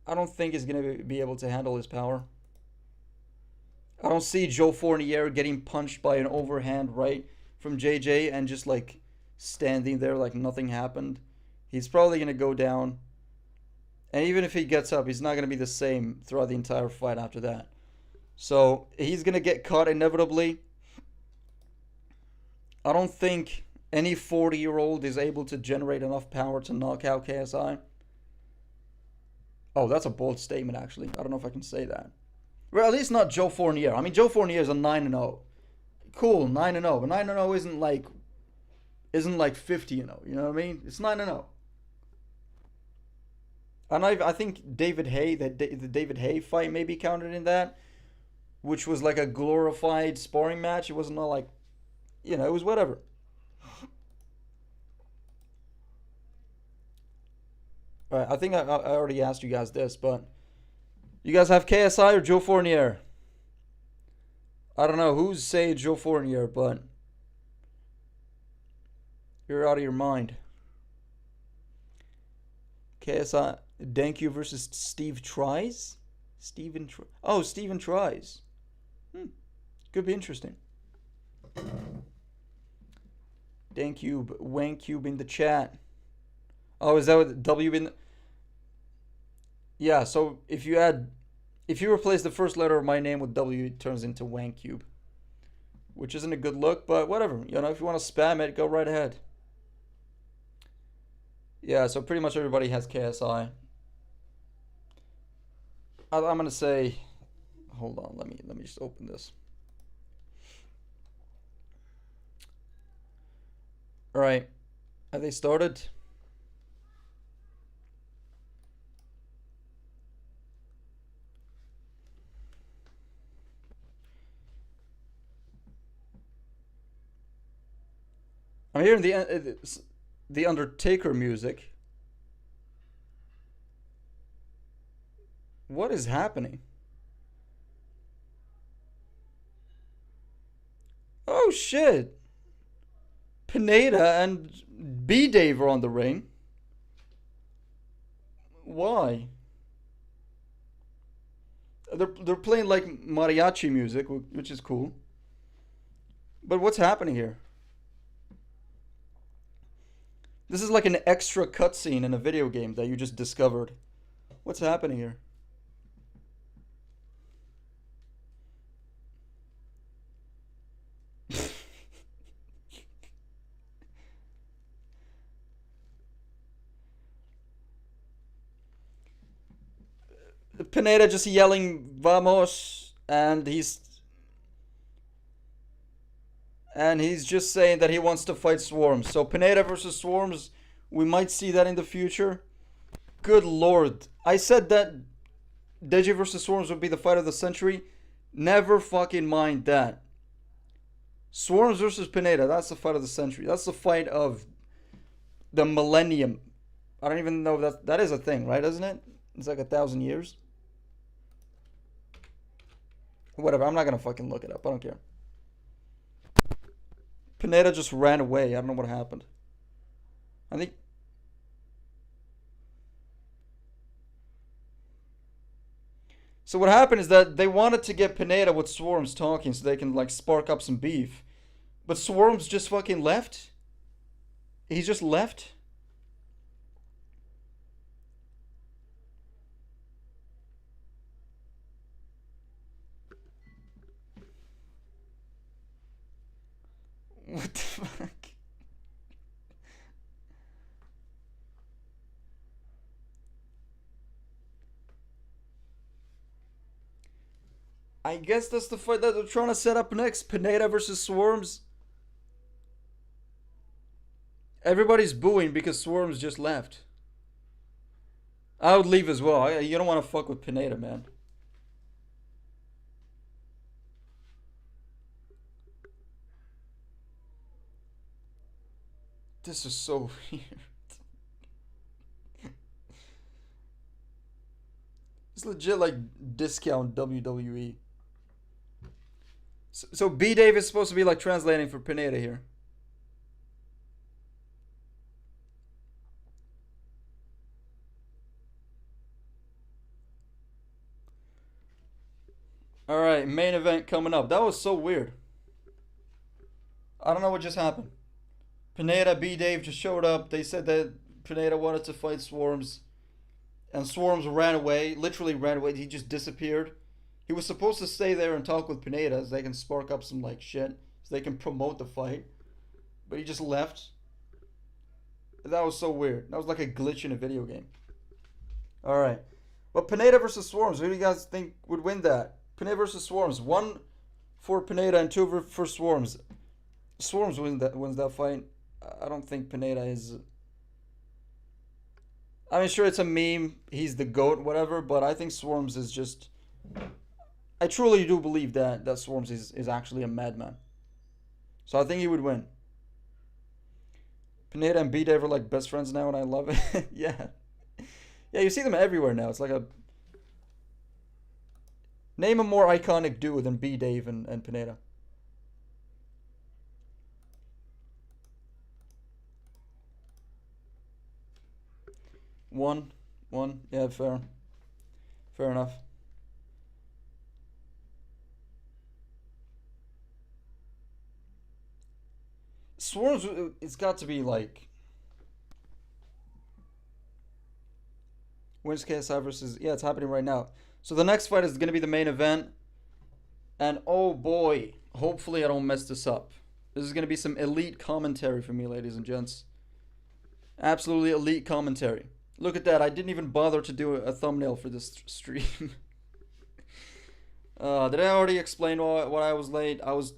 I don't think he's gonna be able to handle his power. I don't see Joe Fournier getting punched by an overhand right from JJ and just like standing there like nothing happened. He's probably gonna go down. And even if he gets up, he's not going to be the same throughout the entire fight after that. So he's going to get caught inevitably. I don't think any 40-year-old is able to generate enough power to knock out KSI. Oh, that's a bold statement, actually. I don't know if I can say that. Well, at least not Joe Fournier. I mean, Joe Fournier is a 9-0. Cool, 9-0. But 9-0 isn't like 50-0. You know what I mean? It's 9-0. And I think David Haye, the David Haye fight maybe counted in that, which was like a glorified sparring match. It wasn't all like, you know, it was whatever. All right, I think I already asked you guys this, but you guys have KSI or Joe Fournier? I don't know who's saying Joe Fournier, but you're out of your mind. KSI. Dankcube versus Steve Tries? Steven Tries. Could be interesting. Dankcube, Wankcube in the chat. Oh, is that what W in the... Yeah, so if you replace the first letter of my name with W, it turns into Wankcube. Which isn't a good look, but whatever. You know, if you want to spam it, go right ahead. Yeah, so pretty much everybody has KSI. I'm gonna say, hold on, let me just open this. All right, have they started? I'm hearing the Undertaker music. What is happening? Oh shit! Pineda and B-Dave are on the ring. Why? They're playing like mariachi music, which is cool. But what's happening here? This is like an extra cutscene in a video game that you just discovered. What's happening here? Pineda just yelling "Vamos," and he's just saying that he wants to fight SWARMZ. So Pineda versus SWARMZ, we might see that in the future. Good lord. I said that DEJI versus SWARMZ would be the fight of the century. Never fucking mind that. SWARMZ versus Pineda, that's the fight of the century. That's the fight of the millennium. I don't even know if that is a thing, right? Isn't it? It's like 1,000 years. Whatever, I'm not gonna fucking look it up. I don't care. Pineda just ran away. I don't know what happened. I think... So what happened is that they wanted to get Pineda with SWARMZ talking so they can like spark up some beef. But SWARMZ just fucking left. He just left. What the fuck? I guess that's the fight that they're trying to set up next. Pineda versus SWARMZ. Everybody's booing because SWARMZ just left. I would leave as well. You don't want to fuck with Pineda, man. This is so weird. It's legit like discount WWE. So B Dave is supposed to be like translating for Pineda here. Alright, main event coming up. That was so weird. I don't know what just happened. Pineda, B Dave just showed up. They said that Pineda wanted to fight SWARMZ. And SWARMZ ran away. Literally ran away. He just disappeared. He was supposed to stay there and talk with Pineda so they can spark up some like shit. So they can promote the fight. But he just left. That was so weird. That was like a glitch in a video game. Alright. But Pineda versus SWARMZ. Who do you guys think would win that? Pineda versus SWARMZ. 1 for Pineda and 2 for SWARMZ. SWARMZ wins that fight. I don't think Pineda is... I mean, sure, it's a meme. He's the GOAT, whatever. But I think SWARMZ is just... I truly do believe that SWARMZ is actually a madman. So I think he would win. Pineda and B-Dave are like best friends now and I love it. Yeah. Yeah, you see them everywhere now. It's like a... Name a more iconic duo than B-Dave and Pineda. One. Yeah, fair. Fair enough. SWARMZ, it's got to be like... Wins KSI versus... Yeah, it's happening right now. So the next fight is going to be the main event. And oh boy, hopefully I don't mess this up. This is going to be some elite commentary for me, ladies and gents. Absolutely elite commentary. Look at that. I didn't even bother to do a thumbnail for this stream. Did I already explain why I was late? I was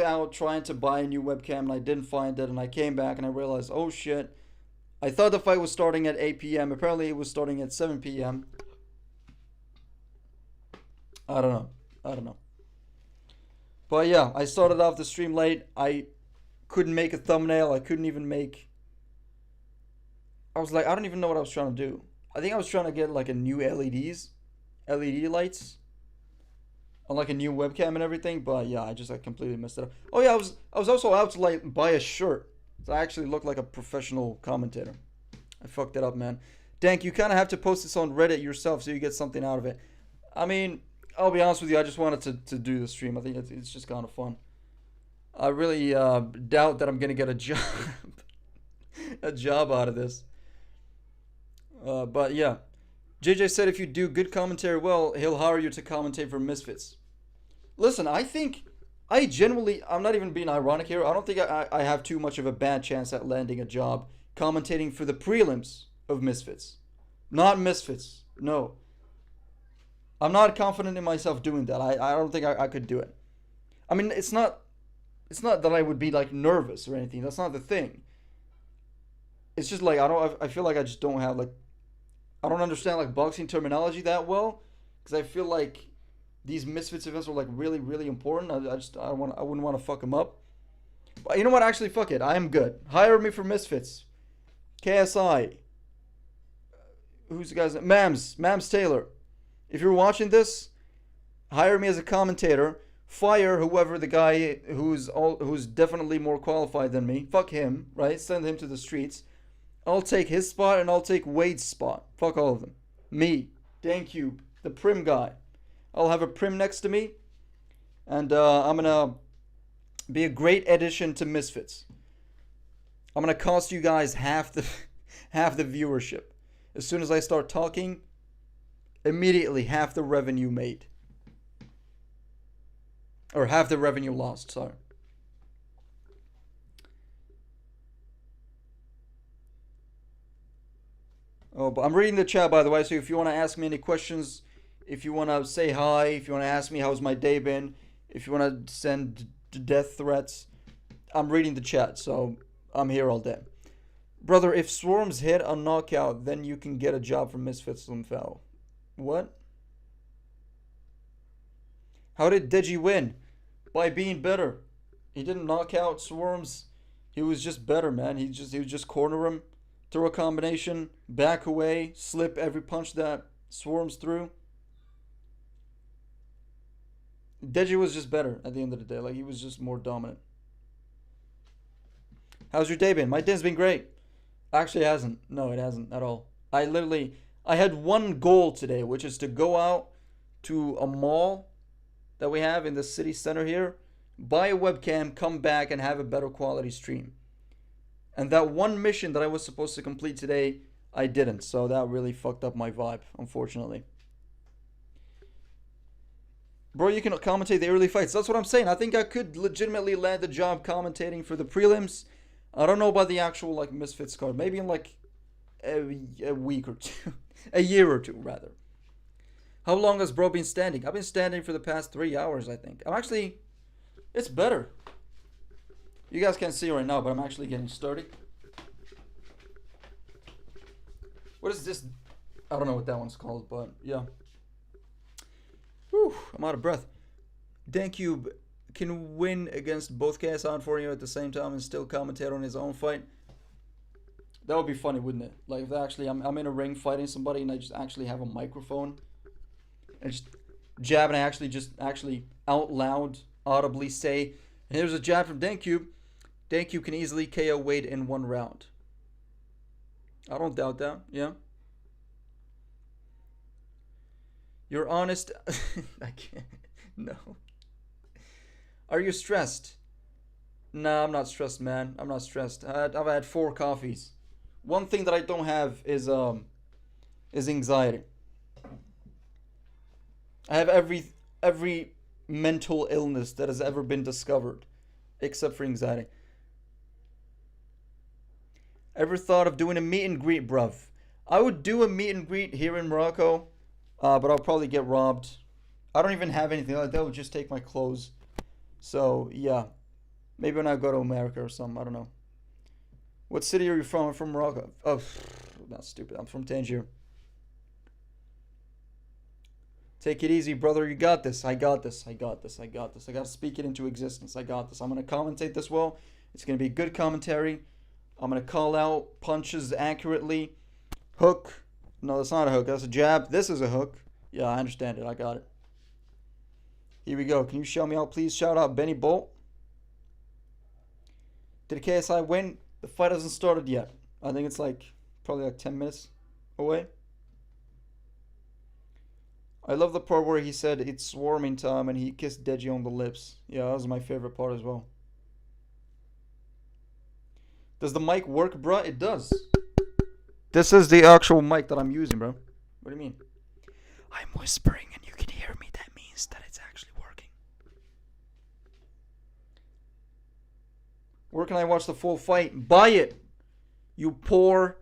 out trying to buy a new webcam and I didn't find it. And I came back and I realized, oh shit. I thought the fight was starting at 8 p.m. Apparently it was starting at 7 p.m. I don't know. But yeah, I started off the stream late. I couldn't make a thumbnail. I couldn't even make... I was like, I don't even know what I was trying to do. I think I was trying to get like a new LED lights on like a new webcam and everything. But yeah, I completely messed it up. Oh yeah, I was also out to like buy a shirt. So I actually look like a professional commentator. I fucked it up, man. Dank, you kind of have to post this on Reddit yourself so you get something out of it. I mean, I'll be honest with you. I just wanted to do the stream. I think it's just kind of fun. I really doubt that I'm going to get a job. A job out of this. But yeah. JJ said if you do good commentary well, he'll hire you to commentate for Misfits. Listen, I think... I'm not even being ironic here. I don't think I have too much of a bad chance at landing a job commentating for the prelims of Misfits. Not Misfits. No. I'm not confident in myself doing that. I don't think I could do it. I mean, it's not that I would be like nervous or anything. That's not the thing. It's just like I feel like I just don't have like I don't understand like boxing terminology that well because I feel like these Misfits events are like really, really important. I wouldn't want to fuck them up. But you know what? Actually, fuck it. I am good. Hire me for Misfits. KSI. Who's the guy's name? Mams Taylor. If you're watching this, hire me as a commentator Fire whoever the guy who's definitely more qualified than me. Fuck him, right? Send him to the streets. I'll take his spot and I'll take Wade's spot. Fuck all of them. Me, dankcube, the prim guy. I'll have a prim next to me, and I'm gonna be a great addition to Misfits. I'm gonna cost you guys half the viewership. As soon as I start talking, immediately half the revenue made. Or half the revenue lost, sorry. Oh, but I'm reading the chat, by the way, so if you want to ask me any questions, if you want to say hi, if you want to ask me how's my day been, if you want to send death threats, I'm reading the chat, so I'm here all day. Brother, if SWARMZ hit a knockout, then you can get a job from Misfits Limfell. What? How did DEJI win? By being better. He didn't knock out SWARMZ. He was just better, man. He would just corner him, throw a combination, back away, slip every punch that SWARMZ threw. DEJI was just better at the end of the day. Like, he was just more dominant. How's your day been? My day's been great. Actually, it hasn't. No, it hasn't at all. I had one goal today, which is to go out to a mall that we have in the city center here, buy a webcam, come back, and have a better quality stream. And that one mission that I was supposed to complete today, I didn't. So that really fucked up my vibe, unfortunately. Bro, you can commentate the early fights. That's what I'm saying. I think I could legitimately land a job commentating for the prelims. I don't know about the actual like Misfits card. Maybe in like a week or two. A year or two, rather. How long has bro been standing? I've been standing for the past 3 hours, I think. I'm actually... It's better. You guys can't see right now, but I'm actually getting sturdy. What is this? I don't know what that one's called, but yeah. Whew, I'm out of breath. dankcube can win against both KSI and Fournier at the same time and still commentate on his own fight. That would be funny, wouldn't it? Like if actually I'm in a ring fighting somebody and I just actually have a microphone and just jab, and I actually out loud audibly say, and here's a jab from dankcube. dankcube can easily KO Wade in 1 round. I don't doubt that. Yeah. You're honest. I can't. No. Are you stressed? Nah, I'm not stressed, man. I'm not stressed. I've had 4 coffees. One thing that I don't have is anxiety. I have every mental illness that has ever been discovered, except for anxiety. Ever thought of doing a meet and greet, bruv? I would do a meet and greet here in Morocco, but I'll probably get robbed. I don't even have anything like that. They would just take my clothes. So, yeah. Maybe when I go to America or something. I don't know. What city are you from? I'm from Morocco. Oh, that's stupid. I'm from Tangier. Take it easy, brother. You got this. I got this. I got this. I got this. I got to speak it into existence. I got this. I'm going to commentate this well. It's going to be good commentary. I'm going to call out punches accurately. Hook. No, that's not a hook. That's a jab. This is a hook. Yeah, I understand it. I got it. Here we go. Can you shout me out, please? Shout out Benny Bolt. Did KSI win? The fight hasn't started yet. I think it's probably 10 minutes away. I love the part where he said it's swarming time and he kissed DEJI on the lips. Yeah, that was my favorite part as well. Does the mic work, bro? It does. This is the actual mic that I'm using, bro. What do you mean? I'm whispering and you can hear me. That means that it's actually working. Where can I watch the full fight? Buy it, you poor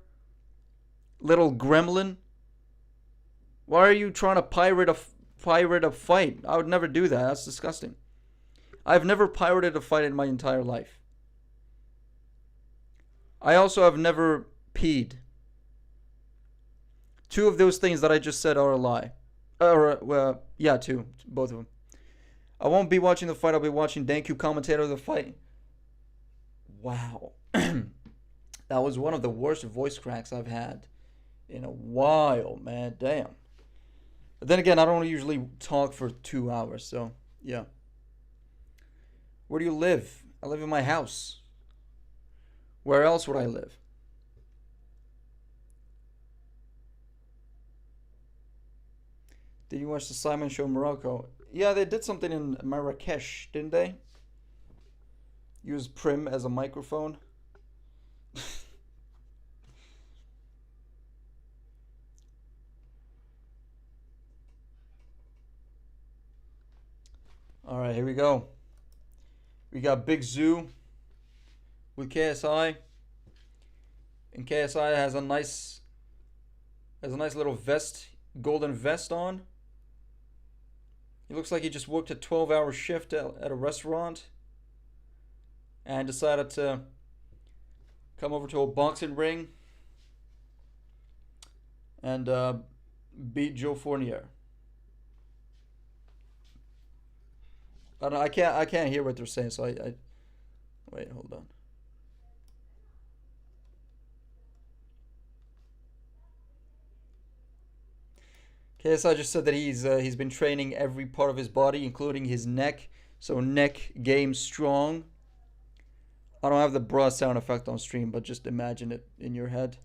little gremlin. Why are you trying to pirate a fight? I would never do that. That's disgusting. I've never pirated a fight in my entire life. I also have never peed. 2 of those things that I just said are a lie. Yeah, 2. Both of them. I won't be watching the fight. I'll be watching dankcube commentator of the fight. Wow. That was one of the worst voice cracks I've had in a while, man. Damn. But then again, I don't usually talk for 2 hours, so yeah. Where do you live? I live in my house. Where else would I live? Did you watch the Simon Show in Morocco? Yeah, they did something in Marrakesh, didn't they? Use Prim as a microphone. Alright, here we go. We got Big Zoo with KSI. And KSI has a nice little vest, golden vest on. He looks like he just worked a 12-hour shift at a restaurant and decided to come over to a boxing ring and beat Joe Fournier. I don't know, I can't hear what they're saying, so I wait, hold on. KSI just said that he's been training every part of his body, including his neck. So neck game strong. I don't have the bra sound effect on stream, but just imagine it in your head.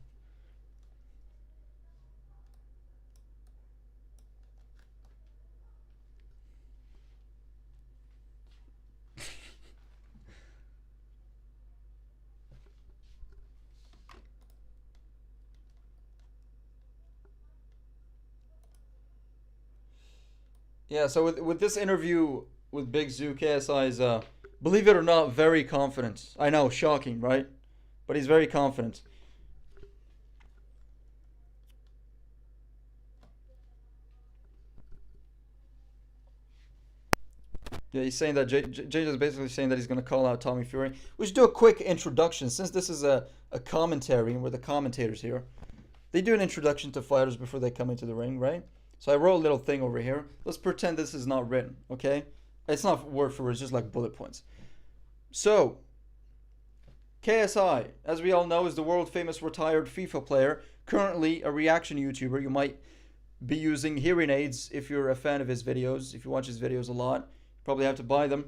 Yeah, so with this interview with Big Zoo, KSI is, believe it or not, very confident. I know, shocking, right? But he's very confident. Yeah, he's saying that Jay is basically saying that he's going to call out Tommy Fury. We should do a quick introduction since this is a commentary and we're the commentators here. They do an introduction to fighters before they come into the ring, right? So I wrote a little thing over here. Let's pretend this is not written, okay? It's not word for word, it's just like bullet points. So, KSI, as we all know, is the world famous retired FIFA player, currently a reaction YouTuber. You might be using hearing aids if you're a fan of his videos. If you watch his videos a lot, you probably have to buy them.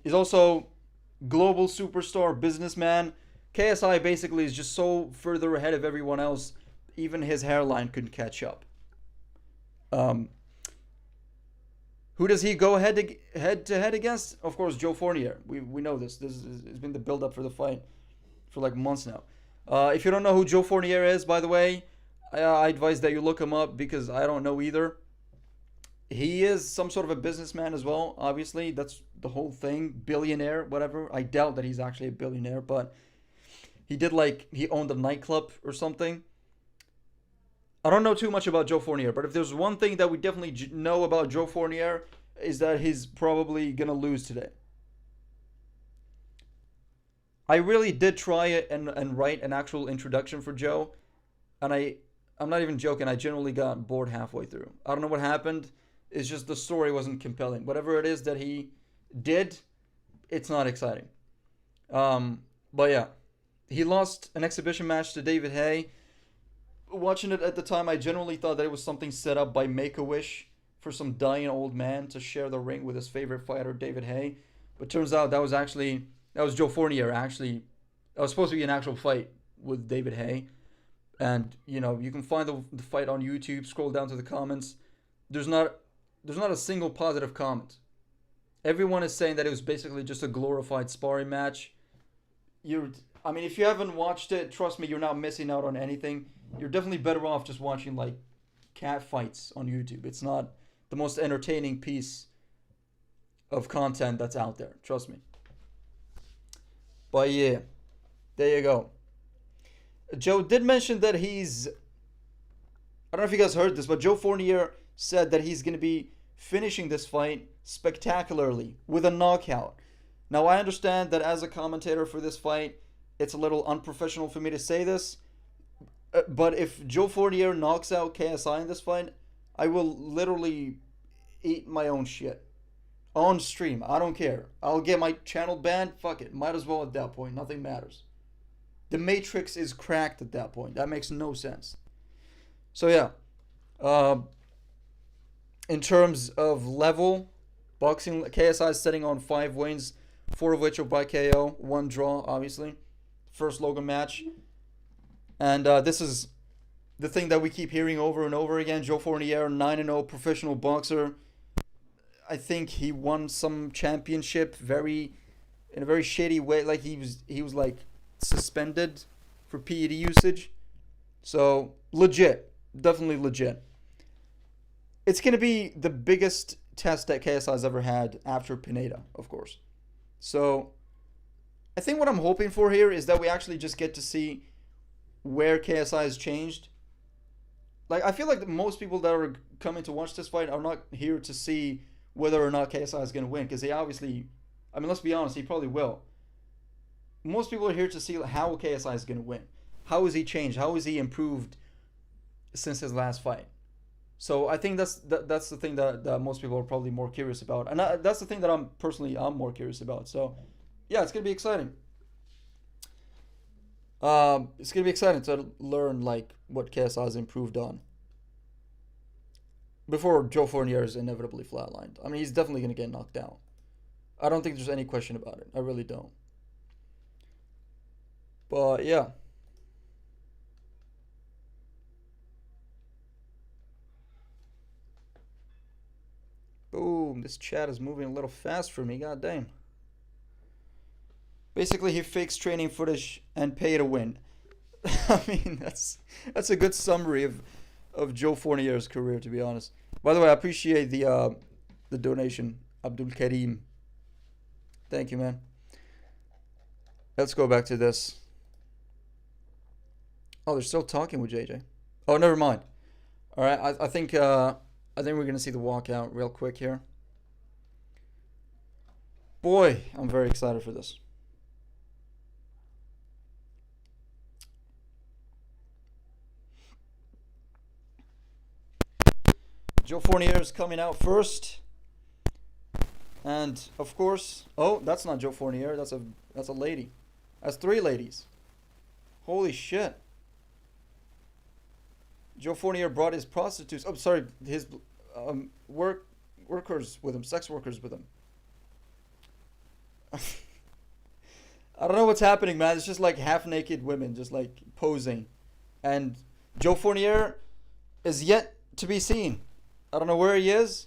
He's also global superstar businessman. KSI basically is just so further ahead of everyone else, even his hairline couldn't catch up. Who does he go head to head against? Of course, Joe Fournier. We know this. This has been the build up for the fight for like months now. If you don't know who Joe Fournier is, by the way, I advise that you look him up because I don't know either. He is some sort of a businessman as well. Obviously, that's the whole thing. Billionaire, whatever. I doubt that he's actually a billionaire, but he owned a nightclub or something. I don't know too much about Joe Fournier, but if there's one thing that we definitely know about Joe Fournier is that he's probably going to lose today. I really did try it and write an actual introduction for Joe, and I'm not even joking, I genuinely got bored halfway through. I don't know what happened. It's just the story wasn't compelling. Whatever it is that he did, it's not exciting. But yeah, he lost an exhibition match to David Haye. Watching it at the time, I genuinely thought that it was something set up by Make-A-Wish for some dying old man to share the ring with his favorite fighter, David Haye. But turns out that was Joe Fournier, actually. That was supposed to be an actual fight with David Haye. And, you know, you can find the fight on YouTube, scroll down to the comments. There's not a single positive comment. Everyone is saying that it was basically just a glorified sparring match. If you haven't watched it, trust me, you're not missing out on anything. You're definitely better off just watching like cat fights on YouTube. It's not the most entertaining piece of content that's out there. Trust me. But yeah, there you go. Joe did mention that I don't know if you guys heard this, but Joe Fournier said that he's going to be finishing this fight spectacularly with a knockout. Now, I understand that as a commentator for this fight, it's a little unprofessional for me to say this. But if Joe Fournier knocks out KSI in this fight, I will literally eat my own shit. On stream. I don't care. I'll get my channel banned. Fuck it. Might as well at that point. Nothing matters. The Matrix is cracked at that point. That makes no sense. So yeah. In terms of level, boxing, KSI is sitting on 5 wins. 4 of which are by KO, 1 draw, obviously. First Logan match. And this is the thing that we keep hearing over and over again. Joe Fournier, 9-0 professional boxer. I think he won some championship in a very shady way. Like he was like suspended for PED usage. So legit, definitely legit. It's gonna be the biggest test that KSI has ever had after Pineda, of course. So I think what I'm hoping for here is that we actually just get to see where KSI has changed. Like, I feel like most people that are coming to watch this fight are not here to see whether or not KSI is going to win, because they obviously, I mean, let's be honest, he probably will. Most people are here to see how KSI is going to win. How has he changed? How has he improved since his last fight? So I think that's the thing that most people are probably more curious about. And that's the thing that I'm more curious about. So, yeah, it's going to be exciting. It's going to be exciting to learn, like, what KSI has improved on before Joe Fournier is inevitably flatlined. I mean, he's definitely going to get knocked down. I don't think there's any question about it. I really don't. But, yeah. Boom. This chat is moving a little fast for me. God damn. Basically, he fakes training footage and pay to win. I mean, that's a good summary of Joe Fournier's career, to be honest. By the way, I appreciate the donation, Abdul Karim. Thank you, man. Let's go back to this. Oh, they're still talking with JJ. Oh, never mind. All right, I think we're gonna see the walkout real quick here. Boy, I'm very excited for this. Joe Fournier is coming out first. And of course, oh, that's not Joe Fournier, that's a lady. That's 3 ladies. Holy shit. Joe Fournier brought his prostitutes, oh sorry, his workers with him, sex workers with him. I don't know what's happening, man. It's just like half naked women just like posing. And Joe Fournier is yet to be seen. I don't know where he is.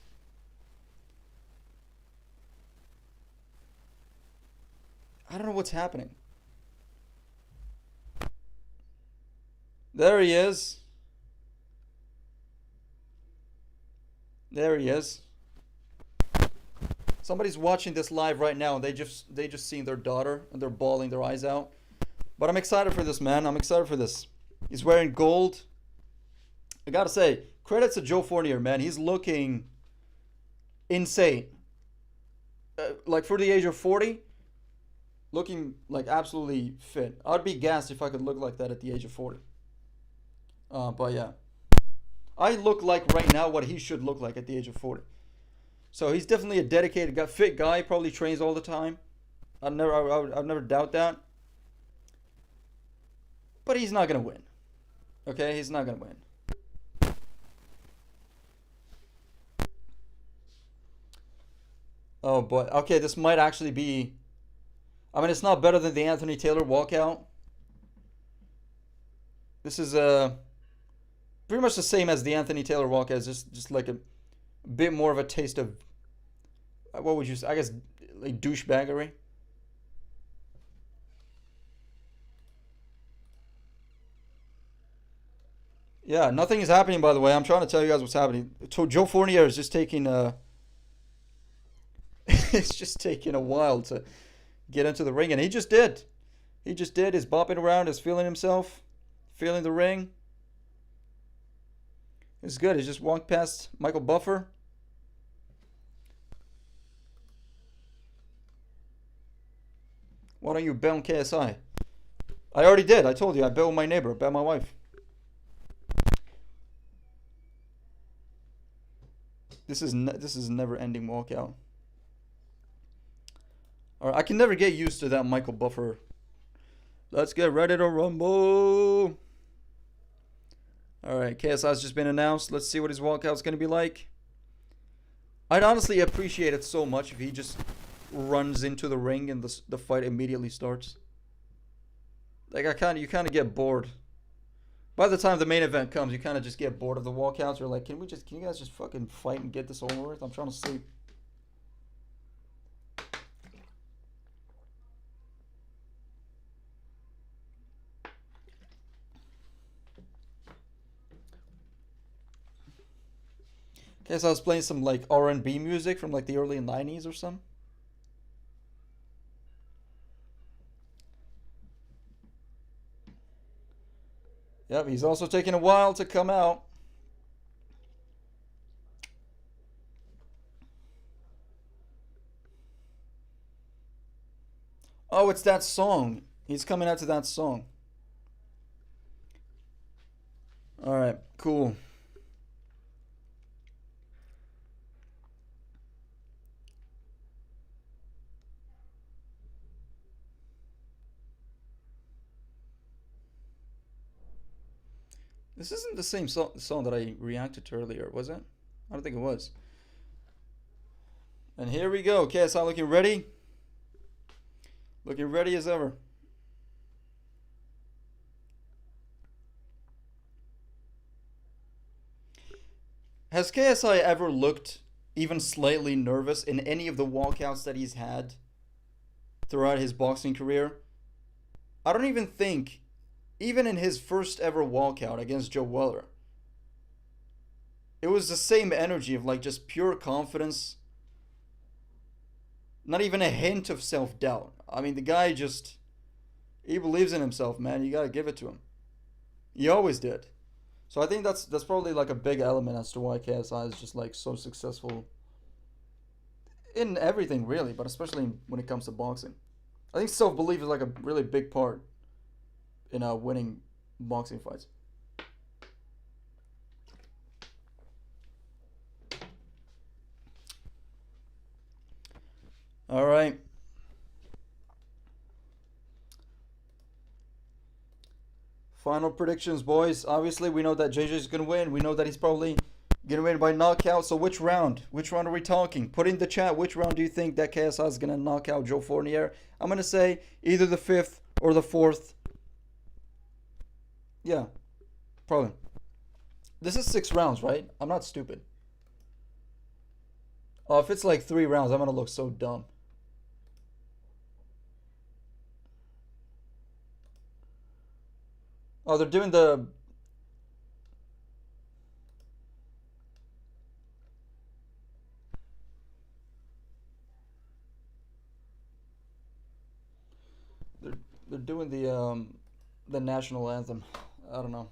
I don't know what's happening. There he is. There he is. Somebody's watching this live right now and they just seen their daughter and they're bawling their eyes out. But I'm excited for this, man. I'm excited for this. He's wearing gold. I gotta say, credits to Joe Fournier, man. He's looking insane. Like for the age of 40, looking like absolutely fit. I'd be gassed if I could look like that at the age of 40. But yeah. I look like right now what he should look like at the age of 40. So he's definitely a dedicated, fit guy. Probably trains all the time. I'd never doubt that. But he's not gonna win. Okay, he's not gonna win. Oh boy. Okay, this might actually be. I mean, it's not better than the Anthony Taylor walkout. This is pretty much the same as the Anthony Taylor walkout. It's just like a bit more of a taste of, what would you say? I guess like douchebaggery. Yeah, nothing is happening, by the way. I'm trying to tell you guys what's happening. Joe Fournier is just taking it's just taking a while to get into the ring, and he just did. He just did. He's bopping around, he's feeling himself, feeling the ring. It's good. He just walked past Michael Buffer. Why don't you bet on KSI? I already did. I told you. I bet with my neighbor. I bet my wife. This is never-ending walkout. All right, I can never get used to that Michael Buffer. Let's get ready to rumble. All right, KSI's just been announced. Let's see what his walkout's going to be like. I'd honestly appreciate it so much if he just runs into the ring and the fight immediately starts. Like you kind of get bored. By the time the main event comes, you kind of just get bored of the walkouts. You're like, can you guys just fucking fight and get this over with? I'm trying to sleep. Okay, so I was playing some like R&B music from like the early 90s or something. Yep, he's also taking a while to come out. Oh, it's that song. He's coming out to that song. Alright, cool. This isn't the same song that I reacted to earlier, was it? I don't think it was. And here we go. KSI looking ready. Looking ready as ever. Has KSI ever looked even slightly nervous in any of the walkouts that he's had throughout his boxing career? I don't even think, even in his first ever walkout against Joe Weller, it was the same energy of like just pure confidence. Not even a hint of self-doubt. I mean, the guy just, he believes in himself, man. You gotta give it to him. He always did. So I think that's probably like a big element as to why KSI is just like so successful in everything really, but especially when it comes to boxing. I think self-belief is like a really big part in winning boxing fights. All right. Final predictions, boys. Obviously, we know that JJ is going to win. We know that he's probably going to win by knockout. So which round? Which round are we talking? Put in the chat, which round do you think that KSI is going to knock out Joe Fournier? I'm going to say either the 5th or the 4th. Yeah, probably. This is 6 rounds, right? I'm not stupid. Oh, if it's like 3 rounds, I'm going to look so dumb. Oh, they're doing the... They're doing the national anthem. I don't know.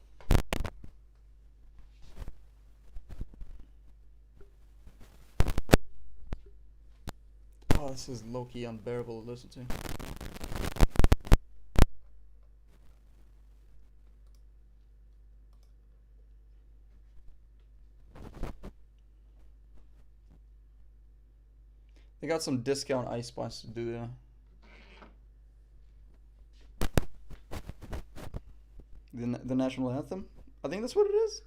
Oh, this is low-key unbearable to listen to. They got some discount ice spots to do there. The national anthem? I think that's what it is.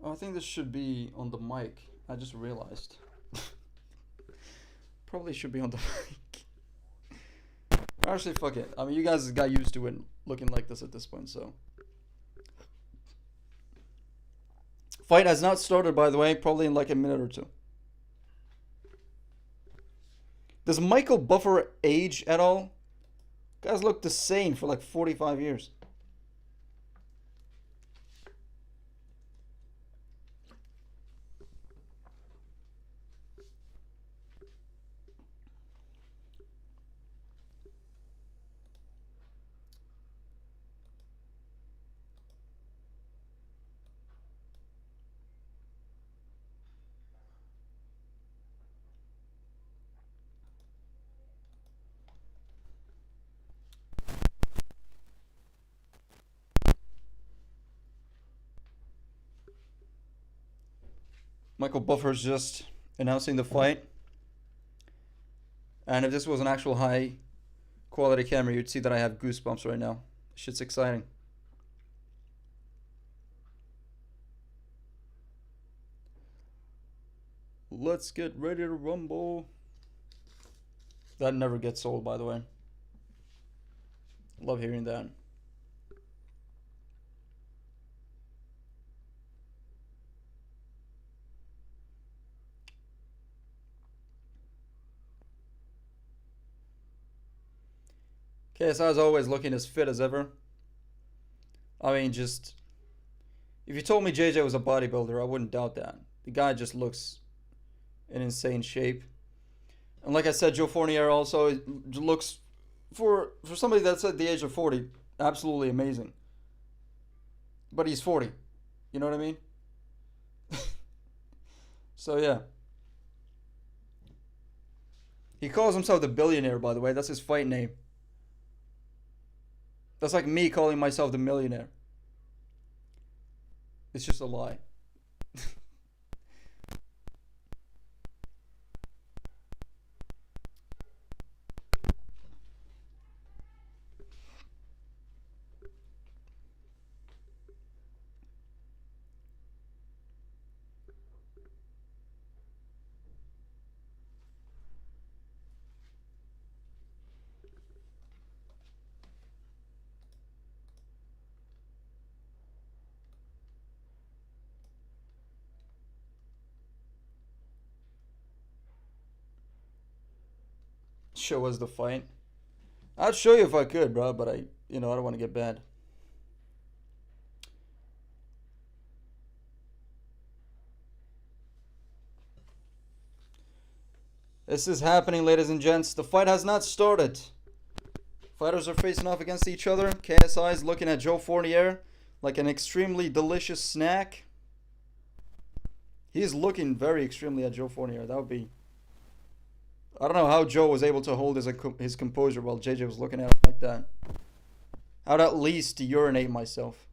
Oh, I think this should be on the mic. I just realized. Probably should be on the mic. Actually, fuck it. I mean, you guys got used to it looking like this at this point, so. Fight has not started, by the way. Probably in like a minute or two. Does Michael Buffer age at all? Guys look the same for like 45 years. Michael Buffer's just announcing the fight. And if this was an actual high quality camera, you'd see that I have goosebumps right now. Shit's exciting. Let's get ready to rumble. That never gets old, by the way. Love hearing that. KSI is always looking as fit as ever. I mean, just... If you told me JJ was a bodybuilder, I wouldn't doubt that. The guy just looks in insane shape. And like I said, Joe Fournier also looks, for somebody that's at the age of 40, absolutely amazing. But he's 40. You know what I mean? So, yeah. He calls himself the Billionaire, by the way. That's his fight name. That's like me calling myself the Millionaire. It's just a lie. Show us the fight. I'd show you if I could, bro, but I don't want to get banned. This is happening, ladies and gents. The fight has not started. Fighters are facing off against each other. KSI is looking at Joe Fournier like an extremely delicious snack. He's looking very extremely at Joe Fournier. That would be... I don't know how Joe was able to hold his composure while JJ was looking at him like that. I'd at least urinate myself.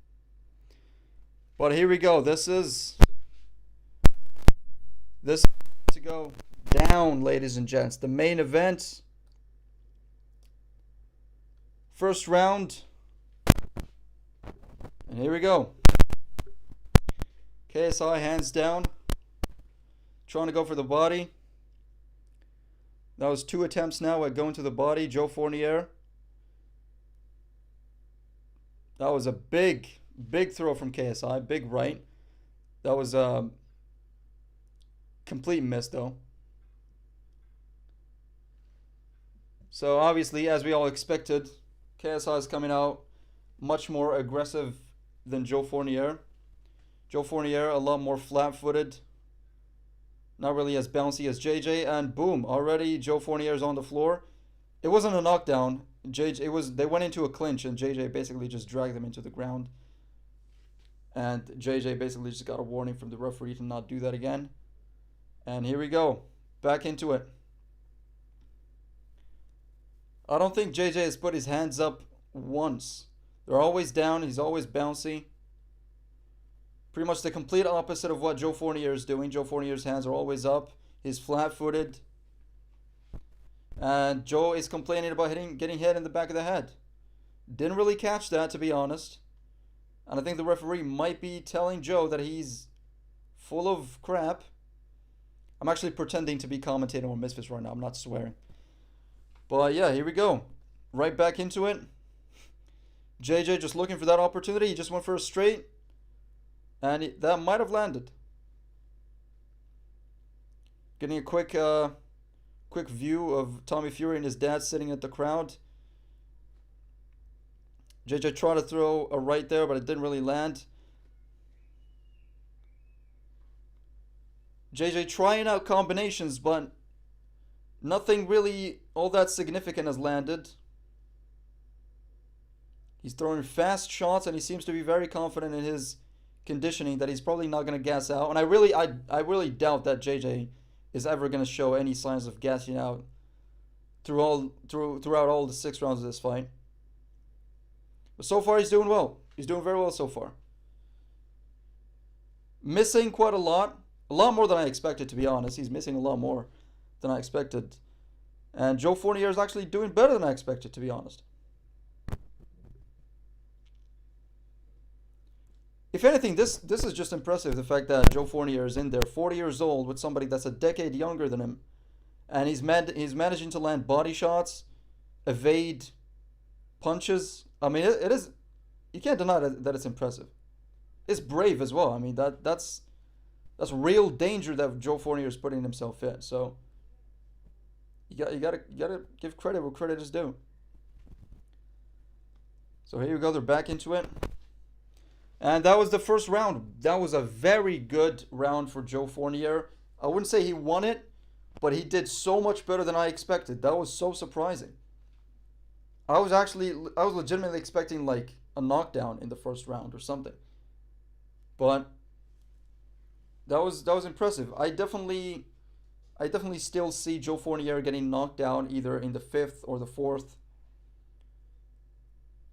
But here we go. This is to go down, ladies and gents. The main event. First round. And here we go. KSI hands down. Trying to go for the body. That was 2 attempts now at going to the body. Joe Fournier. That was a big throw from KSI. Big right. That was a complete miss, though. So, obviously, as we all expected, KSI is coming out much more aggressive than Joe Fournier. Joe Fournier, a lot more flat-footed. Not really as bouncy as JJ, and boom, already Joe Fournier's on the floor. It wasn't a knockdown. They went into a clinch, and JJ basically just dragged them into the ground. And JJ basically just got a warning from the referee to not do that again. And here we go, back into it. I don't think JJ has put his hands up once. They're always down. He's always bouncy. Pretty much the complete opposite of what Joe Fournier is doing. Joe Fournier's hands are always up. He's flat-footed. And Joe is complaining about getting hit in the back of the head. Didn't really catch that, to be honest. And I think the referee might be telling Joe that he's full of crap. I'm actually pretending to be commentating on Misfits right now. I'm not swearing. But yeah, here we go. Right back into it. JJ just looking for that opportunity. He just went for a straight. And that might have landed. Getting a quick view of Tommy Fury and his dad sitting at the crowd. JJ tried to throw a right there, but it didn't really land. JJ trying out combinations, but nothing really all that significant has landed. He's throwing fast shots, and he seems to be very confident in his conditioning that he's probably not going to gas out. And I really doubt that JJ is ever going to show any signs of gassing out throughout all the 6 rounds of this fight. But so far he's doing well. He's doing very well so far. Missing quite a lot more than I expected, to be honest. He's missing a lot more than I expected. And Joe Fournier is actually doing better than I expected, to be honest. if anything, this is just impressive. The fact that Joe Fournier is in there, 40 years old, with somebody that's a decade younger than him, and he's managing to land body shots, evade punches. I mean, it is. You can't deny that it's impressive. It's brave as well. I mean, that's real danger that Joe Fournier is putting himself in. So you gotta give credit where credit is due. So here you go. They're back into it. And that was the first round. That was a very good round for Joe Fournier. I wouldn't say he won it, but he did so much better than I expected. That was so surprising. I was legitimately expecting like a knockdown in the first round or something. But that was impressive. I definitely still see Joe Fournier getting knocked down either in the 5th or the 4th.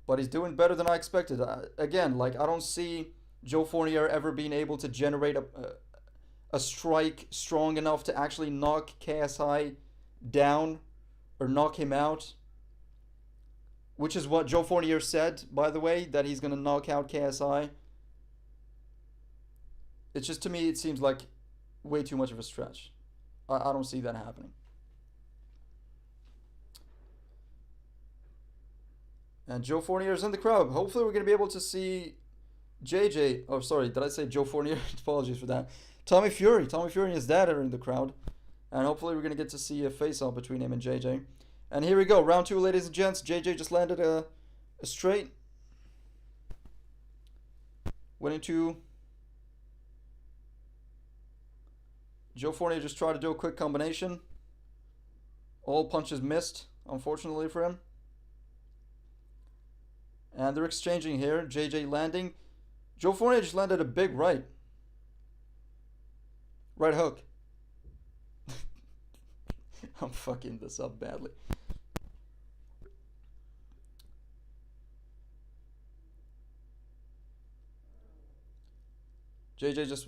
But he's doing better than I expected. Again, like, I don't see Joe Fournier ever being able to generate a strike strong enough to actually knock KSI down or knock him out. Which is what Joe Fournier said, by the way, that he's going to knock out KSI. It's just, to me, it seems like way too much of a stretch. I don't see that happening. And Joe Fournier is in the crowd. Hopefully we're going to be able to see JJ. Oh, sorry. Did I say Joe Fournier? Apologies for that. Tommy Fury. Tommy Fury and his dad are in the crowd. And hopefully we're going to get to see a face-off between him and JJ. And here we go. Round 2, ladies and gents. JJ just landed a straight. Went into... Joe Fournier just tried to do a quick combination. All punches missed, unfortunately for him. And they're exchanging here. JJ landing. Joe Fournier just landed a big right. Right hook. I'm fucking this up badly. JJ just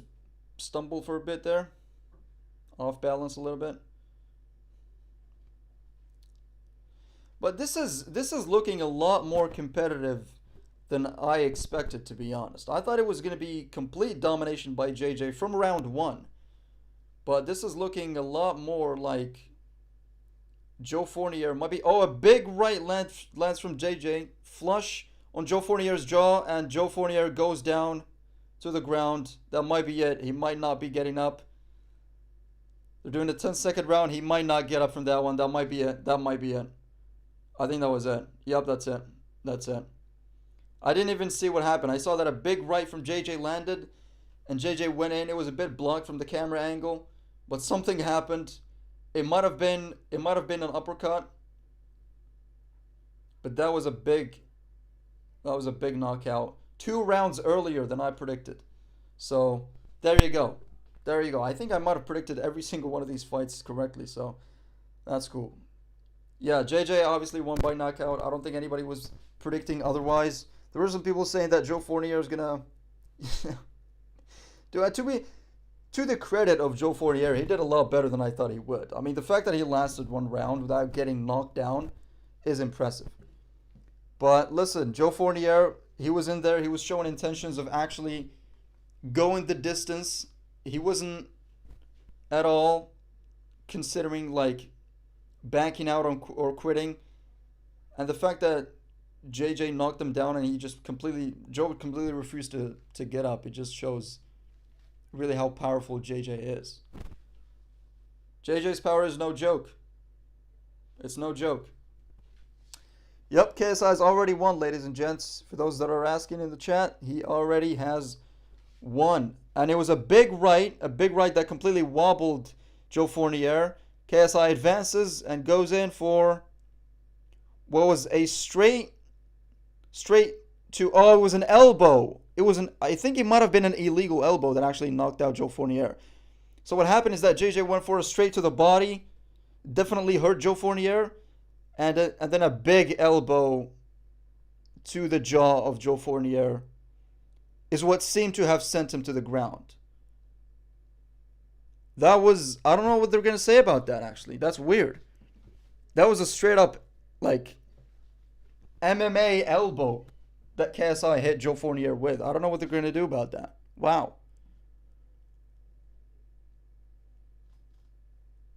stumbled for a bit there. Off balance a little bit. But this is looking a lot more competitive than I expected, to be honest. I thought it was going to be complete domination by JJ from round 1. But this is looking a lot more like Joe Fournier might be... Oh, a big right lands from JJ. Flush on Joe Fournier's jaw, and Joe Fournier goes down to the ground. That might be it. He might not be getting up. They're doing a 10-second round. He might not get up from that one. That might be it. That might be it. I think that was it. Yep, that's it. That's it. I didn't even see what happened. I saw that a big right from JJ landed, and JJ went in. It was a bit blocked from the camera angle, but something happened. It might have been an uppercut, but that was a big knockout. 2 rounds earlier than I predicted. So there you go. There you go. I think I might have predicted every single one of these fights correctly, so that's cool. Yeah, JJ obviously won by knockout. I don't think anybody was predicting otherwise. There were some people saying that Joe Fournier is gonna... Dude, to the credit of Joe Fournier, he did a lot better than I thought he would. I mean, the fact that he lasted 1 round without getting knocked down is impressive. But listen, Joe Fournier, he was in there. He was showing intentions of actually going the distance. He wasn't at all considering like backing out or quitting. And the fact that JJ knocked him down and Joe completely refused to get up, it just shows really how powerful JJ is. JJ's power is no joke. It's no joke. Yep, KSI's already won, ladies and gents. For those that are asking in the chat, he already has won. And it was a big right that completely wobbled Joe Fournier. KSI advances and goes in for what was a straight to, oh, it was an elbow. I think it might have been an illegal elbow that actually knocked out Joe Fournier. So what happened is that JJ went for a straight to the body, definitely hurt Joe Fournier, and then a big elbow to the jaw of Joe Fournier is what seemed to have sent him to the ground. That was, I don't know what they're going to say about that, actually. That's weird. That was a straight up, like, MMA elbow that KSI hit Joe Fournier with. I don't know what they're going to do about that. Wow.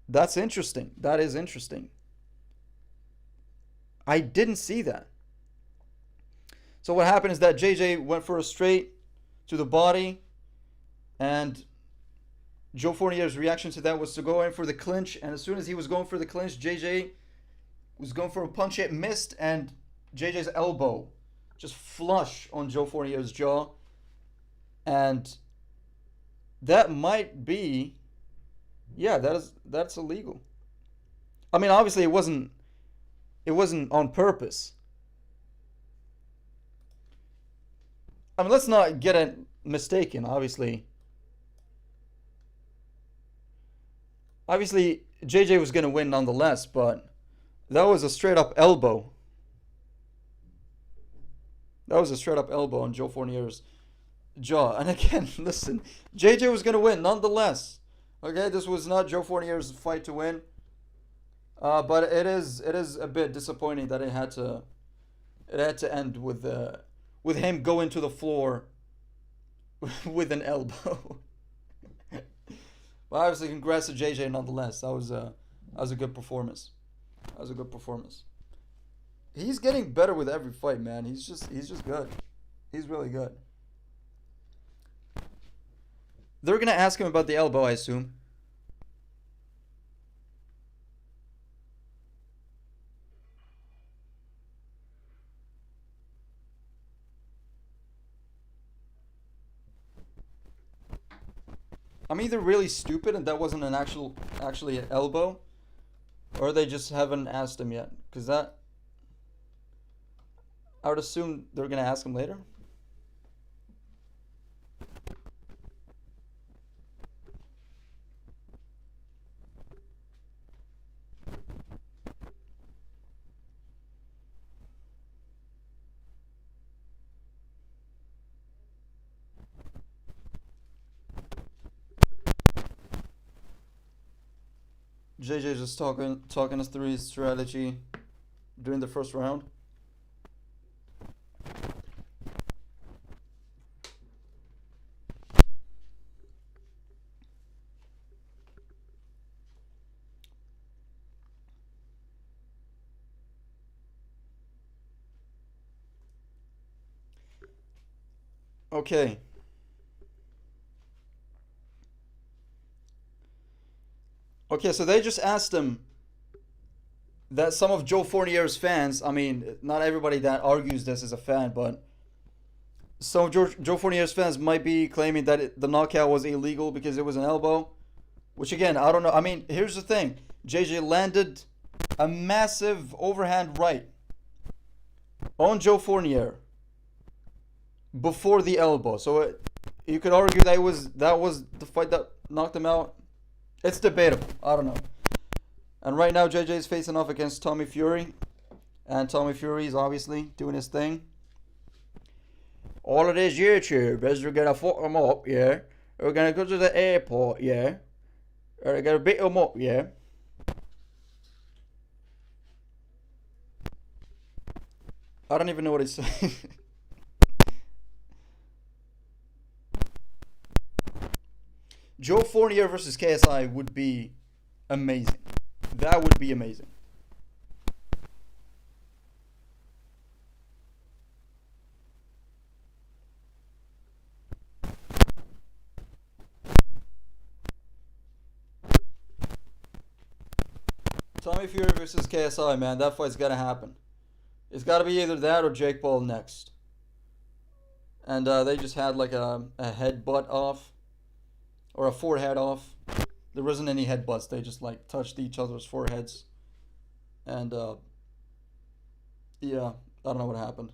That's interesting. That is interesting. I didn't see that. So what happened is that JJ went for a straight to the body, and Joe Fournier's reaction to that was to go in for the clinch, and as soon as he was going for the clinch, JJ was going for a punch, it missed, and JJ's elbow just flush on Joe Fournier's jaw, and that might be, yeah, that's illegal. I mean, obviously it wasn't on purpose. I mean, let's not get it mistaken. Obviously, JJ was gonna win nonetheless, but that was a straight up elbow. That was a straight up elbow on Joe Fournier's jaw. And again, listen, JJ was gonna win nonetheless. Okay, this was not Joe Fournier's fight to win. But it is a bit disappointing that it had to end with him going to the floor with an elbow. But obviously, congrats to JJ nonetheless. That was a good performance. That was a good performance. He's getting better with every fight, man. He's just good. He's really good. They're gonna ask him about the elbow, I assume. I'm either really stupid and that wasn't actually an elbow, or they just haven't asked him yet. Because I would assume they're going to ask him later. JJ just talking us through his strategy during the first round. Okay. Okay, so they just asked him that some of Joe Fournier's fans, I mean, not everybody that argues this is a fan, but some of Joe Fournier's fans might be claiming that the knockout was illegal because it was an elbow. Which, again, I don't know. I mean, here's the thing. JJ landed a massive overhand right on Joe Fournier before the elbow. So you could argue that was the fight that knocked him out. It's debatable. I don't know. And right now, JJ is facing off against Tommy Fury. And Tommy Fury is obviously doing his thing. All of this YouTube is we're going to fuck them up, yeah. We're going to go to the airport, yeah. We're going to beat them up, yeah. I don't even know what he's saying. Joe Fournier versus KSI would be amazing. That would be amazing. Tommy Fury versus KSI, man. That fight's got to happen. It's got to be either that or Jake Paul next. And they just had like a headbutt off. Or a forehead off. There wasn't any headbutts. They just like touched each other's foreheads. And yeah, I don't know what happened.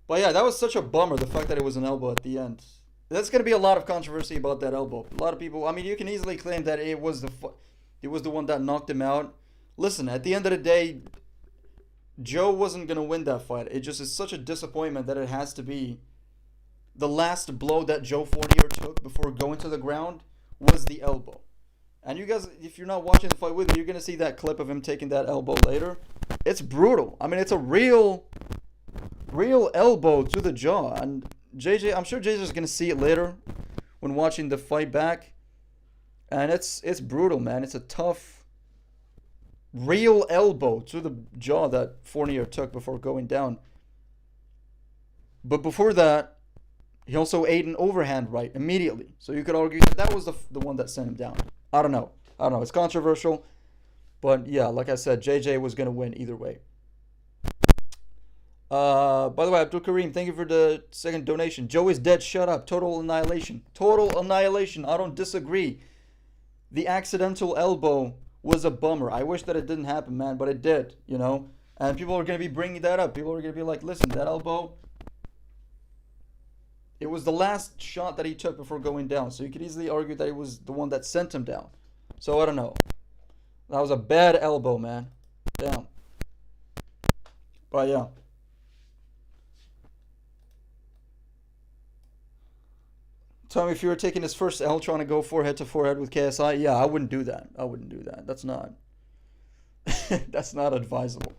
But yeah, that was such a bummer, the fact that it was an elbow at the end. There's going to be a lot of controversy about that elbow. A lot of people, I mean, you can easily claim that it was the one that knocked him out. Listen, at the end of the day, Joe wasn't going to win that fight. It just is such a disappointment that it has to be the last blow that Joe Fournier took before going to the ground was the elbow. And you guys, if you're not watching the fight with me, you're going to see that clip of him taking that elbow later. It's brutal. I mean, it's a real Real elbow to the jaw. And JJ, I'm sure JJ's gonna see it later when watching the fight back. And it's brutal, man. It's a tough, real elbow to the jaw that Fournier took before going down. But before that, he also ate an overhand right immediately. So you could argue that that was the one that sent him down. I don't know. It's controversial. But yeah, like I said, JJ was going to win either way. By the way, Abdul Kareem, thank you for the second donation. Joe is dead. Shut up. Total annihilation. Total annihilation. I don't disagree. The accidental elbow was a bummer. I wish that it didn't happen, man, but it did, you know. And people are going to be bringing that up. People are going to be like, listen, that elbow, it was the last shot that he took before going down. So you could easily argue that it was the one that sent him down. So I don't know. That was a bad elbow, man. Damn. But yeah. Tell me, if you were taking his first L trying to go forehead to forehead with KSI, yeah, I wouldn't do that. That's not that's not advisable.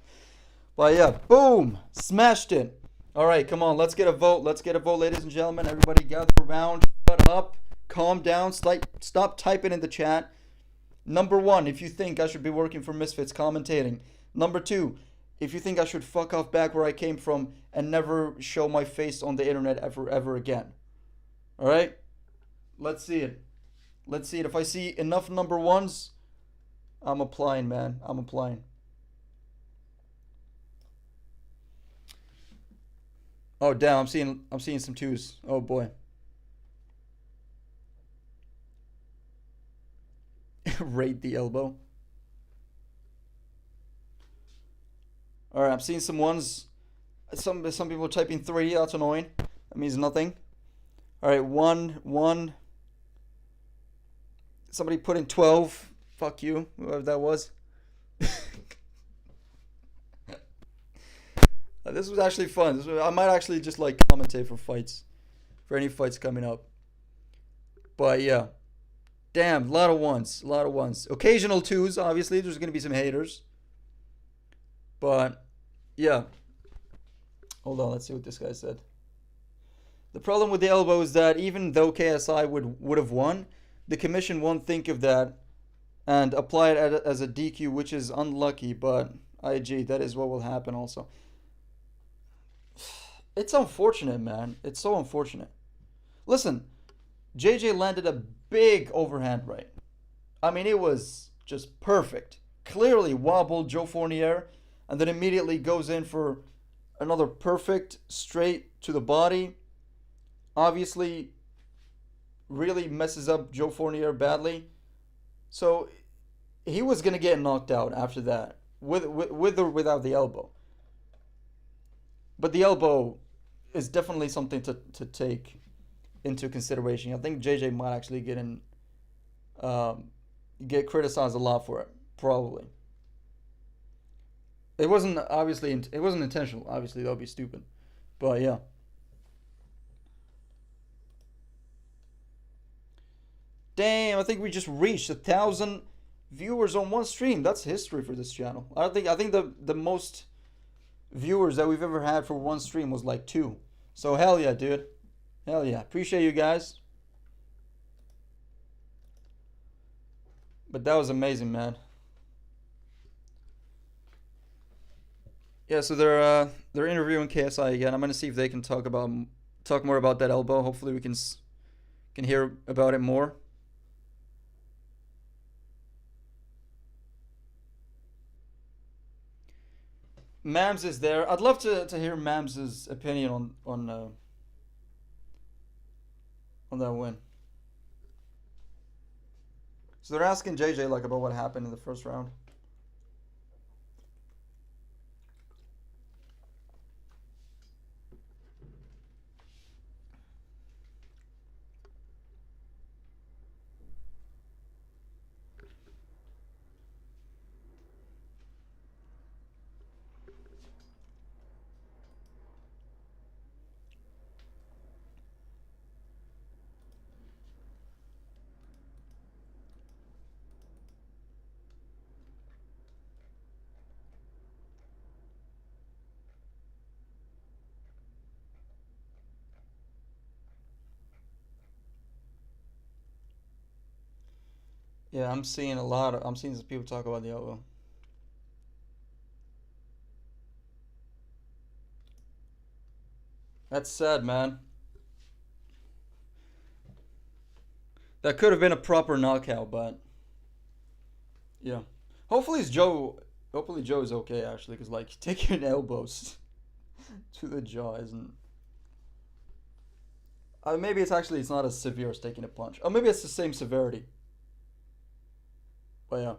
But yeah, boom, smashed it. All right, come on, let's get a vote. Let's get a vote, ladies and gentlemen. Everybody gather around, shut up, calm down, stop typing in the chat. Number 1, if you think I should be working for Misfits commentating. Number 2, if you think I should fuck off back where I came from and never show my face on the internet ever again. All right? Let's see it. If I see enough number 1s, I'm applying, man. I'm applying. Oh damn, I'm seeing some 2s. Oh boy. Rate the elbow. All right, I'm seeing some 1s. Some people are typing 3. That's annoying. That means nothing. All right, 1. Somebody put in 12. Fuck you, whoever that was. This was actually fun. I might actually just like commentate for fights, for any fights coming up. But yeah, damn, a lot of 1s. Occasional 2s, obviously. There's gonna be some haters. But yeah, hold on. Let's see what this guy said. The problem with the elbow is that even though KSI would have won, the commission won't think of that and apply it as a DQ, which is unlucky. But IG, that is what will happen also. It's unfortunate, man. It's so unfortunate. Listen, JJ landed a big overhand right. I mean, it was just perfect. Clearly wobbled Joe Fournier, and then immediately goes in for another perfect straight to the body. Obviously, really messes up Joe Fournier badly. So he was going to get knocked out after that, with or without the elbow. But the elbow is definitely something to take into consideration. I think JJ might actually get criticized a lot for it, probably. It wasn't intentional. Obviously, that would be stupid. But yeah. Damn, I think we just reached 1,000 viewers on one stream. That's history for this channel. I think the most viewers that we've ever had for one stream was like 2. So hell yeah, dude. Hell yeah. Appreciate you guys. But that was amazing, man. Yeah, so they're interviewing KSI again. I'm gonna see if they can talk more about that elbow. Hopefully we can hear about it more. Mams is there. I'd love to hear Mams's opinion on that win. So they're asking JJ like about what happened in the first round. Yeah, I'm seeing some people talk about the elbow. That's sad, man. That could have been a proper knockout, but yeah. Hopefully Joe is okay actually, because like taking elbows to the jaw isn't. Maybe it's not as severe as taking a punch. Or maybe it's the same severity. But yeah.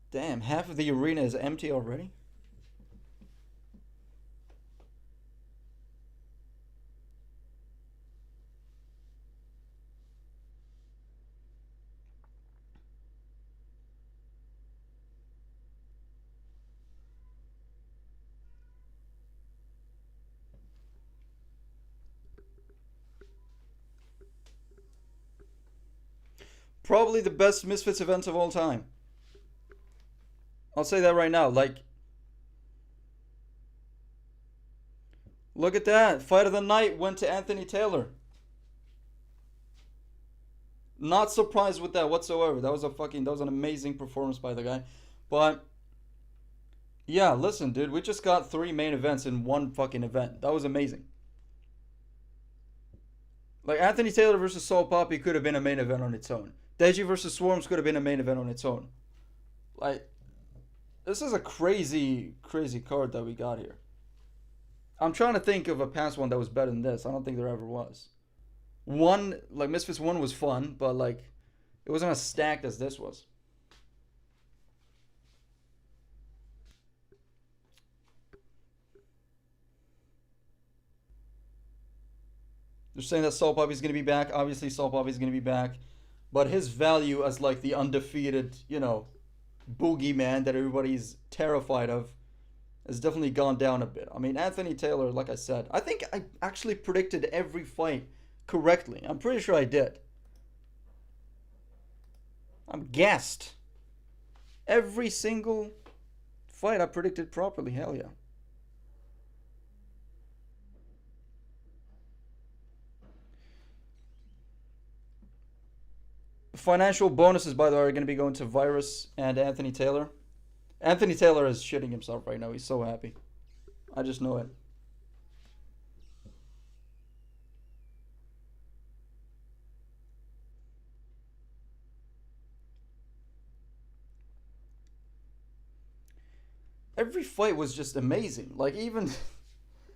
Damn, half of the arena is empty already? Probably the best Misfits event of all time. I'll say that right now. Like, look at that. Fight of the night went to Anthony Taylor. Not surprised with that whatsoever. That was an amazing performance by the guy. But yeah, listen, dude, we just got 3 main events in one fucking event. That was amazing. Like, Anthony Taylor versus Saul PAPI could have been a main event on its own. DEJI versus SWARMZ could have been a main event on its own. Like, this is a crazy, crazy card that we got here. I'm trying to think of a past one that was better than this. I don't think there ever was. One, like, Misfits 1 was fun, but, like, it wasn't as stacked as this was. They're saying that Saul PAPI is going to be back. Obviously, Saul PAPI is going to be back. But his value as, like, the undefeated, you know, boogeyman that everybody's terrified of has definitely gone down a bit. I mean, Anthony Taylor, like I said, I think I actually predicted every fight correctly. I'm pretty sure I did. I'm gassed. Every single fight I predicted properly. Hell yeah. Financial bonuses, by the way, are going to be going to VIRUZZ and Anthony Taylor. Anthony Taylor is shitting himself right now. He's so happy. I just know it. Every fight was just amazing. Like, even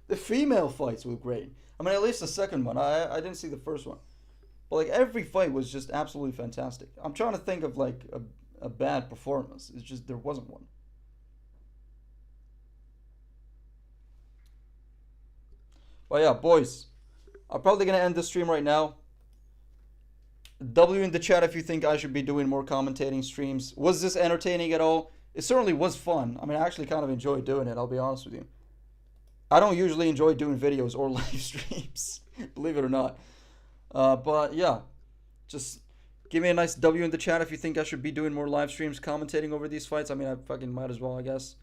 the female fights were great. I mean, at least the second one. I didn't see the first one. But, like, every fight was just absolutely fantastic. I'm trying to think of, like, a bad performance. It's just there wasn't one. But yeah, boys, I'm probably going to end the stream right now. W in the chat if you think I should be doing more commentating streams. Was this entertaining at all? It certainly was fun. I mean, I actually kind of enjoyed doing it, I'll be honest with you. I don't usually enjoy doing videos or live streams, believe it or not. But yeah, just give me a nice W in the chat if you think I should be doing more live streams commentating over these fights. I mean, I fucking might as well, I guess.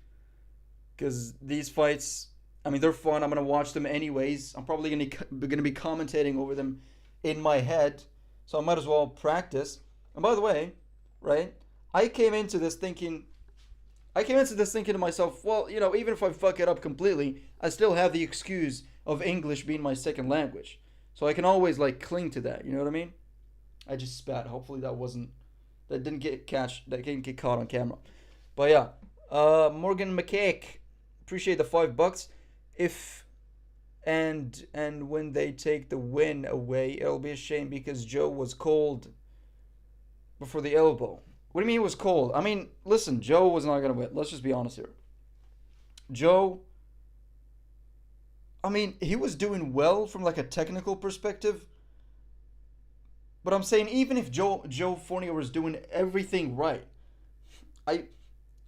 Because these fights, I mean, they're fun. I'm going to watch them anyways. I'm probably going to be commentating over them in my head. So I might as well practice. And by the way, right, I came into this thinking to myself, well, you know, even if I fuck it up completely, I still have the excuse of English being my second language. So I can always, like, cling to that, you know what I mean? I just spat. Hopefully that didn't get caught on camera. But yeah, Morgan McCake, appreciate the $5. If and when they take the win away, it'll be a shame because Joe was cold before the elbow. What do you mean he was cold? I mean, listen, Joe was not gonna win. Let's just be honest here. Joe, I mean, he was doing well from, like, a technical perspective. But I'm saying even if Joe Fournier was doing everything right, I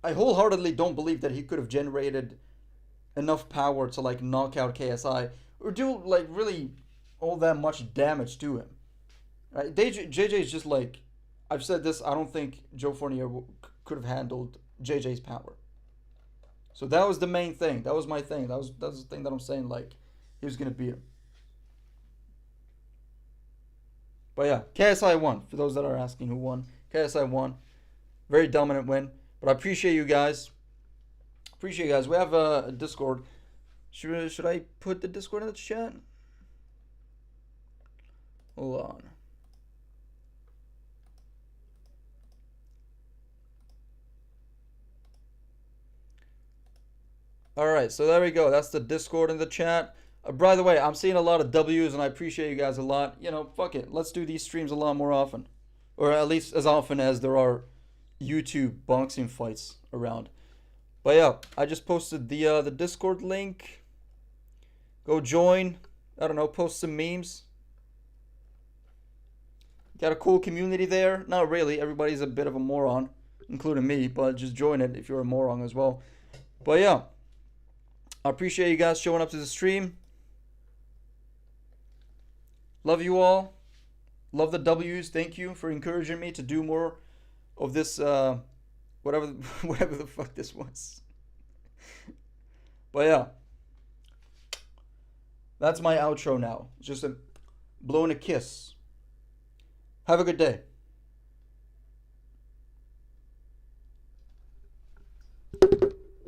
wholeheartedly don't believe that he could have generated enough power to, like, knock out KSI or do, like, really all that much damage to him. Right? JJ is just like, I've said this. I don't think Joe Fournier could have handled JJ's power. So that was the main thing. That was my thing. That's the thing that I'm saying. Like, he was gonna beat him. But yeah, KSI won. For those that are asking who won, KSI won. Very dominant win. But I appreciate you guys. Appreciate you guys. We have a Discord. Should I put the Discord in the chat? Hold on. Alright, so there we go. That's the Discord in the chat. By the way, I'm seeing a lot of W's and I appreciate you guys a lot. You know, fuck it. Let's do these streams a lot more often. Or at least as often as there are YouTube boxing fights around. But yeah, I just posted the Discord link. Go join. I don't know, post some memes. Got a cool community there. Not really. Everybody's a bit of a moron, including me, but just join it if you're a moron as well. But yeah, I appreciate you guys showing up to the stream. Love you all. Love the W's. Thank you for encouraging me to do more of this, whatever the fuck this was. But yeah, that's my outro now. Just blowing a kiss. Have a good day.